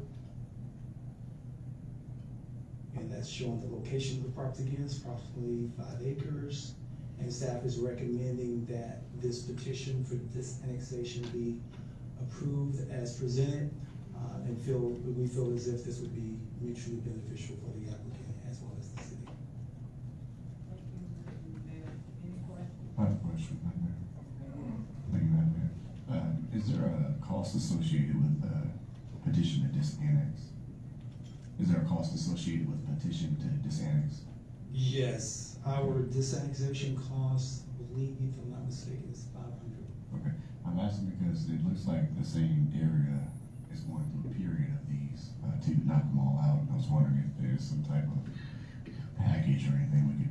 And that's showing the location of the property again. It's approximately 5 acres. And staff is recommending that this petition for this annexation be approved as presented, and we feel as if this would be mutually beneficial for the applicant as well as the city. I have a question, Madam Mayor. Thank you, Madam Mayor. Is there a cost associated with the petition to disannex? Is there a cost associated with petition to disannex? Yes, our disannexation cost, I believe, if I'm not mistaken, is $500. Okay, I'm asking because it looks like the same area is going through a period of these to knock them all out. And I was wondering if there's some type of package or anything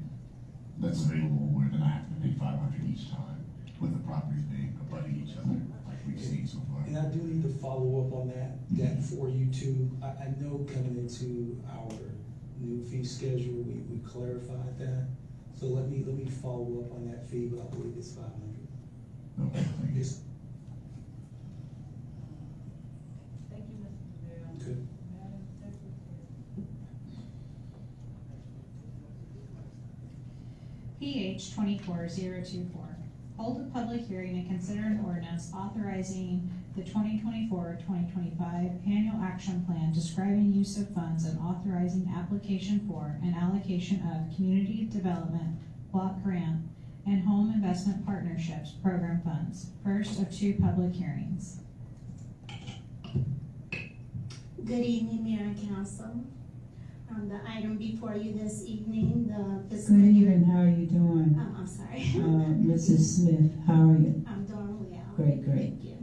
that's available where they're not having to pay $500 each time with the properties being abutting each other like we've seen so far. And I do need to follow up on that for you too. I know coming into our new fee schedule, we clarified that. So let me follow up on that fee, but I believe it's $500. Okay, thank you. Yes. Thank you, Mr. Mayor. Good. Madam Secretary. PH 24024, hold a public hearing and consider an ordinance authorizing the 2024-2025 annual action plan describing use of funds and authorizing application for and allocation of community development, block grant, and home investment partnerships program funds. First of 2 public hearings. Good evening, Mayor and Council. The item before you this evening, the fiscal Good year. evening, how are you doing? I'm sorry. Mrs. Smith, how are you? I'm doing well. Great. Thank you.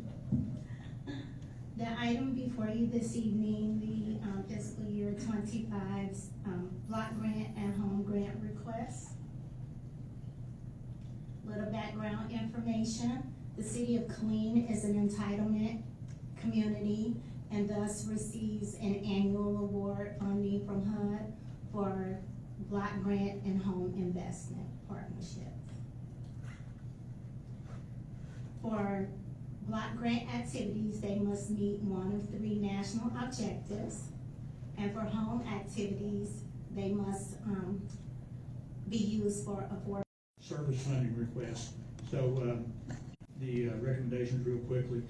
The item before you this evening, the fiscal year 25's block grant and home grant request. Little background information. The city of Killeen is an entitlement community and thus receives an annual award funding from HUD for block grant and home investment partnerships. For block grant activities, they must meet one of 3 national objectives. And for home activities, they must be used for affordable service funding request. So the recommendations real quickly.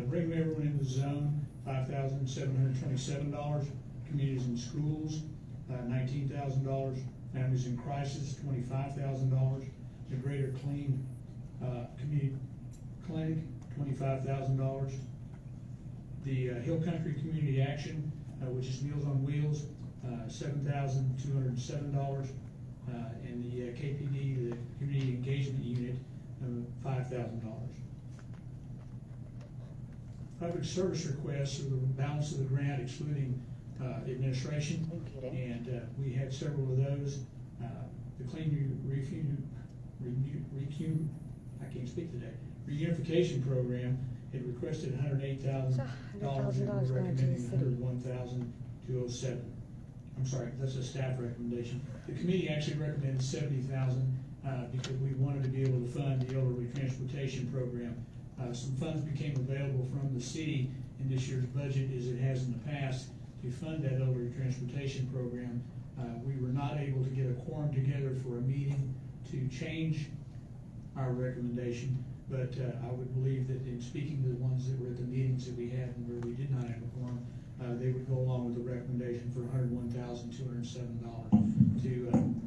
Bring everyone in the zone, $5,727. Communities and schools, $19,000. Families in crisis, $25,000. The Greater Clean Community Clinic, $25,000. The Hill Country Community Action, which is Meals on Wheels, $7,207. And the KPD, the Community Engagement Unit, $5,000. Public service requests are the balance of the grant excluding administration, and we had several of those. The Clean Reunification Program had requested $108,000, and we're recommending $101,207. I'm sorry, that's a staff recommendation. The committee actually recommended $70,000 because we wanted to be able to fund the elderly transportation program. Some funds became available from the city in this year's budget, as it has in the past, to fund that elderly transportation program. We were not able to get a quorum together for a meeting to change our recommendation, but I would believe that in speaking to the ones that were at the meetings that we had and where we did not have a quorum, they would go along with the recommendation for $101,207 to fund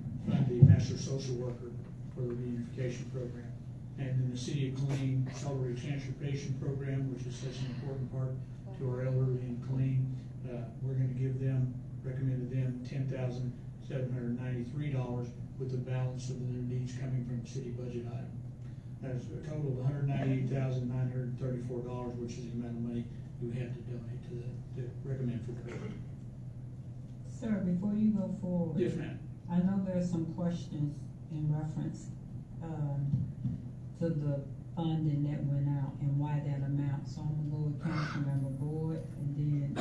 the master social worker for the reunification program. And in the City of Killeen Elderly Transportation Program, which is such an important part to our elderly in Killeen, we're going to give them, recommended them $10,793 with the balance of their needs coming from the city budget item. That's a total of $198,934, which is the amount of money we had to donate to recommend for the program. Sir, before you go forward. Yes, ma'am. I know there are some questions in reference to the funding that went out and why that amount. So I'm gonna go with Councilmember Boyd, and then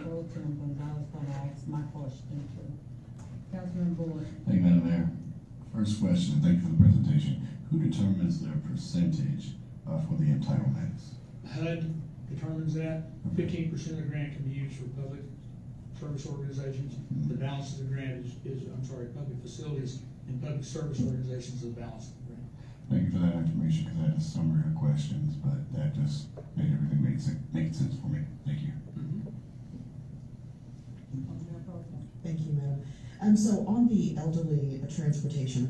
Pro Tem Gonzalez gonna ask my question too. Councilmember Boyd. Thank you, Madam Mayor. First question, thank you for the presentation. Who determines their percentage for the entitlements? HUD determines that. 15% of the grant can be used for public service organizations. The balance of the grant is public facilities and public service organizations is the balance of the grant. Thank you for that information, because I had a summary of questions, but that just made everything make sense for me. Thank you. Thank you, Madam. So on the elderly transportation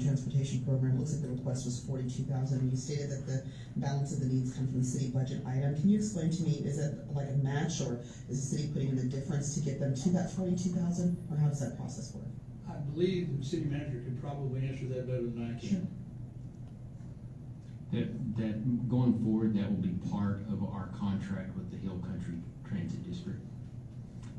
program, it looks like the request was $42,000, and you stated that the balance of the needs come from the city budget item. Can you explain to me, is it like a match, or is the city putting in the difference to get them to that $42,000, or how does that process work? I believe the city manager could probably answer that better than I can. That going forward, that will be part of our contract with the Hill Country Transit District.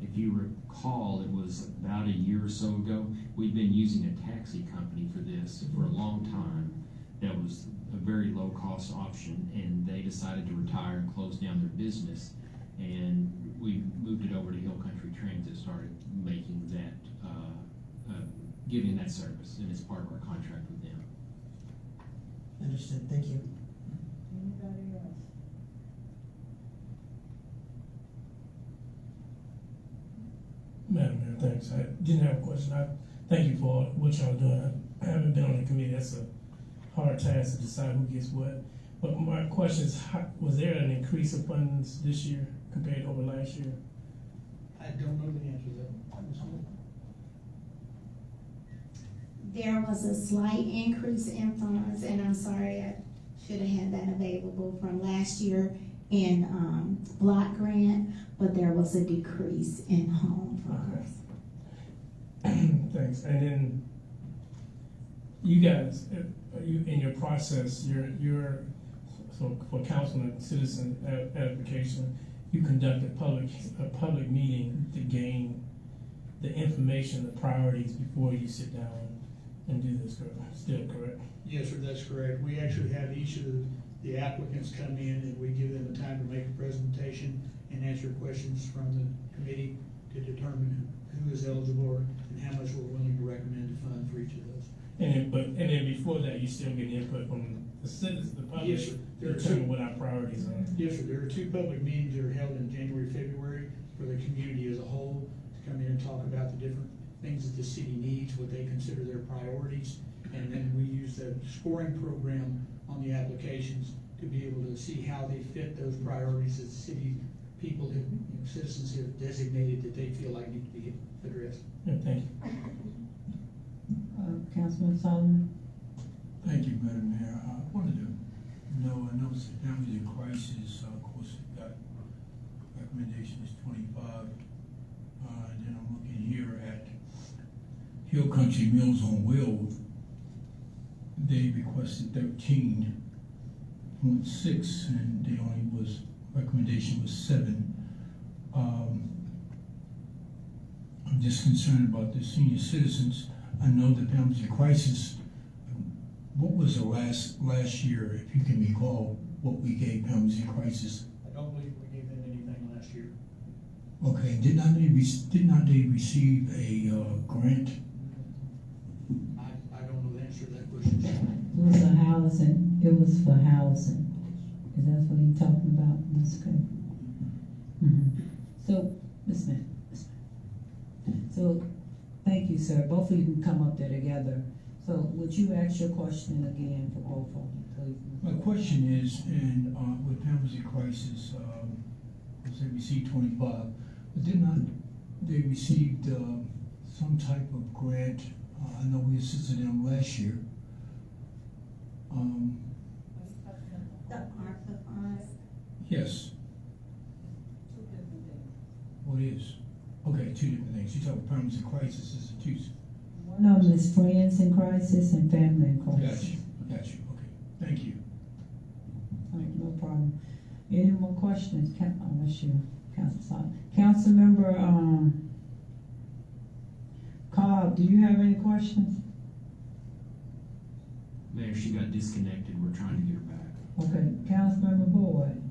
If you recall, it was about a year or so ago, we'd been using a taxi company for this for a long time. That was a very low cost option, and they decided to retire and close down their business. And we moved it over to Hill Country Transit, started making that, giving that service, and it's part of our contract with them. Understood, thank you. Anybody else? Madam Mayor, thanks. I didn't have a question. I thank you for what y'all doing. I haven't been on the committee. That's a hard task to decide who gets what. But my question is, was there an increase of funds this year compared to over last year? I don't know the answer to that. There was a slight increase in funds, and I'm sorry, I should have had that available from last year in block grant, but there was a decrease in home funds. Okay. Thanks. And then you guys, you in your process, so for council and citizen edification, you conduct a public meeting to gain the information, the priorities before you sit down and do this, still correct? Yes, sir, that's correct. We actually have each of the applicants come in, and we give them a time to make a presentation and answer questions from the committee to determine who is eligible and how much we're willing to recommend to fund for each of those. And then before that, you still get input from the citizens, the public, Yes, sir. to determine what our priorities are. Yes, sir. There are two public meetings that are held in January, February for the community as a whole to come in and talk about the different things that the city needs, what they consider their priorities. And then we use the scoring program on the applications to be able to see how they fit those priorities that city people, citizens have designated that they feel like need to be addressed. Yeah, thank you. Councilman Solomon? Thank you, Madam Mayor. I wanted to know, I noticed that families in crisis, of course, got recommendation is 25. And then I'm looking here at Hill Country Meals on Wheels. They requested 13.6, and they only recommendation was 7. I'm just concerned about the senior citizens. I know the families in crisis. What was the last year, if you can recall, what we gave families in crisis? I don't believe we gave them anything last year. Okay, did not they receive a grant? I don't know the answer to that question. It was for housing. It was for housing. Is that what you're talking about, Ms. Craig? So, Ms. Smith. So, thank you, sir. Both of you can come up there together. So, would you ask your question again for both of them, please? My question is, with families in crisis, they received 25, but they received some type of grant. I know we assisted them last year. The ARPA funds. Yes. Two different things. What is? Okay, two different things. You talk about families in crisis, is it two? One of them is friends in crisis and family in crisis. Got you. Okay, thank you. All right, no problem. Any more questions? Unless you, Councilmember Cobb, do you have any questions? Mayor, she got disconnected. We're trying to get her back. Okay, Councilmember Boyd.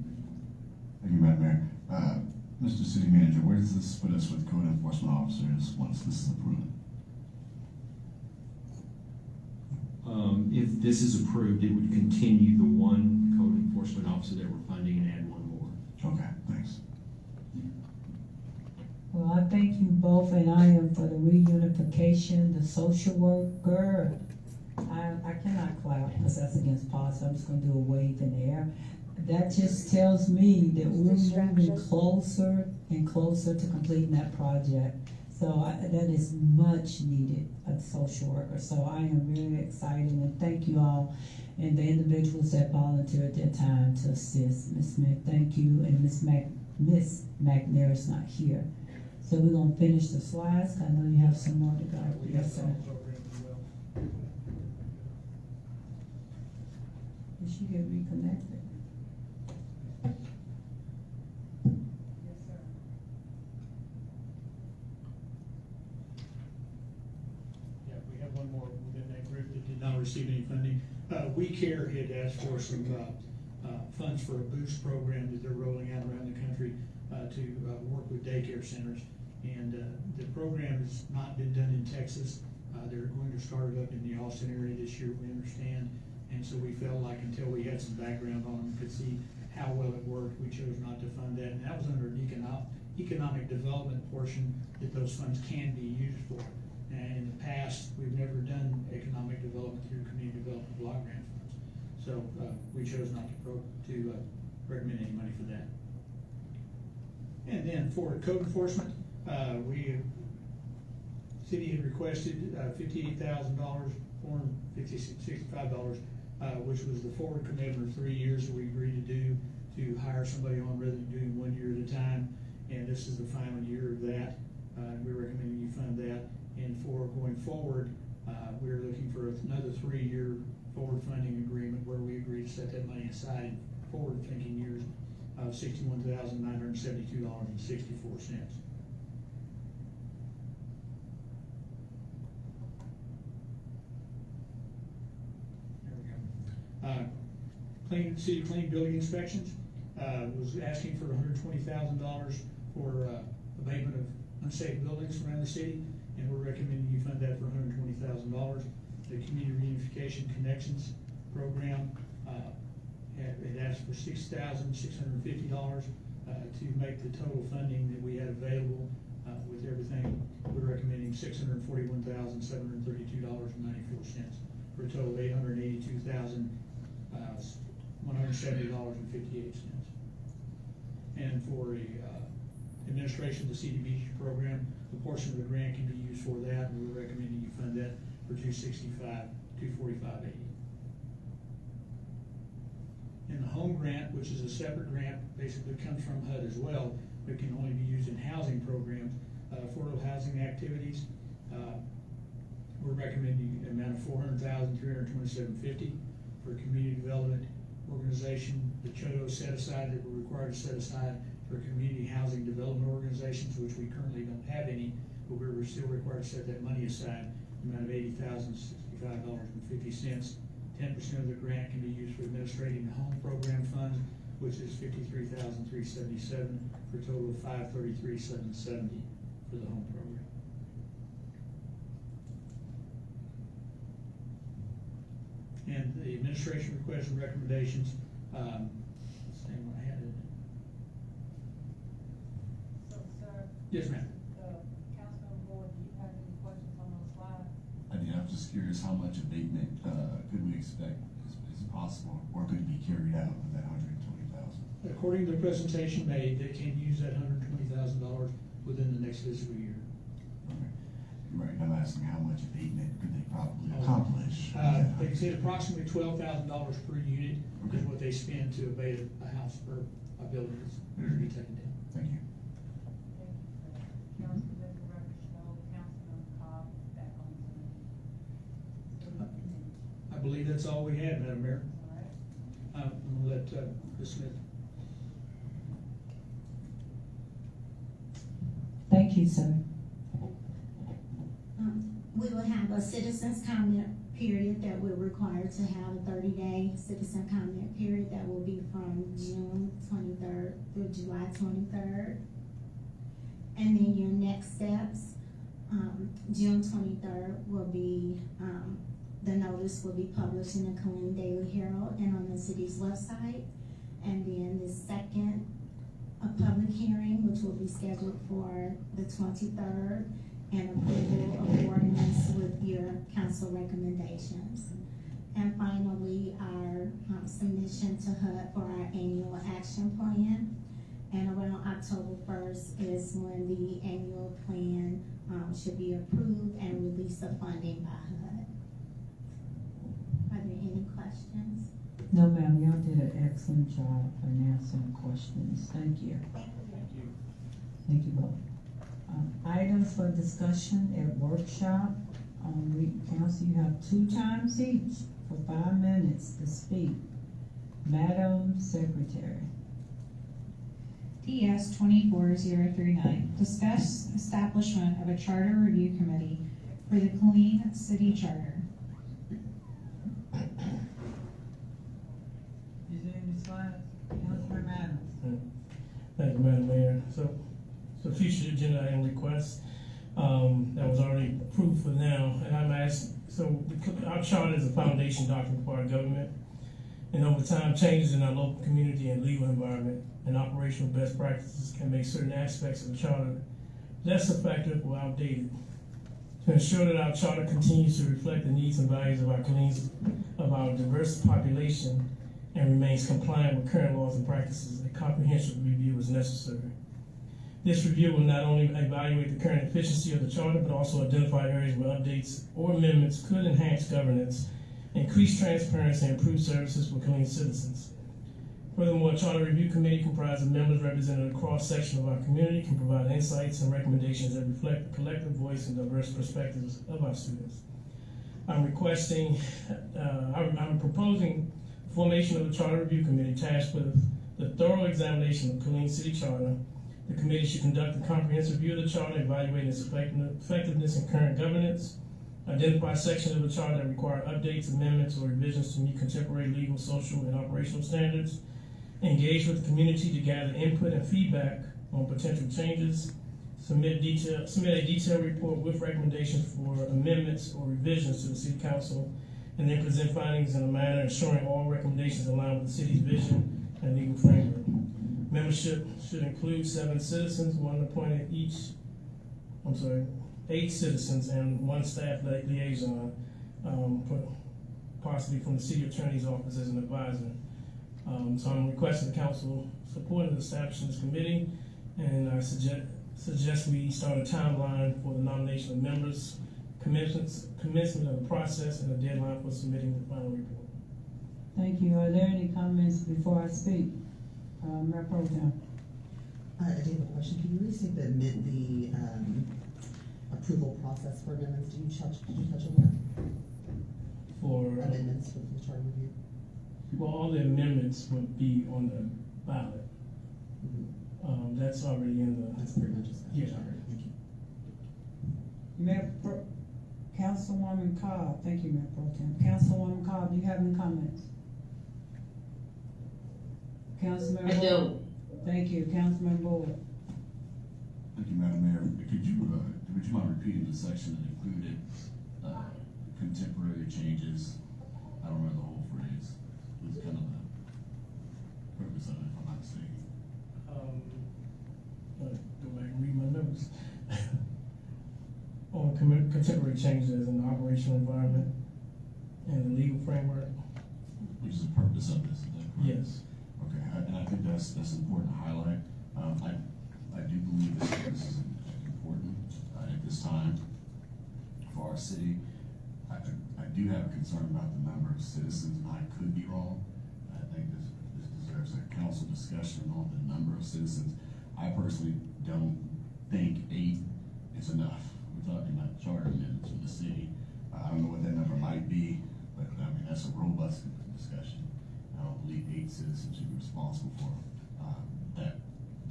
Thank you, Madam Mayor. Mr. City Manager, where does this put us with code enforcement officers once this is approved? If this is approved, it would continue the one code enforcement officer that we're funding and add one more. Okay, thanks. Well, I thank you both, and I am for the reunification, the social worker. I cannot clap because that's against policy. I'm just gonna do a wave in the air. That just tells me that we're moving closer and closer to completing that project. So that is much needed, a social worker. So I am very excited, and thank you all and the individuals that volunteered their time to assist. Ms. Smith, thank you, and Miss McNair is not here. So we're gonna finish the slides. I know you have some more to go. Yes, sir. Did she get reconnected? Yeah, we have one more within that group that did not receive any funding. We Care had asked for some funds for a boost program that they're rolling out around the country to work with daycare centers. And the program has not been done in Texas. They're going to start it up in the Austin area this year, we understand. And so we felt like until we had some background on them, could see how well it worked, we chose not to fund that. And that was under an economic development portion that those funds can be used for. And in the past, we've never done economic development through community development block grant funds. So we chose not to recommend any money for that. And then for code enforcement, city had requested $58,000, $465, which was the forward commitment of 3 years that we agreed to do to hire somebody on rather than doing 1 year at a time. And this is the final year of that. We're recommending you fund that. And for going forward, we're looking for another 3-year forward funding agreement where we agree to set that money aside in forward-thinking years of $61,972.64. Clean building inspections, was asking for $120,000 for abatement of unsafe buildings around the city, and we're recommending you fund that for $120,000. The Community Reunification Connections Program, it asked for $6,650 to make the total funding that we had available with everything. We're recommending $641,732.94 for a total of $882,170.58. And for a administration of the CDBG program, a portion of the grant can be used for that, and we're recommending you fund that for $245,80. And the home grant, which is a separate grant, basically comes from HUD as well, but can only be used in housing programs, affordable housing activities. We're recommending an amount of $400,327.50 for community development organization. The CHOTO set aside that we're required to set aside for community housing development organizations, which we currently don't have any, but we're still required to set that money aside, the amount of $80,065.50. 10% of the grant can be used for administrating the home program fund, which is $53,377 for a total of $533,770 for the home program. And the administration requests and recommendations, same one I had it. So, sir. Yes, ma'am. Councilman Boyd, do you have any questions on those slides? I mean, I'm just curious how much abatement could we expect is possible, or could be carried out with that $120,000? According to the presentation made, they can use that $120,000 within the next fiscal year. Okay. Right, I'm asking how much abatement could they probably accomplish? They said approximately $12,000 per unit is what they spend to abate a house or a building that's going to be taken down. Thank you. Councilman, let the record show Councilman Cobb is back on Zoom. I believe that's all we had, Madam Mayor. All right. I'm going to let Ms. Smith. Thank you, sir. We will have a citizens comment period that we're required to have a 30-day citizen comment period that will be from June 23rd through July 23rd. And then your next steps, June 23rd will be, the notice will be published in the Killeen Daily Herald and on the city's website. And then the second, a public hearing, which will be scheduled for the 23rd, and approval of ordinance with your council recommendations. And finally, our submission to HUD for our annual action plan. And around October 1st is when the annual plan should be approved and release of funding by HUD. Are there any questions? No, ma'am, y'all did an excellent job in answering questions. Thank you. Thank you both. Items for discussion at workshop. Council, you have 2 times each for 5 minutes to speak. Madam Secretary. DS 24039, discuss establishment of a charter review committee for the Killeen City Charter. Is there any slides? Councilman Adams. Thank you, Madam Mayor. So future agenda item request, that was already approved for now, and I'm asked, our charter is a foundation document for our government, and over time, changes in our local community and legal environment and operational best practices can make certain aspects of the charter less effective or outdated. To ensure that our charter continues to reflect the needs and values of our diverse population and remains compliant with current laws and practices, a comprehensive review is necessary. This review will not only evaluate the current efficiency of the charter, but also identify areas where updates or amendments could enhance governance, increase transparency, and improve services for Killeen citizens. Furthermore, a charter review committee comprised of members representing a cross-section of our community can provide insights and recommendations that reflect the collective voice and diverse perspectives of our students. I'm proposing formation of a charter review committee tasked with the thorough examination of Killeen City Charter. The committee should conduct a comprehensive review of the charter, evaluate its effectiveness in current governance, identify sections of the charter that require updates, amendments, or revisions to meet contemporary legal, social, and operational standards, engage with the community to gather input and feedback on potential changes, submit a detailed report with recommendations for amendments or revisions to the City Council, and then present findings in a manner ensuring all recommendations align with the city's vision and legal framework. Membership should include 7 citizens, 8 citizens, and 1 staff liaison, possibly from the city attorney's office as an advisor. So I'm requesting the council support in establishing this committee, and I suggest we start a timeline for the nomination of members, commencement of the process, and a deadline for submitting the final report. Thank you. Are there any comments before I speak? Mayor Pro Tem. I do have a question. Can you restate the approval process for amendments? Did you touch on that? For amendments for the charter review? Well, all the amendments would be on the ballot. Mm-hmm. That's already in the. That's pretty much a yeah. charter. Thank you. Mayor Councilwoman Cobb. Thank you, Mayor Pro Tem. Councilwoman Cobb, do you have any comments? Councilman I do. Thank you, Councilman Boyd. Thank you, Madam Mayor. Would you mind repeating the section that included contemporary changes? I don't remember the whole phrase. It was kind of the purpose of it, if I'm not mistaken. Go back and read my notes. On contemporary changes in the operational environment and the legal framework. Which is the purpose of this, is that correct? Yes. Okay, and I think that's important to highlight. I do believe that this is important at this time for our city. I do have a concern about the number of citizens, and I could be wrong. I think this deserves a council discussion on the number of citizens. I personally don't think 8 is enough. We're talking about charter amendments for the city. I don't know what that number might be, but I mean, that's a robust discussion. I don't believe 8 citizens should be responsible for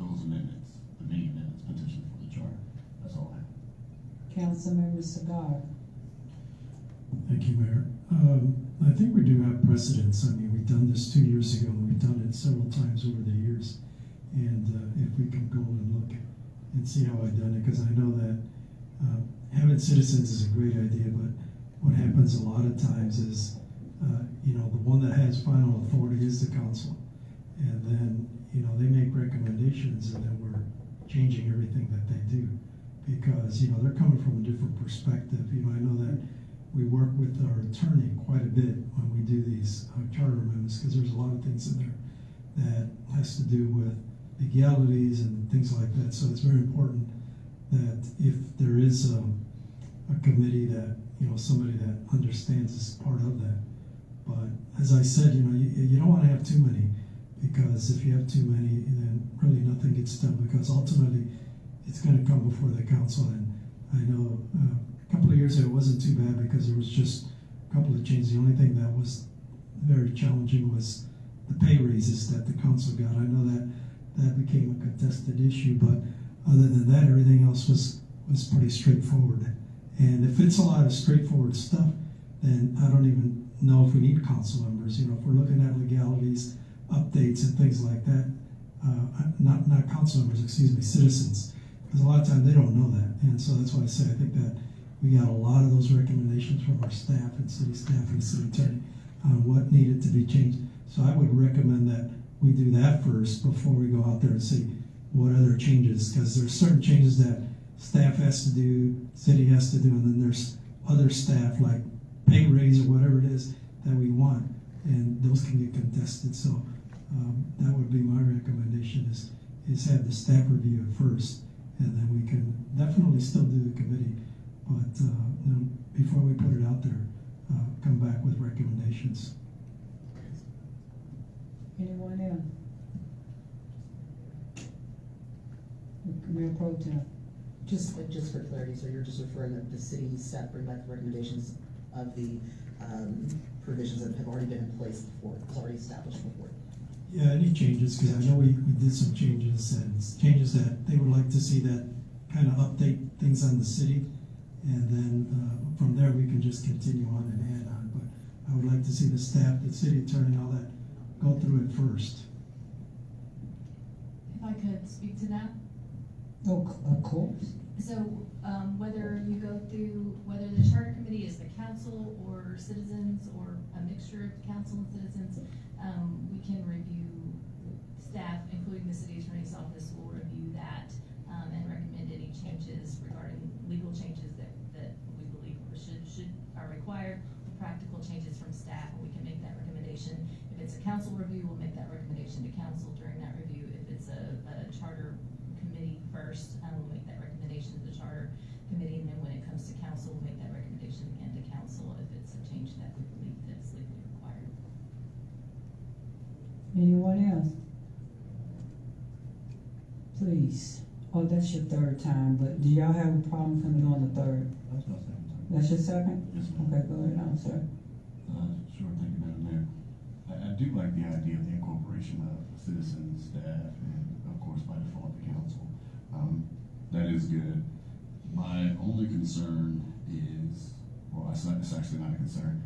those amendments, the many amendments potentially for the charter. That's all I have. Councilmember Cigar. Thank you, Mayor. I think we do have precedents. I mean, we've done this 2 years ago, and we've done it several times over the years. And if we can go and look and see how I've done it, because I know that having citizens is a great idea, but what happens a lot of times is, the one that has final authority is the council. And then, they make recommendations, and then we're changing everything that they do. Because, they're coming from a different perspective. I know that we work with our attorney quite a bit when we do these charter amendments, because there's a lot of things in there that has to do with legalities and things like that. So it's very important that if there is a committee that, somebody that understands is part of that. But as I said, you don't want to have too many, because if you have too many, then really nothing gets done, because ultimately it's going to come before the council. And I know a couple of years ago it wasn't too bad, because there was just a couple of changes. The only thing that was very challenging was the pay raises that the council got. I know that became a contested issue, but other than that, everything else was pretty straightforward. And if it's a lot of straightforward stuff, then I don't even know if we need council members. If we're looking at legalities, updates, and things like that, not council members, citizens. Because a lot of times they don't know that. And so that's why I say I think that we got a lot of those recommendations from our staff and city staff and the city attorney on what needed to be changed. So I would recommend that we do that first before we go out there and see what other changes, because there's certain changes that staff has to do, city has to do, and then there's other staff like pay raise or whatever it is that we want, and those can get contested. So that would be my recommendation is have the staff review it first, and then we can definitely still do the committee, but before we put it out there, come back with recommendations. Anyone else? Mayor Pro Tem. Just for clarity, so you're just referring that the city staff bring back the recommendations of the provisions that have already been in place before, it's already established before. Yeah, any changes, because I know we did some changes, and changes that they would like to see that kind of update things on the city, and then from there we can just continue on and add on. But I would like to see the staff, the city attorney, all that, go through it first. If I could speak to that. Oh, of course. So whether you go through, whether the charter committee is the council or citizens or a mixture of council and citizens, we can review, staff, including the city attorney's office, will review that and recommend any changes regarding legal changes that we believe are required, or practical changes from staff, and we can make that recommendation. If it's a council review, we'll make that recommendation to council during that review. If it's a charter committee first, we'll make that recommendation to the charter committee, and then when it comes to council, we'll make that recommendation again to council if it's a change that we believe that's legally required. Anyone else? Please. Oh, that's your third time, but do y'all have a problem coming on the third? That's my second time. That's your second? Yes, ma'am. Okay, go ahead on, sir. Sure, thank you, Madam Mayor. I do like the idea of the incorporation of citizens, staff, and of course by default the council. That is good. My only concern is, well, it's actually not a concern.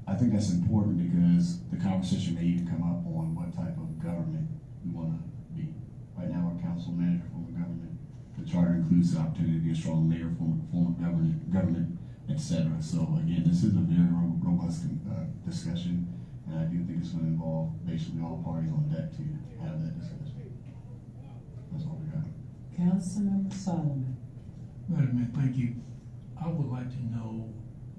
I think that's important because the conversation may even come up on what type of government we want to be. Right now, our council manager form of government. The charter includes the opportunity to be a strong mayor form of government, etc. So again, this is a very robust discussion, and I do think it's going to involve basically all parties on deck to have that discussion. That's all we got. Councilmember Solomon. Madam Mayor, thank you. I would like to know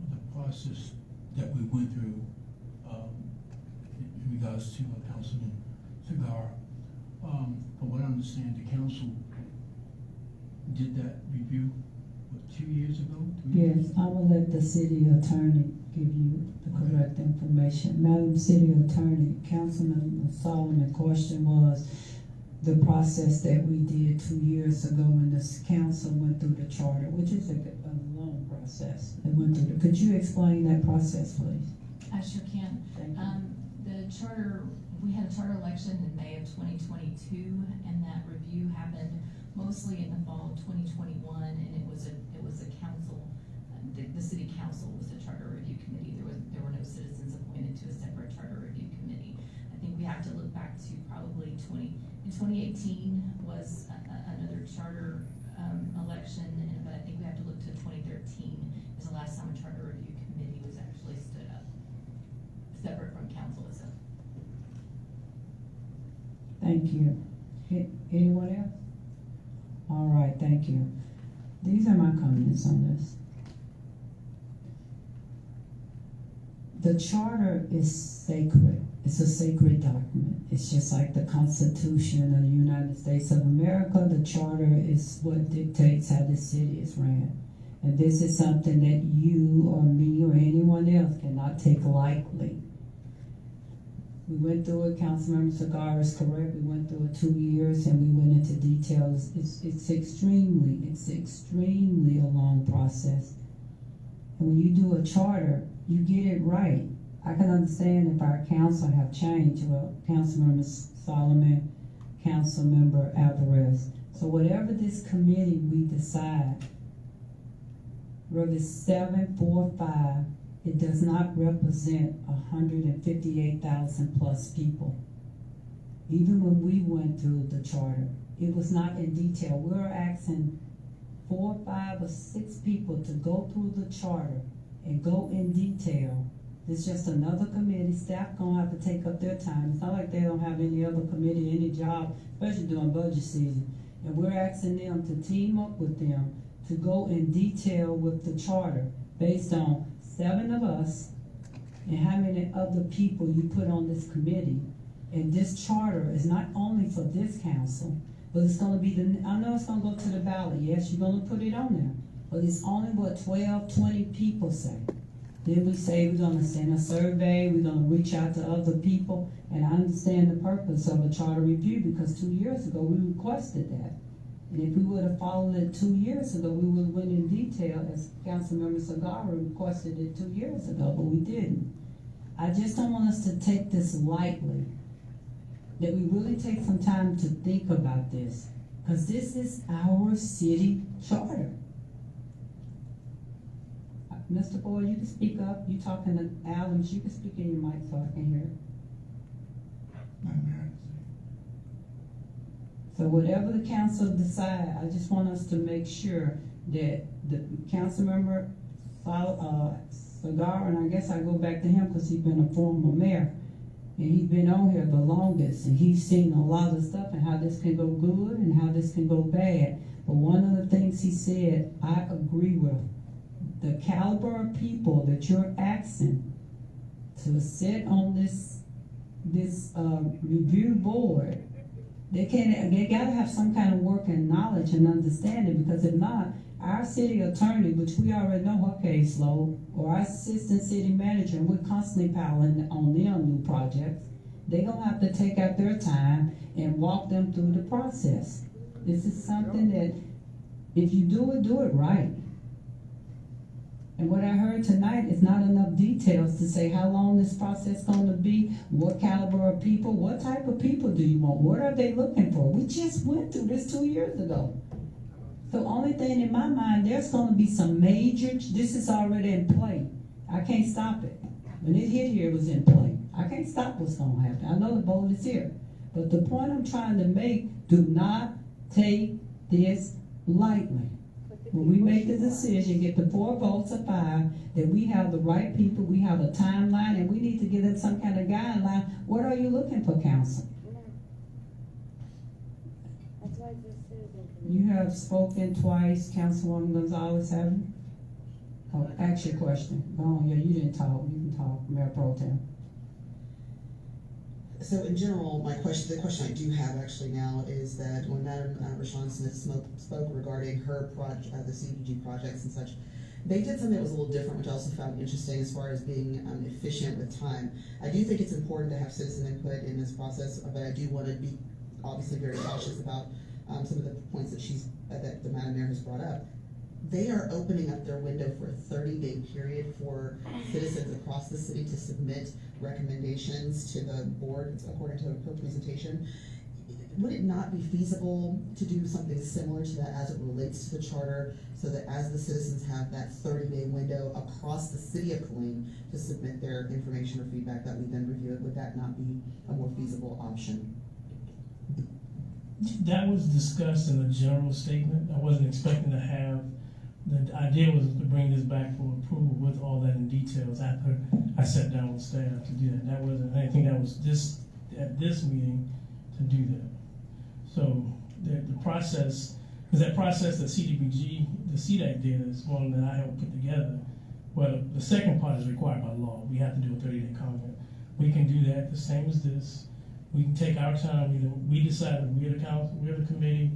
the process that we went through in regards to Councilman Cigar. From what I understand, the council did that review, 2 years ago? Yes, I will let the city attorney give you the correct information. Madam City Attorney, Councilman Solomon, question was the process that we did 2 years ago when this council went through the charter, which is a long process. Could you explain that process, please? I sure can. Thank you. The charter, we had a charter election in May of 2022, and that review happened mostly in the fall of 2021, and it was a council, the city council council was the charter review committee. There were no citizens appointed to a separate charter review committee. I think we have to look back to probably 2018 was another charter election, but I think we have to look to 2013 as the last time a charter review committee was actually stood up, separate from council itself. Thank you. Anyone else? All right, thank you. These are my comments on this. The charter is sacred. It's a sacred document. It's just like the Constitution of the United States of America. The charter is what dictates how the city is ran. And this is something that you or me or anyone else cannot take lightly. We went through it, Councilmember Segar is correct, we went through it 2 years and we went into details. It's extremely a long process. And when you do a charter, you get it right. I can understand if our council have changed, well, Councilmember Solomon, Councilmember Alvarez. So whatever this committee we decide, whether it's 7, 4, 5, it does not represent 158,000 plus people. Even when we went through the charter, it was not in detail. We were asking 4, 5, or 6 people to go through the charter and go in detail. It's just another committee. Staff gonna have to take up their time. It's not like they don't have any other committee, any job, especially during budget season. And we're asking them to team up with them to go in detail with the charter based on 7 of us and how many other people you put on this committee. And this charter is not only for this council, but it's gonna be I know it's gonna go to the ballot. Yes, you're gonna put it on there, but it's only what 12, 20 people say. Then we say we're gonna send a survey, we're gonna reach out to other people, and I understand the purpose of a charter review because 2 years ago we requested that. And if we would have followed it 2 years ago, we would have went in detail as Councilmember Segarra requested it 2 years ago, but we didn't. I just don't want us to take this lightly, that we really take some time to think about this, because this is our city charter. Mr. Boyd, you can speak up. You talking to Adams, you can speak in your mic so I can hear. So whatever the council decide, I just want us to make sure that the council member, Segar, and I guess I go back to him because he's been a former mayor, and he's been on here the longest, and he's seen a lot of stuff and how this can go good and how this can go bad. But one of the things he said, I agree with. The caliber of people that you're asking to sit on this review board, they gotta have some kind of working knowledge and understanding, because if not, our city attorney, which we already know her caseload, or our assistant city manager, and we're constantly piling on them new projects, they gonna have to take out their time and walk them through the process. This is something that, if you do it right. And what I heard tonight is not enough details to say how long this process is going to be, what caliber of people, what type of people do you want, what are they looking for? We just went through this 2 years ago. So only thing in my mind, there's going to be some major, this is already in play. I can't stop it. When it hit here, it was in play. I can't stop what's going to happen. I know the vote is here. But the point I'm trying to make, do not take this lightly. When we make the decision, get the 4 votes of 5, that we have the right people, we have a timeline, and we need to give them some kind of guideline. What are you looking for, council? You have spoken twice, Councilwoman Gonzalez, haven't you? Oh, ask your question. Oh, yeah, you didn't talk. You can talk, Mayor Pro Tem. So in general, the question I do have actually now is that when Madam Rashawn Smith spoke regarding her project, the CDG projects and such, they did something that was a little different, which I also found interesting as far as being efficient with time. I do think it's important to have citizen input in this process, but I do want to be obviously very cautious about some of the points that the Madam Mayor has brought up. They are opening up their window for a 30-day period for citizens across the city to submit recommendations to the board according to her presentation. would it not be feasible to do something similar to that as it relates to the charter, so that as the citizens have that 30-day window across the city of Killeen to submit their information or feedback, that we then review it? Would that not be a more feasible option? That was discussed in a general statement. I wasn't expecting to have, the idea was to bring this back for approval with all that in details after I sat down with staff to do that. That wasn't anything that was at this meeting to do that. So the process, because that process that CDBG, the CDAC did is one that I helped put together. Well, the second part is required by law. We have to do a 30-day comment. We can do that the same as this. We can take our time. Either we decide that we're the council, we're the committee,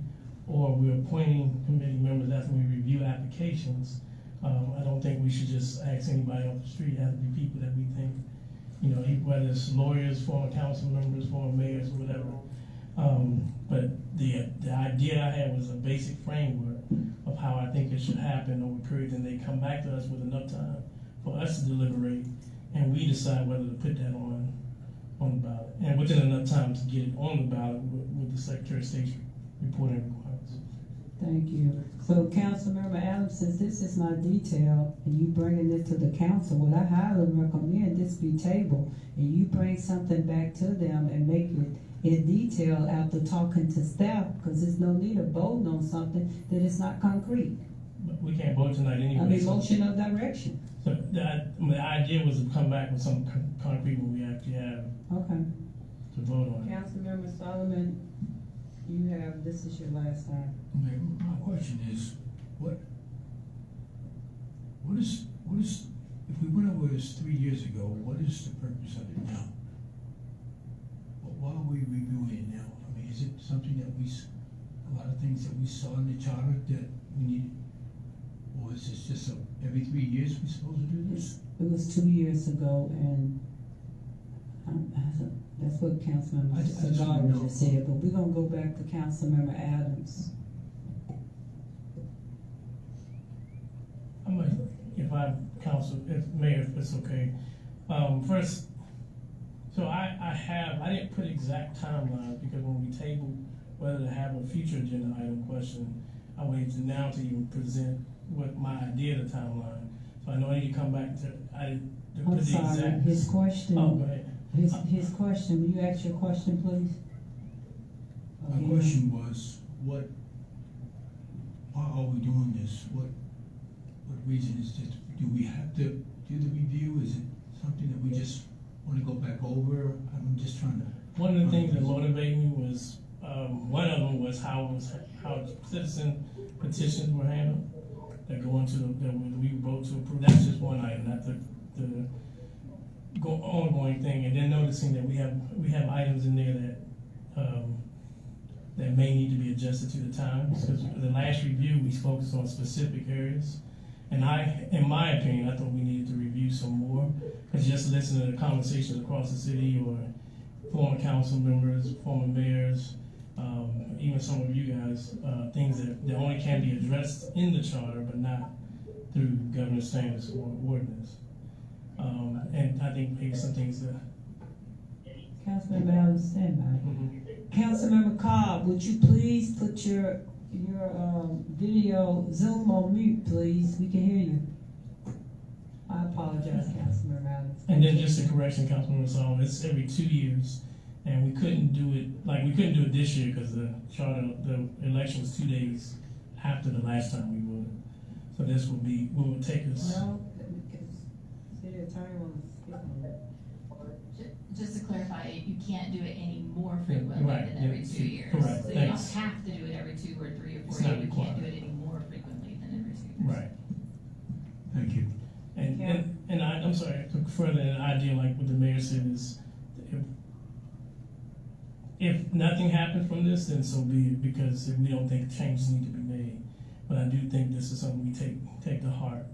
or we're appointing committee members after we review applications. I don't think we should just ask anybody off the street. It has to be people that we think, whether it's lawyers, former council members, former mayors, or whatever. But the idea I had was a basic framework of how I think it should happen over a period, and they come back to us with enough time for us to deliberate, and we decide whether to put that on the ballot, and within enough time to get it on the ballot with the Secretary of State's reporting requirements. Thank you. So Councilmember Adams, since this is not detailed and you bringing it to the council, what I highly recommend this be tabled and you bring something back to them and make it in detail after talking to staff, because there's no need of voting on something that is not concrete. But we can't vote tonight anyway. I mean, motion of direction. So the idea was to come back with some concrete when we actually have to vote on it. Councilmember Solomon, this is your last time. Okay, my question is, what is, if we went over this 3 years ago, what is the purpose of it now? Why are we reviewing it now? I mean, is it something that a lot of things that we saw in the charter that we need, or is this just every 3 years we're supposed to do this? It was 2 years ago, and that's what Councilmember Zagarra just said, but we're gonna go back to Councilmember Adams. Mayor, if it's okay. First, so I didn't put exact timelines, because when we tabled whether to have a future agenda item question, I waited to now to even present what my idea of the timeline. So I know I need to come back to, I'm sorry, his question. Oh, go ahead. His question, will you ask your question, please? My question was, why are we doing this? What reason is this? Do we have to do the review? Is it something that we just want to go back over? I'm just trying to. One of the things that motivated me was, one of them was how citizen petitions were handled that go into that we vote to approve. That's just one item, not the ongoing thing. And then noticing that we have items in there that may need to be adjusted to the times, because the last review we focused on specific areas. And in my opinion, I thought we needed to review some more, because just listening to the conversations across the city, or former council members, former mayors, even some of you guys, things that only can be addressed in the charter, but not through governor's standards or ordinance. And I think maybe some things that. Councilmember Adams, stand by. Councilmember Cobb, would you please put your video Zoom on mute, please? We can hear you. I apologize, Councilmember Adams. And then just a correction, Councilmember Solomon, it's every 2 years, and we couldn't do it this year because the election was 2 days after the last time we voted. So this will take us. No, because city attorney will skip on that. Just to clarify, you can't do it any more frequently Right, than every 2 years. Correct, So you thanks. don't have to do it every 2 or 3 or 4 It's not years. You required. can't do it any more frequently than every 2 years. Right. Thank you. And I'm sorry, to further an idea like what the mayor said is, if nothing happens from this, then so be it, because we don't think changes need to be made. But I do think this is something we take to heart.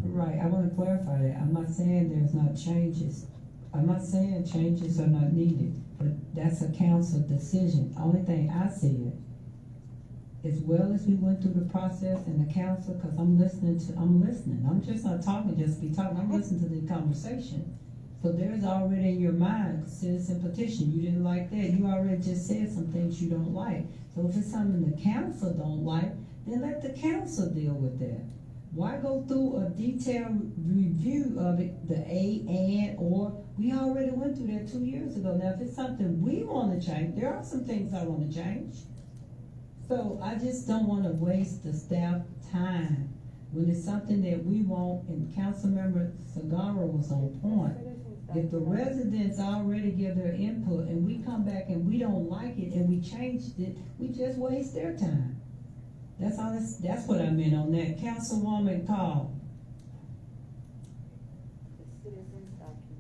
Right, I want to clarify that. I'm not saying there's not changes. I'm not saying changes are not needed, but that's a council decision. Only thing I said, as well as we went through the process in the council, because I'm listening. I'm just not talking just to be talking. I'm listening to the conversation. So there's already in your mind, citizen petition, you didn't like that, you already just said some things you don't like. So if it's something the council don't like, then let the council deal with that. Why go through a detailed review of it, the or, we already went through that 2 years ago. Now, if it's something we wanna change, there are some things I wanna change. So I just don't wanna waste the staff time when it's something that we want, and Councilmember Sagara was on point. If the residents already give their input and we come back and we don't like it and we changed it, we just waste their time. That's what I meant on that. Councilwoman Call.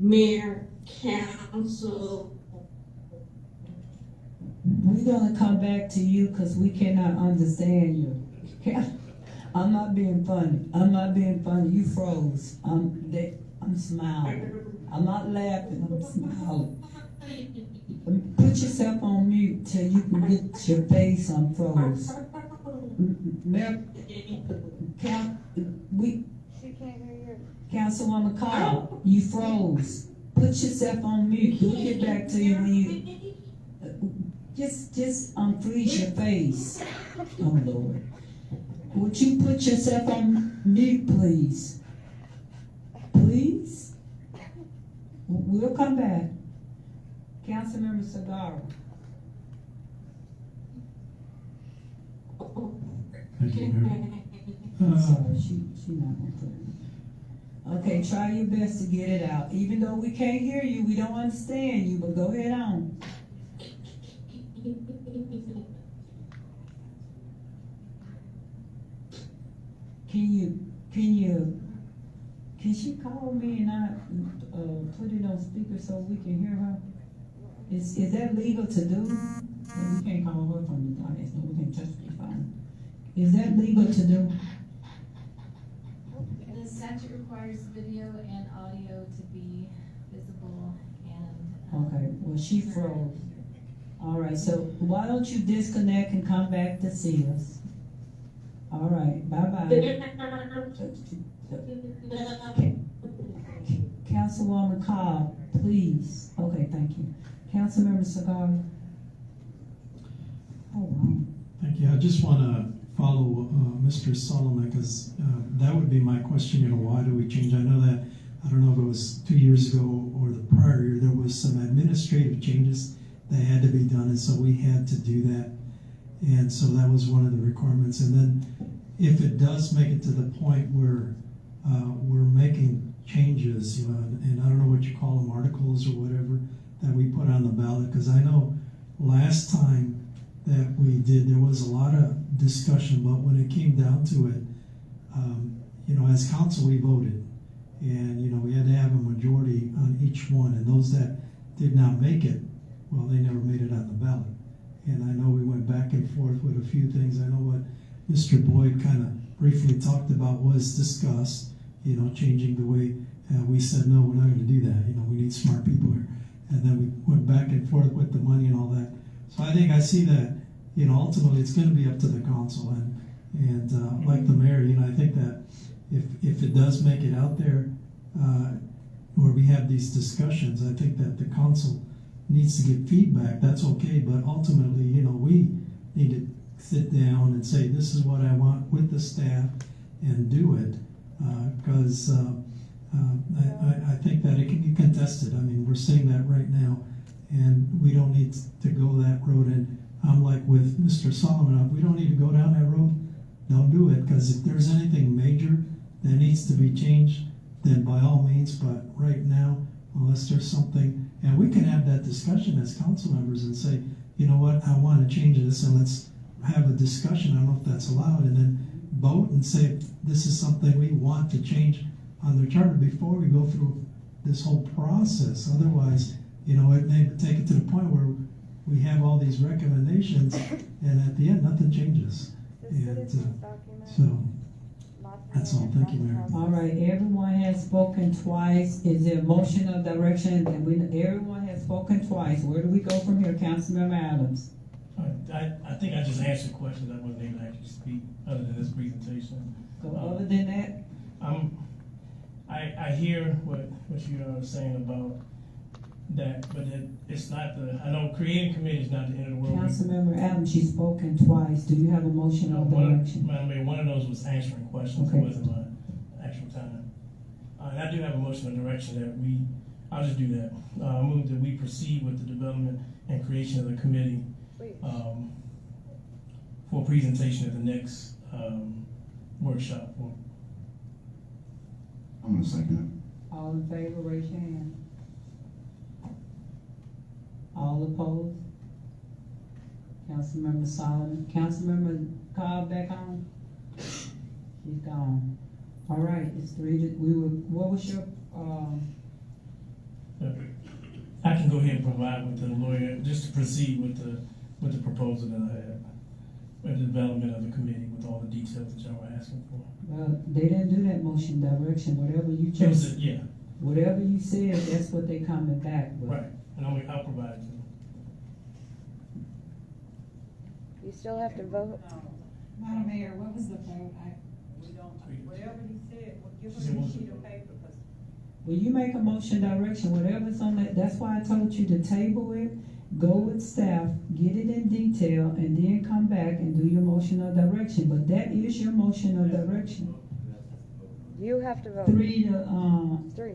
Mayor, council. We're gonna come back to you because we cannot understand you. I'm not being funny. You froze. I'm smiling. I'm not laughing. I'm smiling. Put yourself on mute till you can get your face unfroze. Mayor, Councilwoman Carl, you froze. Put yourself on mute. We'll get back to you when you just unfreeze your face. Oh Lord. Would you put yourself on mute, please? Please? We'll come back. Councilmember Sagara. Thank you, Mayor. Sorry, she not gonna put it. Okay, try your best to get it out. Even though we can't hear you, we don't understand you, but go ahead on. Can she call me and I put it on speaker so we can hear her? Is that legal to do? Well, we can't call her from the audience, no, we can't touch the phone. Is that legal to do? The statute requires video and audio to be visible and. Okay, well, she froze. All right, so why don't you disconnect and come back to see us? All right, bye-bye. Councilwoman Cobb, please. Okay, thank you. Councilmember Cigar. Hold on. Thank you. I just want to follow Mr. Solomon, because that would be my question, why do we change? I know that, I don't know if it was 2 years ago or the prior year, there was some administrative changes that had to be done, and so we had to do that. And so that was one of the requirements. And then if it does make it to the point where we're making changes, and I don't know what you call them, articles or whatever, that we put on the ballot, because I know last time that we did, there was a lot of discussion, but when it came down to it, as council, we voted. And, we had to have a majority on each one, and those that did not make it, well, they never made it on the ballot. And I know we went back and forth with a few things. I know what Mr. Boyd kind of briefly talked about was discussed, changing the way we said, no, we're not going to do that. We need smart people here. And then we went back and forth with the money and all that. So I think I see that, ultimately it's going to be up to the council. And like the mayor, I think that if it does make it out there, where we have these discussions, I think that the council needs to get feedback. That's okay, but ultimately, we need to sit down and say, this is what I want with the staff, and do it, because I think that it can be contested. I mean, we're seeing that right now, and we don't need to go that road. And I'm like with Mr. Solomon, we don't need to go down that road. Don't do it, because if there's anything major that needs to be changed, then by all means, but right now, unless there's something, and we can have that discussion as council members and say, you know what, I want to change this, and let's have a discussion. I don't know if that's allowed, and then vote and say, this is something we want to change on their charter before we go through this whole process. Otherwise, it may take it to the point where we have all these recommendations, and at the end, nothing changes. And so, that's all. Thank you, Mayor. All right, everyone has spoken twice. Is there a motion of direction? And everyone has spoken twice. Where do we go from here, Councilmember Adams? I think I just answered questions. I wasn't able to actually speak other than this presentation. So other than that? I I hear what you are saying about that, but it's not I know creating committee is not the end of the world. Councilmember Adams, she's spoken twice. Do you have a motion of direction? Madam Mayor, one of those was answering questions. Okay. It wasn't my actual time. And I do have a motion of direction that I'll just do that. I move that we proceed with the development and creation of the committee for presentation at the next workshop. I'm gonna second All in favor, raise your hand. All opposed? Councilmember Solomon, Councilmember Cobb back on? She's gone. All right, it's what was your, I can go ahead and provide with the lawyer, just to proceed with the proposal that I have, with the development of the committee with all the details that y'all were asking for. well, they didn't do that motion direction, whatever you It chose. was, yeah, Whatever you said, that's what they coming back with. right, and I'll provide it to them. You still have to vote? Madam Mayor, what was the vote? Whatever he said, give us a sheet of paper, because Well, you make a motion direction, whatever's on that, that's why I told you to table it, go with staff, get it in detail, and then come back and do your motion of direction, but that is your motion of direction. You have to vote. 3 to, 3.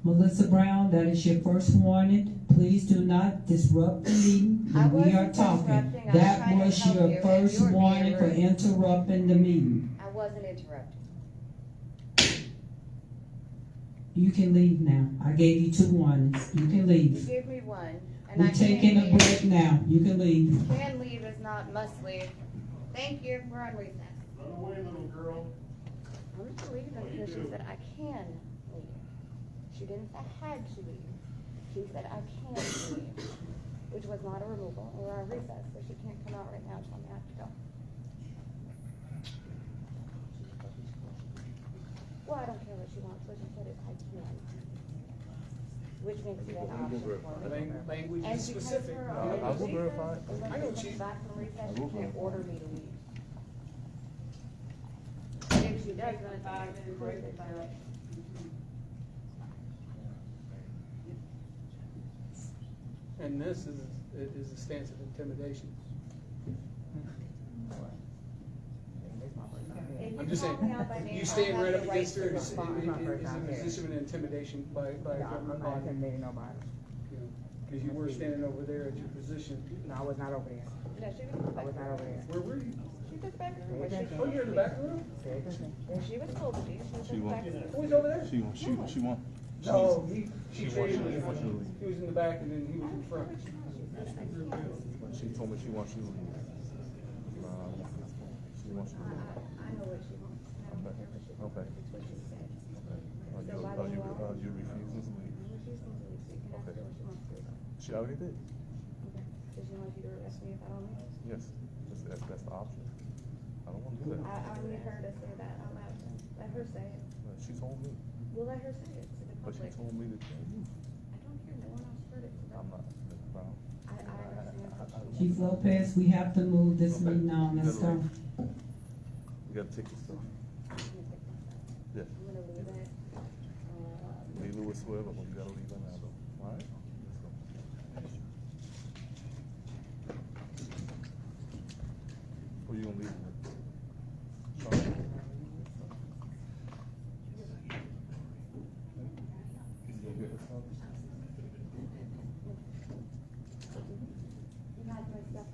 Melissa Brown, that is your first warning. Please do not disrupt the meeting when we are wasn't talking. disrupting. I was That trying to was help your you, and first you were being warning for rude. interrupting the meeting. I wasn't interrupting. You can leave now. I gave you 2 warnings. You can You leave. gave me one, and We're I can't taking a leave. break now. You can leave. Can leave is not must leave. Thank you, we're on recess. Run away, little girl. I'm not leaving because she said I can leave. She didn't say I had to leave. She said I can leave, which was not a removal. We're on recess, so she can't come out right now and tell me I have to go. Well, I don't care what she wants, what she said is I can. Which makes it an option for me. Language And is because specific. we're I on will recess, verify. and when I know, she Chief. comes back from recess, she can't order me to leave. If she does, then it's out of the And this is a stance of intimidation. I'm just saying, you stand right up against her, is a position of intimidation by a government body. Because you were standing over there at your position. No, I was not over there. No, she was. I was not over there. Where were you? She was back in the room. Oh, you're in the back room? And she was told to be. She was back in the room. Who's over there? She want. No, he She changed. wants you to leave. He was in the back and then he was in front. She told me she wants you to leave. She wants you to leave. I know what she wants. I don't care what she wants. Okay. It's what she said. Are you refusing to leave? She's going to leave, so you can ask her what she wants to do. She already did. Okay. Does she want you to arrest me if I don't leave? Yes. That's the option. I don't want to do that. I need her to say that out loud. Let her say it. She told me. We'll let her say it to the But she public. told me to tell you. I don't care. No one else heard it. I'm not. I understand. Chief Lopez, we have to move this meeting on. Let's go. You gotta take your stuff. Yeah. I'm gonna leave it. Leave it with Swerve, but you gotta leave it now though. Alright? Let's go. Who you gonna leave it with? Sean? You gonna get this stuff? You got my stuff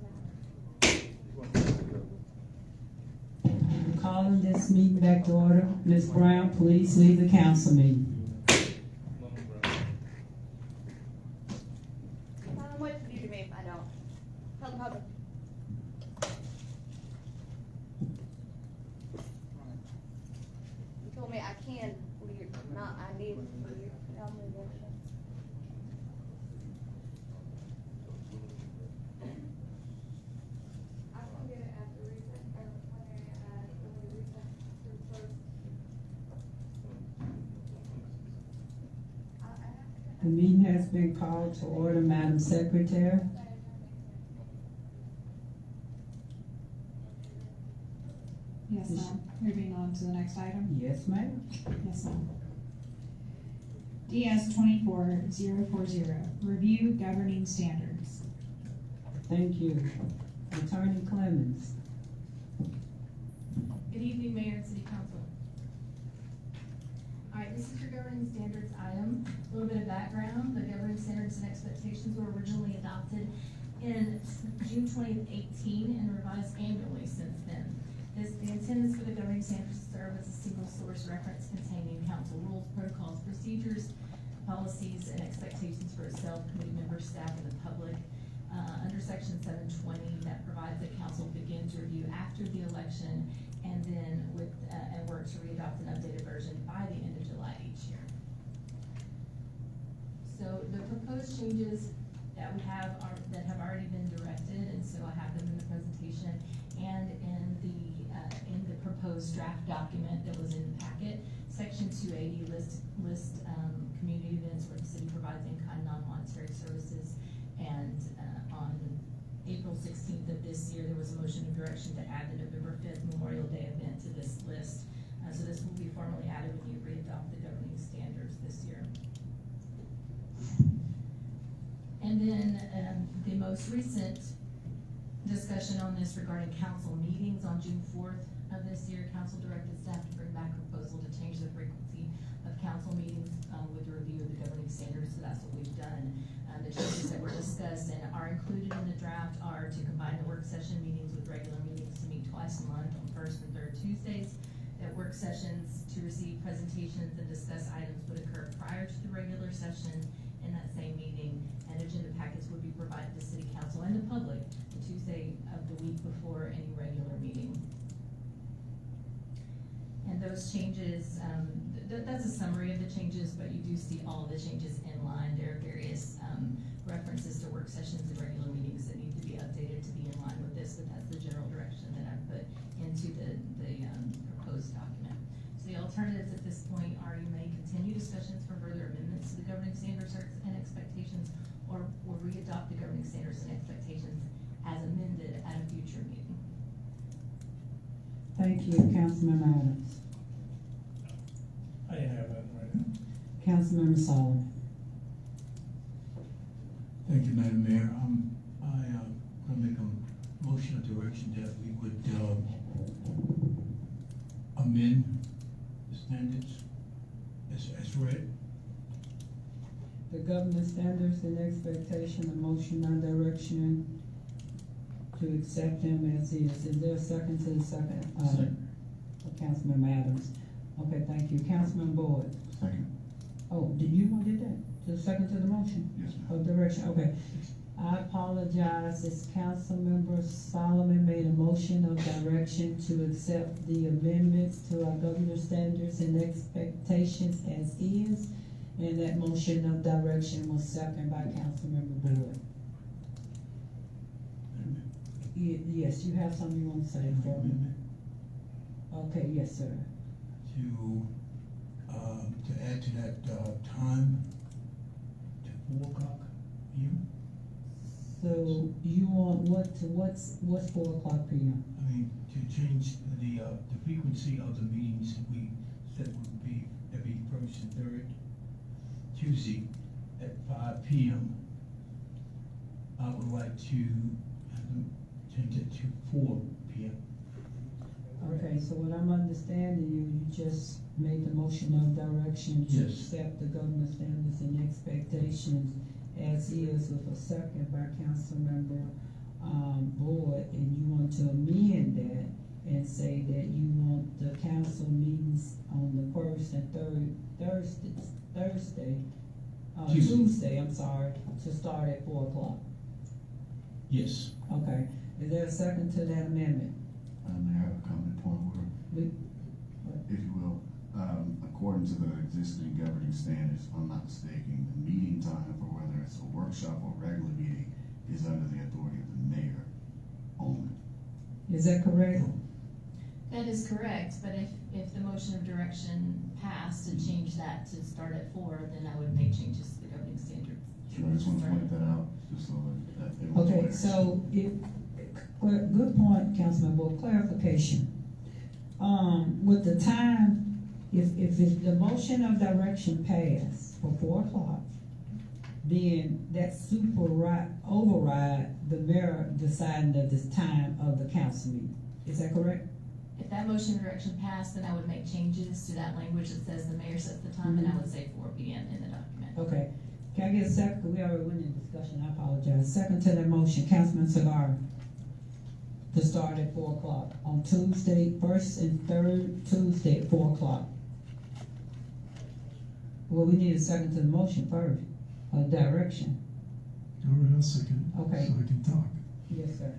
now. Calling this meeting back to order. Ms. Brown, please leave the council meeting. Tell them what to do to me if I don't. Tell the public. You told me I can leave, not I need to leave. Tell me what. I can get it after recess, or when the recess is closed. The meeting has been called to order, Madam Secretary. Yes, ma'am. Moving on to the next item. Yes, ma'am. Yes, ma'am. DS 24040, review governing standards. Thank you. Attorney Clemens. Good evening, Mayor and City Council. All right, this is your governing standards item. A little bit of background. The governing standards and expectations were originally adopted in June 2018 and revised annually since then. The intent is for the governing standards to serve as a single source reference containing council rules, protocols, procedures, policies, and expectations for itself, committee members, staff, and the public. Under section 720, that provides that council begins review after the election and then and works to re-adopt an updated version by the end of July each year. So the proposed changes that we have that have already been directed, and so I have them in the presentation and in the proposed draft document that was in the packet. Section 280 list community events where the city provides in-kind non-monetary services, and on April 16th of this year, there was a motion of direction to add the November 5th Memorial Day event to this list. So this will be formally added when you re-adopt the governing standards this year. And then the most recent discussion on this regarding council meetings on June 4th of this year, council directed staff to bring back a proposal to change the frequency of council meetings with the review of the governing standards. So that's what we've done. The changes that were discussed and are included in the draft are to combine the work session meetings with regular meetings to meet twice a month on first and third Tuesdays. That work sessions to receive presentations and discuss items would occur prior to the regular session in that same meeting, and agenda packets would be provided to city council and the public the Tuesday of the week before any regular meeting. And those changes, that's a summary of the changes, but you do see all of the changes in line. There are various references to work sessions and regular meetings that need to be updated to be in line with this, but that's the general direction that I put into the proposed document. So the alternatives at this point are you may continue discussions for further amendments to the governing standards and expectations, or re-adopt the governing standards and expectations as amended at a future meeting. Thank you, Councilmember Adams. I didn't have that right now. Councilmember Solomon. Thank you, Madam Mayor. I'm gonna make a motion of direction that we would amend the standards as read. The governing standards and expectation, a motion on direction to accept them as is. Is there a second to the second? Councilmember Adams. Okay, thank you. Councilman Boyd. Second. Oh, did you want to do that? To the second to the motion? Yes, ma'am. Oh, direction, okay. I apologize. It's Councilmember Solomon made a motion of direction to accept the amendments to our governing standards and expectations as is. And that motion of direction was seconded by Councilmember Boyd. Yes, you have something you want to say for me? Okay, yes, sir. To add to that time to 4 o'clock p.m. So you want what's 4 o'clock p.m.? I mean, to change the frequency of the meetings that we said would be every first and third Tuesday at 5 p.m. I would like to change it to 4 p.m. Okay, so what I'm understanding, you just made the motion of direction to Yes. accept the governing standards and expectations as is with a second by Councilmember Boyd, and you want to amend that and say that you want the council meetings on the first and third Tuesday, I'm sorry, to start at 4 o'clock. Yes. Okay, is there a second to that amendment? May I have a comment, point of order? If you will, according to the existing governing standards, if I'm not mistaken, the meeting time for whether it's a workshop or regular meeting is under the authority of the mayor only. Is that correct? That is correct, but if the motion of direction passed to change that to start at 4, then I would make changes to the governing standards. Sure, I just want to point that out, just so that everyone's Okay, aware. so good point, Councilman Boyd. Clarification. with the time, if the motion of direction passed for 4 o'clock, then that override the mayor deciding of the time of the council meeting. Is that correct? If that motion of direction passed, then I would make changes to that language that says the mayor sets the time, and I would say 4 PM in the document. Okay. Can I get a second? We already went into discussion. I apologize. Second to that motion, Councilman Cigar, to start at 4 o'clock on Tuesday, first and third Tuesday at 4 o'clock. Well, we need a second to the motion first, direction. All right, I'll second it. Okay. So I can talk. Yes, sir.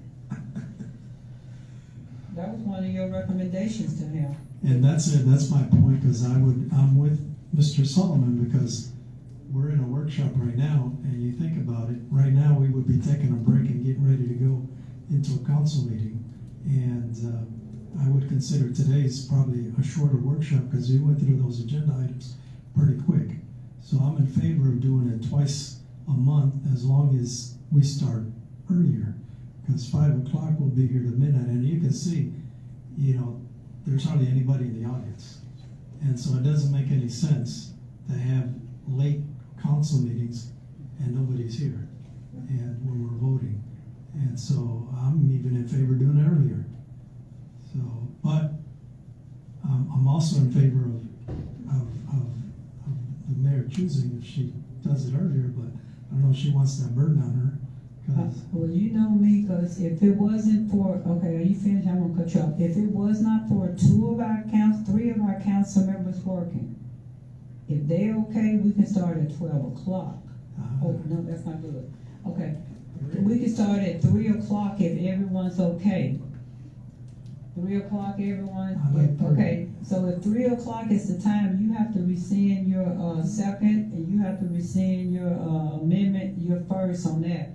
That was one of your recommendations to him. And that's it, that's my point, because I'm with Mr. Solomon, because we're in a workshop right now, and you think about it, right now, we would be taking a break and getting ready to go into a council meeting. And I would consider today's probably a shorter workshop, because we went through those agenda items pretty quick. So I'm in favor of doing it twice a month, as long as we start earlier. Because 5 o'clock will be here to midnight, and you can see, there's hardly anybody in the audience. And so it doesn't make any sense to have late council meetings and nobody's here, and when we're voting. And so I'm even in favor of doing it earlier. So, but I'm also in favor of the mayor choosing if she does it earlier, but I don't know if she wants that burden on her. Well, you know me, because if it wasn't for, okay, are you finished? I'm gonna cut you off. If it was not for 3 of our council members working, if they okay, we can start at 12 o'clock. Oh, no, that's not good. Okay, we can start at 3 o'clock if everyone's okay. 3 o'clock, everyone? Okay, so if 3 o'clock is the time, you have to rescind your second, and you have to rescind your amendment, your first on that.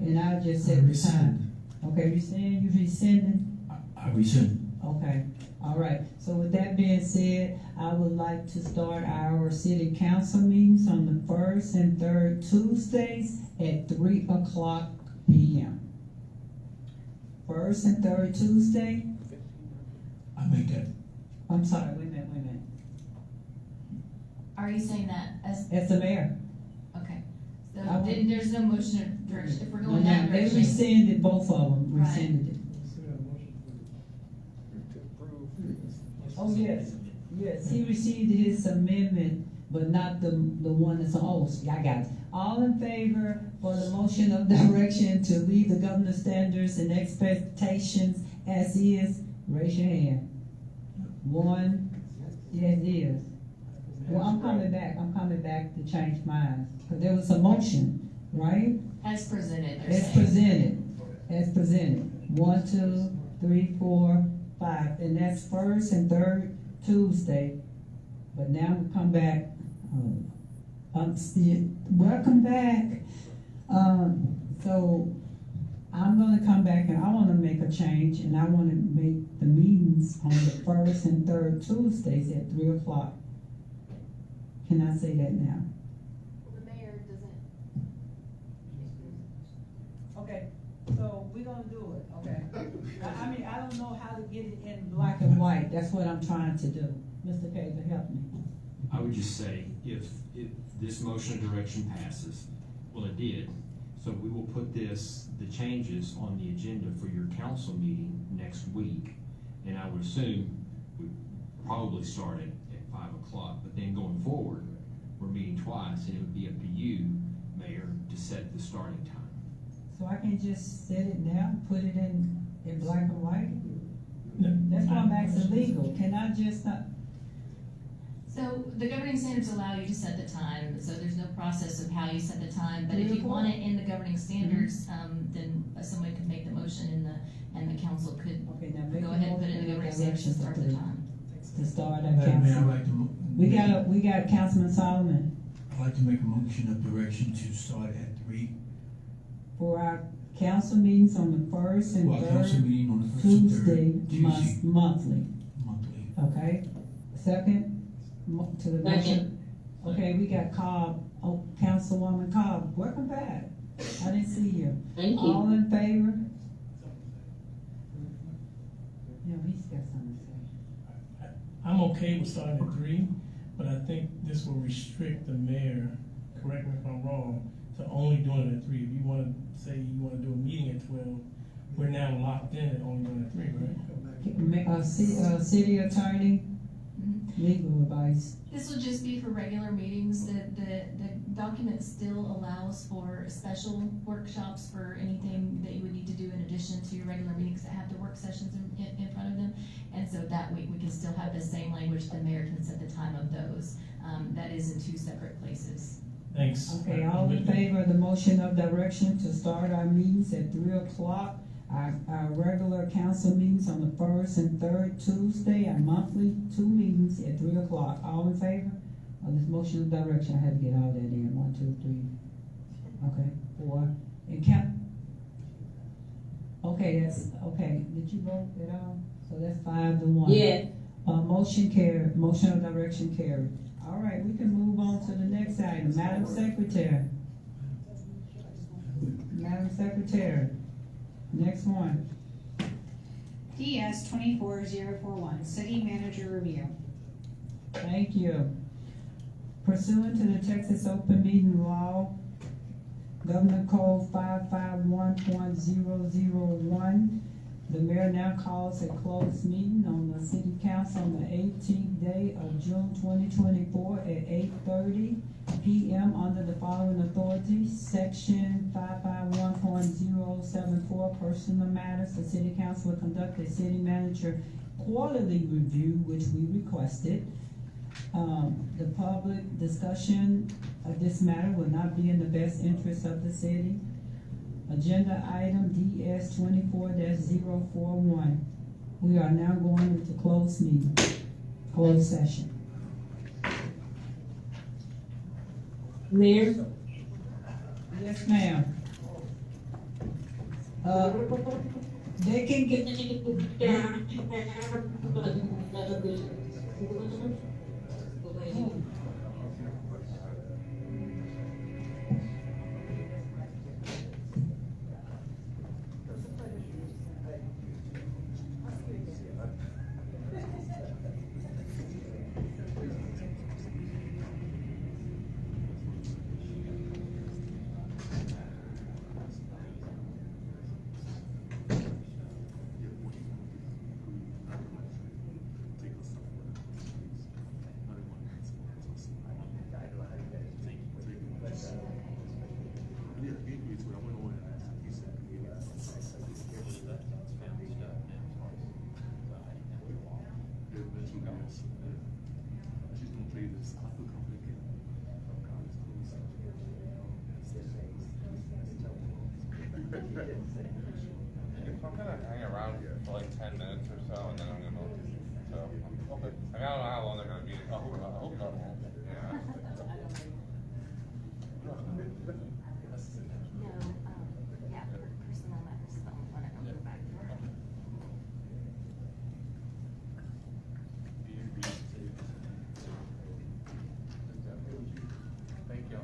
And I'll just set the time. Okay, you rescinding? I rescind. Okay, all right. So with that being said, I would like to start our city council meetings on the first and third Tuesdays at 3 o'clock PM. First and third Tuesday? I make that. I'm sorry, wait a minute. Are you saying that As the mayor. okay? So then there's no motion of direction, if we're going No, that they direction. rescinded, both of them Right. rescinded it. Oh, yes, he received his amendment, but not the one that's on, I got it. All in favor for the motion of direction to leave the governor's standards and expectations as is, raise your hand. 1, yes, it is. Well, I'm coming back to change mine, because there was a motion, right? As presented, they're As saying. presented. 1, 2, 3, 4, 5, and that's first and third Tuesday. But now we come back, welcome back. So I'm gonna come back and I wanna make a change, and I wanna make the meetings on the first and third Tuesdays at 3 o'clock. Can I say that now? The mayor doesn't. Okay, so we're gonna do it, okay? I mean, I don't know how to get it in black and white, that's what I'm trying to do. Mr. Kager, help me. I would just say, if this motion of direction passes, well, it did, so we will put the changes on the agenda for your council meeting next week. And I would assume we probably start at 5 o'clock, but then going forward, we're meeting twice, and it would be up to you, Mayor, to set the starting time. So I can just set it now, put it in black and white? That's why I'm asking legal, can I just not? So the governing standards allow you to set the time, so there's no process of how you set the time, but if you want it in the governing standards, then somebody could make the motion and the council could go ahead and put it in the governing standards and start the time. To start our Madam Mayor, I'd council. like to We got Councilman Solomon I'd like to make a motion of direction to start at 3. for our council meetings on the first and Well, council third meeting on the first and Tuesday, third Tuesday. monthly. Monthly. Okay, second to the motion. Okay, we got Cobb, Councilwoman Cobb, welcome back. I didn't see you. Thank you. All in favor? Yeah, he's got something to say. okay with starting at 3, but I think this will restrict the mayor, correct me if I'm wrong, to only doing it at 3. If you wanna say you wanna do a meeting at 12, we're now locked in at only doing it at 3, right? City attorney, legal advice. This will just be for regular meetings. The document still allows for special workshops for anything that you would need to do in addition to your regular meetings that have the work sessions in front of them. And so that way we can still have the same language, the mayor can set the time of those. That is in 2 separate places. Thanks. Okay, all in favor of the motion of direction to start our meetings at 3 o'clock? Our regular council meetings on the 1st and 3rd Tuesday, our monthly 2 meetings at 3 o'clock. All in favor of this motion of direction? I had to get all that in. 1, 2, 3. Okay, 4. And count. Okay, that's, okay. Did you vote at all? So that's 5 to 1. Yeah. Motion carried, motion of direction carried. All right, we can move on to the next item. Madam Secretary. Madam Secretary. Next one. DS 24041, City Manager Review. Thank you. Pursuant to the Texas Open Meeting Law, Governor Code 551.001, the mayor now calls a closed meeting on the city council on the 18th day of June 2024 at 8:30 p.m. under the following authorities. Section 551.074, personal matters. The city council will conduct a city manager quarterly review, which we requested. The public discussion of this matter will not be in the best interest of the city. Agenda item DS 24-041. We are now going into closed meeting, closed session. Mayor? Yes, ma'am. They can get. I'm gonna hang around here for like 10 minutes or so, and then I'm gonna move. So, okay. I mean, I don't know how long they're gonna be. I hope not long. Yeah. Yeah, personal matters, so when I come back. Thank you.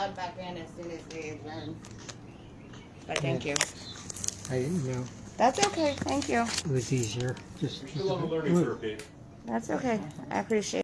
log back in as soon as they adjourn. But thank you. I didn't know. That's okay, thank you. It was easier. Just Still on the learning curve, Dave. That's okay, I appreciate it.